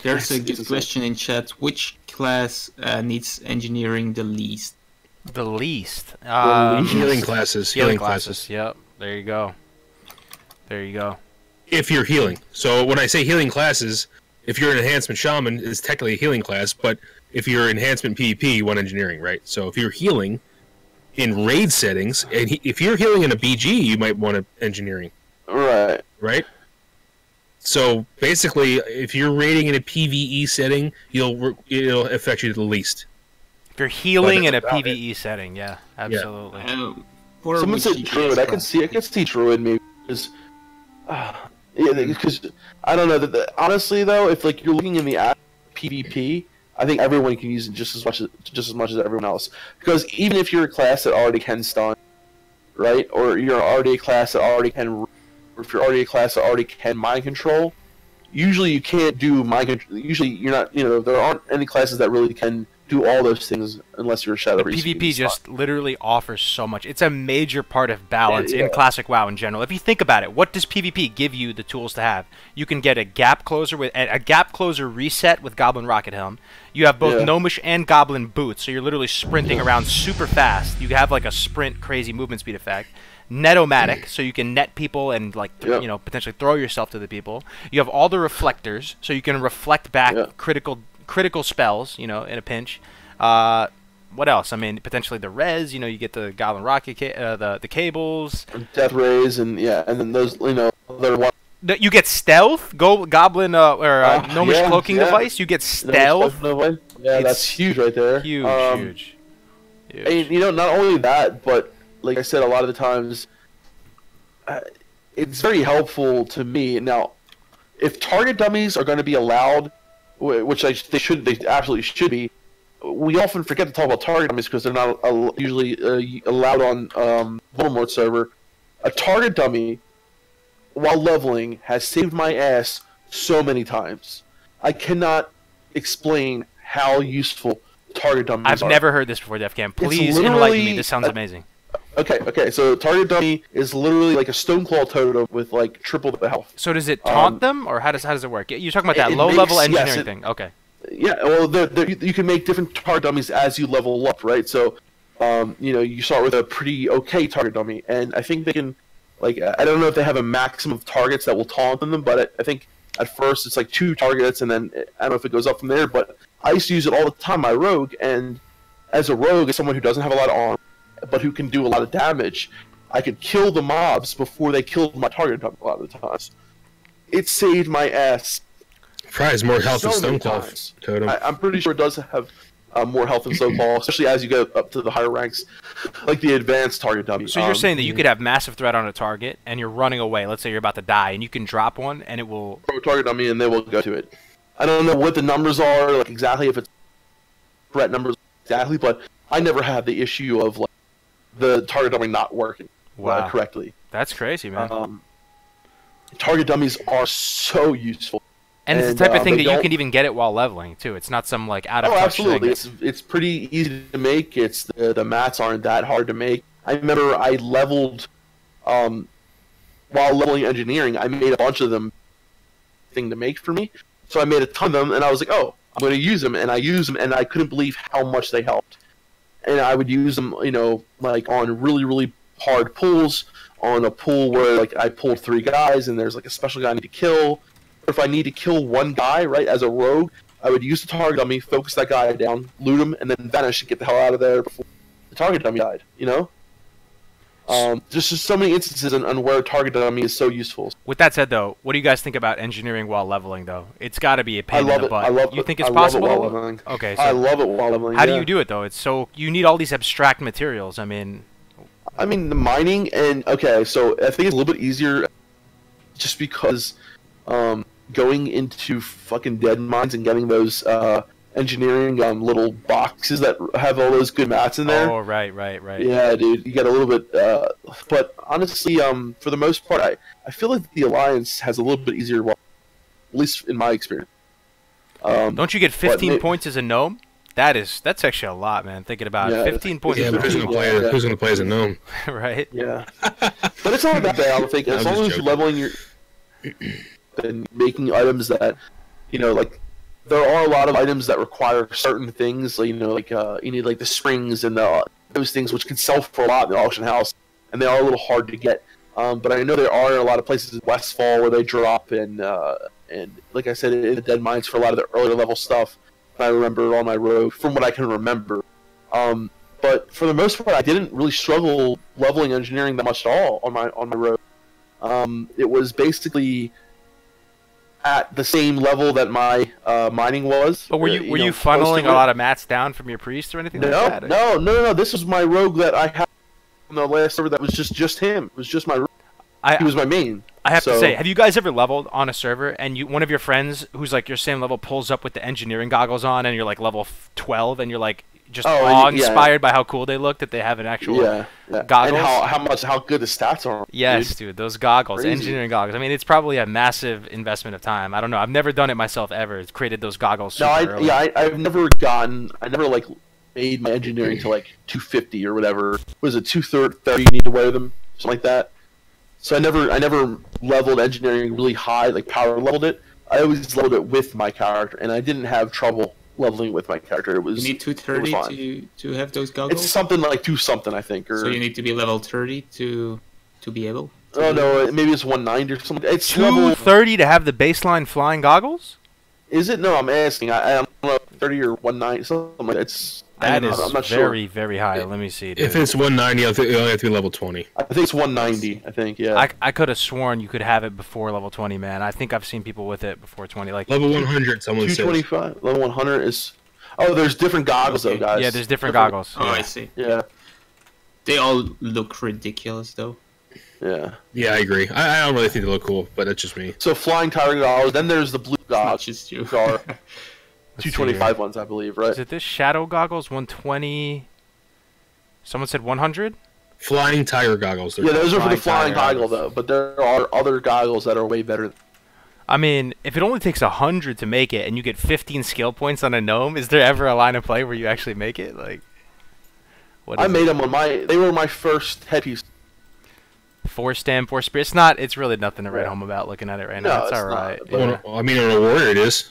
There's a It's good insane. question in chat. Which class needs engineering the least? The least. Healing classes. Healing classes. Yep. There you go. There you go. If you're healing. So when I say healing classes, if you're an enhancement shaman, it's technically a healing class, but if you're enhancement PvP, you want engineering, right? So if you're healing in raid settings, and if you're healing in a BG, you might want engineering, Right. right? So basically, if you're raiding in a PvE setting, it'll affect you the least. If you're healing in a about PvE setting, yeah, absolutely. Or Someone which said DPS Druid. I class? can see Druid maybe because, yeah, because I don't know that. Honestly, though, if like you're looking in the PvP, I think everyone can use it just as much as everyone else. Because even if you're a class that already can stun, right, or you're already a class that already can, or if you're already a class that already can mind control, usually you can't do mind control. Usually you're not. You know, there aren't any classes that really can do all those things unless you're a Shadow Priest. PvP just literally offers so much. It's a major part of balance Yeah. in Classic WoW in general. If you think about it, what does PvP give you the tools to have? You can get a gap closer with a gap closer reset with Goblin Rocket Helm. You have both Yeah. Gnomish and Goblin boots, so you're literally sprinting around super fast. You have like a sprint crazy movement speed effect. Netomatic, so you can net people and like Yep. you know, potentially throw yourself to the people. You have all the reflectors, so you can reflect back Yeah. critical spells, you know, in a pinch. What else? I mean, potentially the res. You know, you get the Goblin Rocket, the cables. Death Rays and yeah, and then those, you know, other one. You get stealth. Goblin Gnomish yeah, cloaking yeah. device. You get stealth. Yeah, It's that's huge right there. Huge, huge. And you know, not only that, but like I said, a lot of the times, it's very helpful to me. Now, if target dummies are going to be allowed, which they absolutely should be, we often forget to talk about target dummies because they're not usually allowed on Voldemort server. A target dummy, while leveling, has saved my ass so many times. I cannot explain how useful target dummies I've are. never heard this before, Defcam. Please literally enlighten me. This sounds amazing. Okay. So target dummy is literally like a Stoneclaw totem with like triple the health. So does it taunt them, or how does it work? You're talking about that it low-level makes- engineering yes, it- thing. Okay. Yeah, well, you can make different target dummies as you level up, right? So, you know, you start with a pretty okay target dummy, and I think they can, like, I don't know if they have a maximum of targets that will taunt them, but I think at first it's like 2 targets, and then I don't know if it goes up from there. But I used to use it all the time, my rogue, and as a rogue, as someone who doesn't have a lot of armor, but who can do a lot of damage, I could kill the mobs before they killed my target dummy a lot of the times. It saved my ass. Probably more health So than many Stoneclaw times. totem. I'm pretty sure it does have more health than Stoneclaw, especially as you get up to the higher ranks, like the advanced target dummy. So you're saying that you could have massive threat on a target, and you're running away. Let's say you're about to die, and you can drop one, and it will. throw a target dummy and they will go to it. I don't know what the numbers are, like exactly if it's threat numbers exactly, but I never had the issue of like the target dummy not working Wow. correctly. That's crazy, man. Target dummies are so useful. and it's the type of thing they that you don't- can even get it while leveling too. It's not some like out of Oh, touch absolutely. thing. It's pretty easy to make. It's the mats aren't that hard to make. I remember I leveled, while leveling engineering, I made a bunch of them thing to make for me. So I made a ton of them, and I was like, oh, I'm going to use them, and I used them, and I couldn't believe how much they helped. And I would use them, you know, like on really, really hard pulls, on a pull where like I pulled 3 guys, and there's like a special guy I need to kill. If I need to kill one guy, right, as a rogue, I would use the target dummy, focus that guy down, loot him, and then vanish and get the hell out of there before the target dummy died, you know? Just so many instances on where target dummy is so useful. With that said, though, what do you guys think about engineering while leveling, though? It's got to be a I pain in love the it. butt. I love You it. think it's I possible? love it while leveling. Okay, I so love it while leveling. how do yeah. you do it, though? It's so you need all these abstract materials. I mean, the mining and okay, so I think it's a little bit easier, just because going into fucking dead mines and getting those engineering little boxes that have all those good mats in there. oh, right. Yeah, dude, you get a little bit. But honestly, for the most part, I feel like the Alliance has a little bit easier, at least in my experience. Don't you get 15 may- points as a gnome? That's actually a lot, man. Thinking about Yeah, it. 15 points. Yeah, as but a who's gnome, gonna play? Yeah. Who's gonna play as a gnome? right? Yeah, but it's not that bad. I don't think as I'm long just as you're joking. leveling your and making items that like there are a lot of items that require certain things. Like, you need like the springs and those things which can sell for a lot in the auction house, and they are a little hard to get. But I know there are a lot of places in Westfall where they drop, and like I said, in the dead mines for a lot of the earlier level stuff. I remember on my road, from what I can remember. But for the most part, I didn't really struggle leveling engineering that much at all on my road. It was basically at the same level that my mining was. But were you close to funneling it. a lot of mats down from your priest or anything like that? No. This was my rogue that I had on the last server. That was just him. It was just my rogue. He was my main. I have to So- say, have you guys ever leveled on a server and one of your friends who's like your same level pulls up with the engineering goggles on and you're like level 12 and you're like just Oh, awe-inspired by how cool they look that they have an actual Yeah. goggles? And how good the stats are. Yes, dude, those goggles, Crazy. engineering goggles. I mean, it's probably a massive investment of time. I don't know. I've never done it myself ever. It's created those goggles super early. I've never like made my engineering to like 250 or whatever. Was it 230? You need to wear them, something like that. So I never leveled engineering really high, like power leveled it. I always leveled it with my character, and I didn't have trouble leveling with my character. It was You need it was 230 fine. to have those goggles. It's something like 2 something, I think. Or So you need to be level 30 to be able. To oh do no, maybe it's 190 or something. It's level. 230 to have the baseline flying goggles? Is it? No, I'm asking. I don't know, 30 or 190, something like that. It's That I'm is not very, sure. very high. Let me see. Dude. If it's 190, you only have to be level 20. I think it's 190. I think, yeah. I could have sworn you could have it before level 20, man. I think I've seen people with it before 20. Like, Level 100, someone says. 225. Level 100 is. Oh, there's different goggles though, guys. yeah, there's different goggles. Oh, yeah. I see. Yeah, They all look ridiculous, though. yeah. Yeah, I agree. I don't really think they look cool, but that's just me. So flying tiger goggles. Then there's the blue It's not goggles. just you. Which are Let's see 225 here. ones, I believe, right? Is it this shadow goggles? 120. Someone said 100. Flying tiger goggles. Yeah, those are for the Flying flying tiger goggle goggles. though. But there are other goggles that are way better. I mean, if it only takes 100 to make it, and you get 15 skill points on a gnome, is there ever a line of play where you actually make it? Like, what I is made it? them on my. They were my first headpiece. 4 stem, 4 spear. It's not. It's really nothing to write Yeah. home about. Looking at it right No, now, it's it's all right. not, but- Yeah. Well, I mean, on a warrior it is.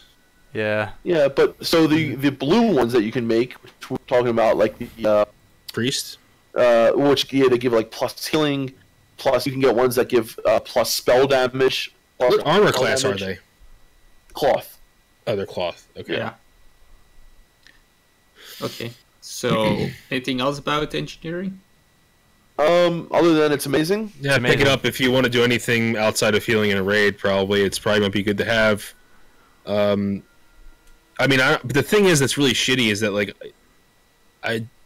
yeah. Yeah, but so the blue ones that you can make, which we're talking about, like the Priest? which they give like plus healing, plus you can get ones that give plus spell damage. Plus What armor spell class are damage. they? Cloth. Oh, they're cloth. Okay. Yeah. Okay. So, anything else about engineering? Other than it's amazing. Yeah, It's pick it amazing. up if you want to do anything outside of healing in a raid. Probably it's probably might be good to have. I mean, but the thing is that's really shitty is that like,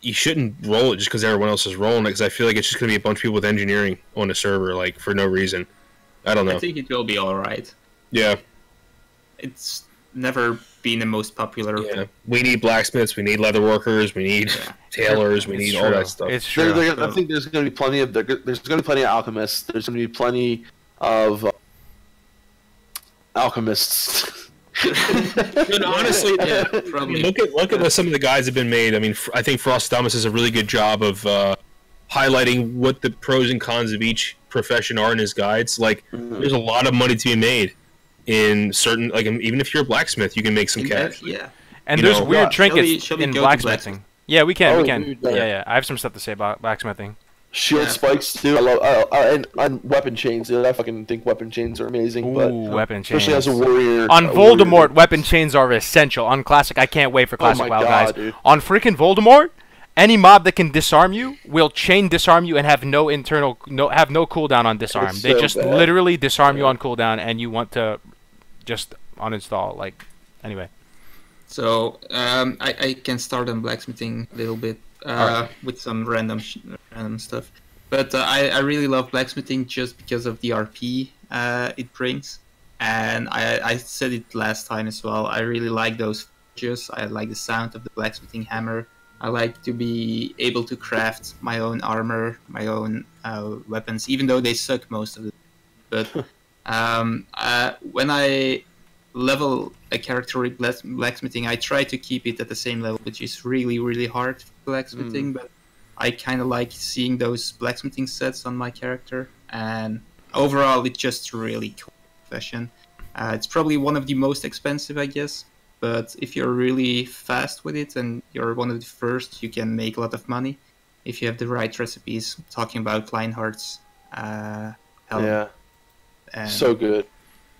you shouldn't roll it just because everyone else is rolling it because I feel like it's just gonna be a bunch of people with engineering on a server like for no reason. I don't know. I think it will be alright. Yeah, It's never been the most popular. yeah. We need blacksmiths. We need leather workers. We need Yeah. tailors. We It's need true. all that stuff. It's true. I think there's going to be plenty of alchemists. There's going to be plenty of alchemists. And honestly, Yeah, I probably. mean, look at what some of the guides have been made. I mean, I think Frost Thomas does a really good job of highlighting what the pros and cons of each profession are in his guides. Like, there's a lot of money to be made in certain, like, even if you're a blacksmith, you can make some cash. Yeah. And You there's know, weird yeah. trinkets Shall we in go to blacksmithing. Yeah, we can. Oh, we can. dude, Yeah, yeah. yeah. I have some stuff to say about blacksmithing. Shield Yeah. spikes too. I love and weapon chains. Dude. I fucking think weapon chains are amazing. Ooh, but weapon chains. especially as a warrior. On a warrior. Voldemort, weapon chains are essential. On Classic, I can't wait for Oh Classic my WoW, God, guys. dude. On freaking Voldemort, any mob that can disarm you will chain disarm you and have no cooldown on disarm. It's They so just bad. literally disarm you on cooldown, and you want to just uninstall. Like, anyway. So I can start on blacksmithing a little bit with some random stuff. But I really love blacksmithing just because of the RP it brings. And I said it last time as well. I really like those forges. I like the sound of the blacksmithing hammer. I like to be able to craft my own armor, my own weapons, even though they suck most of it. But when I level a character with blacksmithing, I try to keep it at the same level, which is really, really hard for blacksmithing. But I kind of like seeing those blacksmithing sets on my character, and overall, it's just really cool profession. It's probably one of the most expensive, I guess. But if you're really fast with it and you're one of the first, you can make a lot of money if you have the right recipes. Talking about Lionheart's helm. Yeah. And, So good.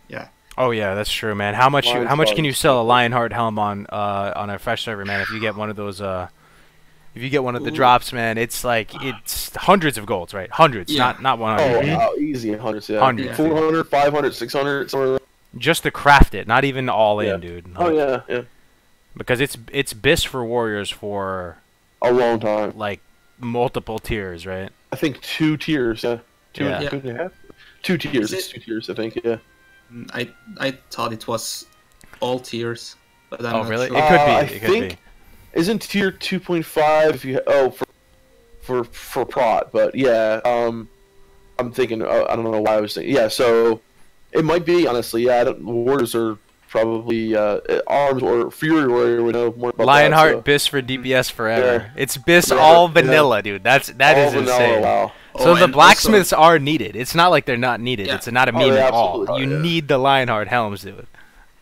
yeah. Oh yeah, that's true, man. How much can you sell a Lionheart helm on a fresh server, man? If you get one of those if you get one of the drops, man, it's like it's hundreds of golds, right? Hundreds, Yeah. not 100. Easy hundreds. Yeah. Hundreds. 400, 500, 600, somewhere. Like Just to craft it, not even all Yeah. in, dude. Oh Like, yeah, yeah. Because it's BIS for warriors for A long time. like multiple tiers, right? I think 2 tiers. Yeah. Two, Yeah. 2.5. 2 tiers. Is It's 2 tiers. I think. Yeah. I thought it was all tiers, but I'm Oh not really? sure. It could be. I It could think be. isn't tier 2.5 if you for prot, but yeah. I'm thinking. I don't know why I was thinking. Yeah. So it might be honestly. Yeah. Warriors are probably arms or fury warrior would know more about Lionheart that, so. BIS for DPS forever. Yeah. It's BIS Forever, all yeah. vanilla, dude. That All is vanilla, insane. Wow. So Oh, the and blacksmiths are needed. It's not like they're not needed. Yeah. It's not a Oh, meme they at all. absolutely are, You yeah. need the Lionheart helms, dude.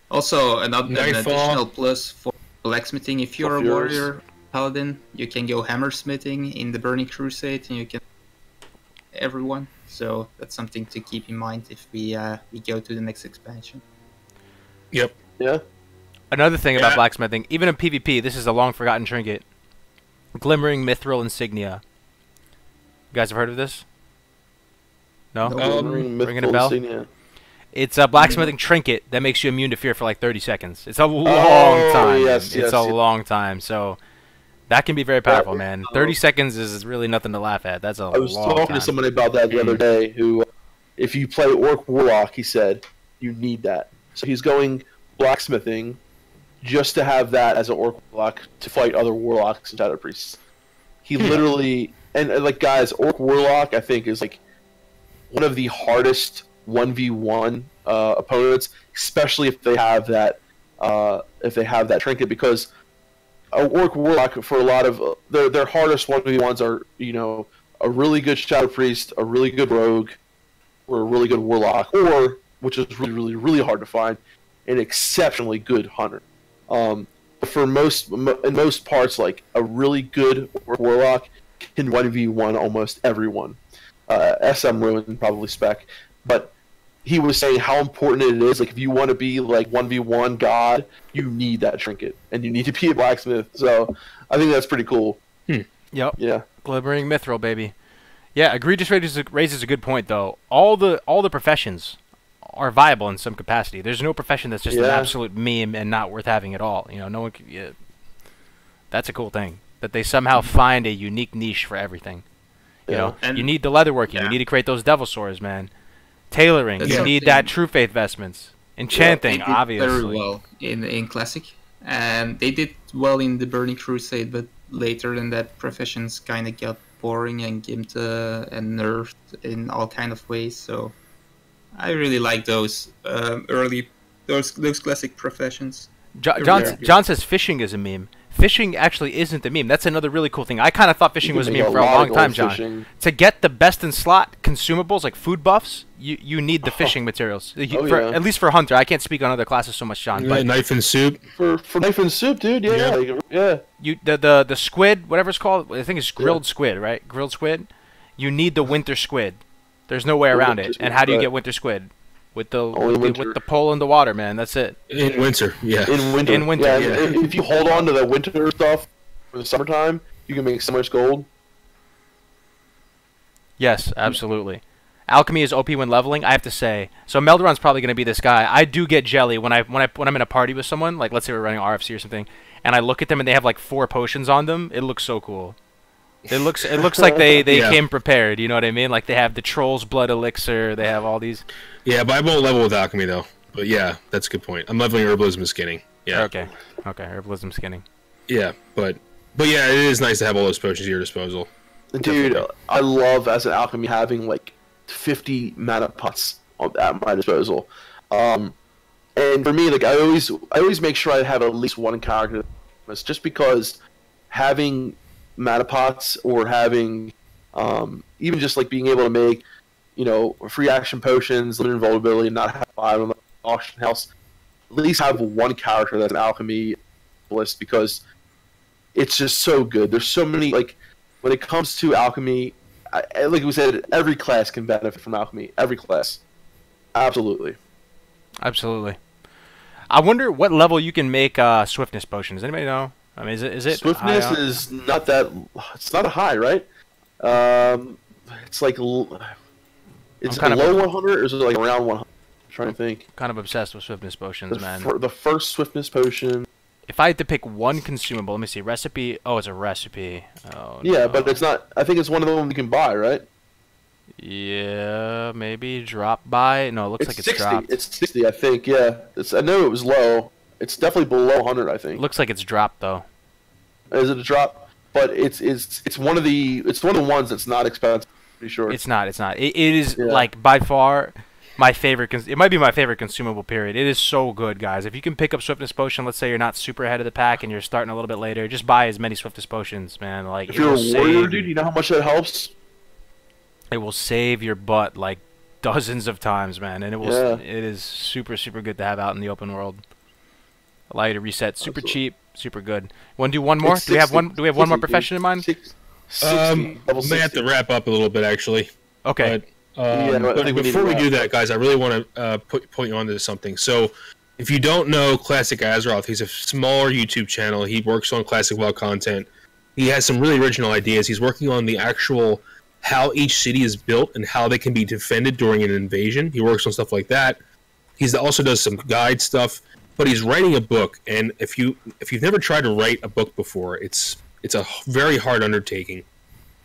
Also, an Nightfall. additional plus for blacksmithing. If you're a Of yours. warrior paladin, you can go hammersmithing in the Burning Crusade, and you can everyone. So that's something to keep in mind if we go to the next expansion. Yep. Yeah. Another thing about Yeah. blacksmithing, even in PvP, this is a long forgotten trinket. Glimmering Mithril Insignia. You guys have heard of this? No? No. ringing a bell? Yeah. It's a blacksmithing trinket that makes you immune to fear for like 30 seconds. It's a long Oh, time. yes, it's yes, a yes. long time. So that can be very powerful, man. Oh. 30 seconds is really nothing to laugh at. That's a I was long talking time. to somebody about that the other day who, if you play Orc Warlock, he said, you need that. So he's going blacksmithing just to have that as an Orc Warlock to fight other Warlocks and Shadow Priests. He literally, and like guys, Orc Warlock I think is like one of the hardest 1v1 opponents, especially if they have that trinket, because a Orc Warlock for a lot of their hardest 1v1s are, you know, a really good Shadow Priest, a really good Rogue, or a really good Warlock, or, which is really, really, really hard to find, an exceptionally good Hunter. For in most parts, like a really good Orc Warlock can 1v1 almost everyone. SM Ruin probably spec, but he was saying how important it is. Like if you want to be like 1v1 god, you need that trinket, and you need to be a blacksmith. So I think that's pretty cool. Yep. Yeah. Glimmering Mithril, baby. Yeah, Egregious raises a good point, though. All the professions are viable in some capacity. There's no profession that's just an Yeah. absolute meme and not worth having at all. You know, no one. Yeah, that's a cool thing that they somehow find a unique niche for everything. You know, And- you need the leatherworking. You yeah. need to create those devil swords, man. Tailoring. That's You need something- that True Faith vestments. Enchanting, They did obviously. very well in Classic, and they did well in the Burning Crusade. But later than that, professions kind of got boring and gimped and nerfed in all kind of ways. So I really like those those classic professions. John says fishing is a meme. Fishing actually isn't a meme. That's another really cool thing. I kind of thought fishing You was a can make meme for a lot of long gold time, John. fishing. To get the best in slot consumables like food buffs, you need the fishing materials. Oh, For- yeah. At least for Hunter. I can't speak on other classes so much, John. But Knife and soup. For knife and soup, dude. Yeah. Yeah. Like, yeah. you the squid, whatever it's called, I think it's grilled squid, right? Grilled squid. You need the winter squid. There's no way The around winter it. squid, And how do you right. get winter squid? With the Only winter. with the pole in the water, man. That's it. In winter, yeah. In winter. In winter, Yeah, yeah. and if you hold on to the winter stuff for the summertime, you can make so much gold. Yes, absolutely. Alchemy is OP when leveling. I have to say, so Melderon's probably going to be this guy. I do get jelly when I'm in a party with someone, like let's say we're running RFC or something, and I look at them and they have like 4 potions on them. It looks so cool. It looks like they came prepared. You know what I mean? Like they have the Troll's Blood Elixir. They have all these. Yeah, but I won't level with alchemy though. But yeah, that's a good point. I'm leveling herbalism and skinning. Yeah. Okay. Herbalism skinning. Yeah, but yeah, it is nice to have all those potions at your disposal. Dude, I love as an alchemy having like 50 mana pots at my disposal. And for me, like I always make sure I have at least one character, just because having mana pots or having even just like being able to make, you know, free action potions, limited vulnerability, and not have 5 on the auction house. At least have one character that's an alchemy list, because it's just so good. There's so many, like, when it comes to alchemy, like we said, every class can benefit from alchemy. Every class. Absolutely. Absolutely. I wonder what level you can make swiftness potions. Does anybody know? I mean, is it Swiftness is not that. It's not a high, right? It's like it's kind of below 100, or is it like around 100? I'm trying to think. kind of obsessed with swiftness potions, man. The first swiftness potion. If I had to pick one consumable, let me see. Recipe. Oh, it's a recipe. Oh, Yeah, no. but it's not. I think it's one of the ones you can buy, right? Yeah, maybe drop by. No, it looks like it's 60. dropped. It's 60, I think. Yeah. I know it was low. It's definitely below 100, I think. Looks like it's dropped though. Is it a drop? But it's one of the ones that's not expensive. Pretty sure. It's not. It is Yeah. like by far my favorite. It might be my favorite consumable. Period. It is so good, guys. If you can pick up swiftness potion, let's say you're not super ahead of the pack and you're starting a little bit later, just buy as many swiftness potions, man. Like If it you're will a warrior, save, dude, you know how much that helps. it will save your butt like dozens of times, man. And it will. Yeah. It is super good to have out in the open world. Allow you to reset. Super Absolutely. cheap. Super good. Want to do one more? It's Do we have 60. one? Do we have one more 60, dude. profession in mind? 60, level May have 60. to wrap up a little bit actually. Okay. But, Yeah, I but think we need before to we do wrap that, guys, I really want to point you on to something. So, if you don't know Classic AZEROTH, he's a smaller YouTube channel. He works on Classic WoW content. He has some really original ideas. He's working on the actual how each city is built and how they can be defended during an invasion. He works on stuff like that. He also does some guide stuff. But he's writing a book, and if you've never tried to write a book before, it's a very hard undertaking.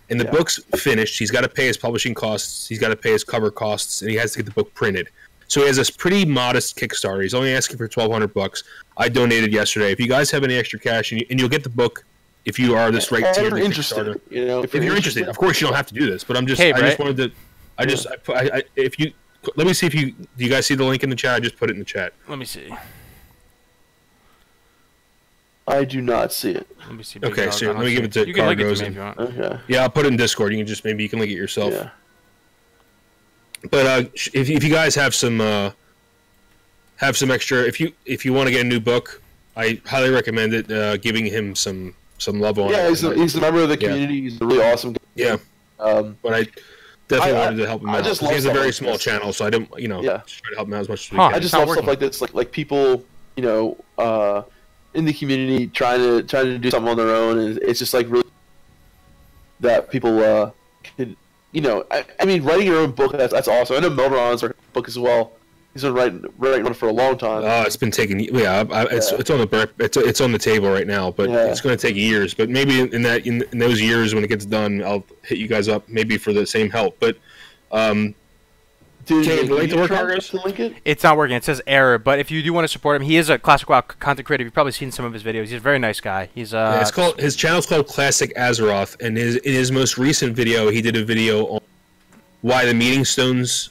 And the Yeah. book's finished. He's got to pay his publishing costs. He's got to pay his cover costs, and he has to get the book printed. So he has this pretty modest Kickstarter. He's only asking for $1,200. I donated yesterday. If you guys have any extra cash, and you'll get the book if you are this right If tier you're of the interested, Kickstarter. you know, If you're interested, of course you don't have to do this. But Hey, I just Brett. wanted to. If you let me see if do you guys see the link in the chat? I just put it in the chat. Let me see. I do not see it. Let me see. Okay, Big so Dog, I let me don't give see it to You can link it Cargos to me if and- you want. Okay. Yeah, I'll put it in Discord. You can just maybe you can link it yourself. Yeah. But if you guys have some extra, if you want to get a new book, I highly recommend it. Giving him some love on Yeah, it. he's a member of the Yeah. community. He's a really awesome guy. Yeah, but I definitely wanted to help him I out. just He love has a stuff very like small this. channel, so I didn't Yeah. just try to help him out as much as we Huh. can. I just It's not love stuff working. like this, like people, you know, in the community trying to do something on their own, and it's just like really that people could, you know, I mean, writing your own book, that's awesome. I know Melron's writing a book as well. He's been writing one for a long time. Oh, it's been taking. Yeah, it's on the it's on the table right now, but Yeah. it's going to take years. But maybe in those years when it gets done, I'll hit you guys up maybe for the same help. But Dude, Can you link to you work, try Argos? to link it? It's not working. It says error. But if you do want to support him, he is a Classic WoW content creator. You've probably seen some of his videos. He's a very nice guy. He's yeah, it's called his channel's called Classic AZEROTH, and in his most recent video, he did a video on why the meeting stones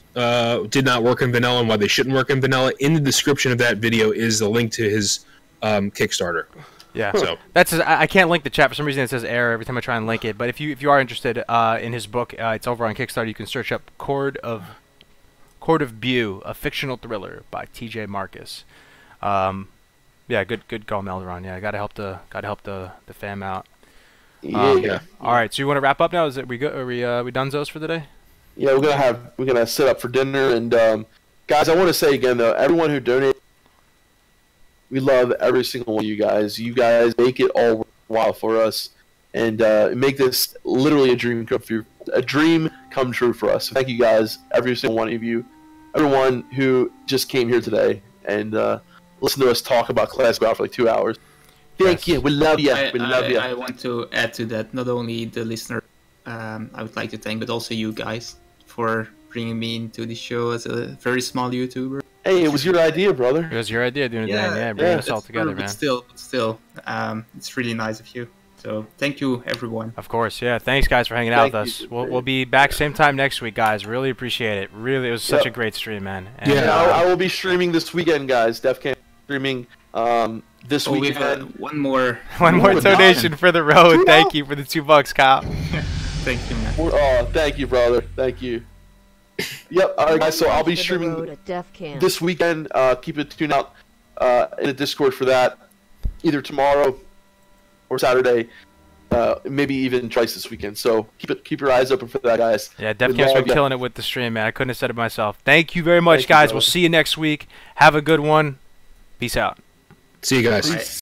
did not work in vanilla and why they shouldn't work in vanilla. In the description of that video is the link to his Kickstarter. Yeah. So That's I can't link the chat for some reason. It says error every time I try and link it. But if you are interested in his book, it's over on Kickstarter. You can search up Chord of Bew, a fictional thriller by T.J. Marcus. Yeah, good call, Melderon. Yeah, gotta help the fam out. Yeah. All right, so you want to wrap up now? Is it we go? Are we donezo's for the day? Yeah, we're gonna sit up for dinner, and guys, I want to say again though, everyone who donated, we love every single one of you guys. You guys make it all worthwhile for us, and make this literally a dream come true for us. So thank you guys, every single one of you, everyone who just came here today and listened to us talk about classic rock for like 2 hours. Thank you. We love you. We love you. I want to add to that, not only the listener I would like to thank, but also you guys for bringing me into the show as a very small YouTuber. Hey, it was your idea, brother. It was your idea doing that. Yeah, bringing us all together, man. But still, it's really nice of you. So thank you, everyone. Of course, yeah. Thanks, guys, for hanging out with us. We'll be back same time next week, guys. Really appreciate it. Really, it was such a great stream, man. And, I will be streaming this weekend, guys. DefCam streaming this weekend. One more donation for the road. Thank you for the $2, Kyle. Thank you, man. Oh, thank you, brother. Thank you. Yep. All right, guys. So I'll be streaming this weekend. Keep it tuned out in the Discord for that, either tomorrow or Saturday, maybe even twice this weekend. So keep your eyes open for that, guys. Yeah, DefCam's been killing it with the stream, man. I couldn't have said it myself. Thank you very much, guys. We'll see you next week. Have a good one. Peace out. See you guys. Peace.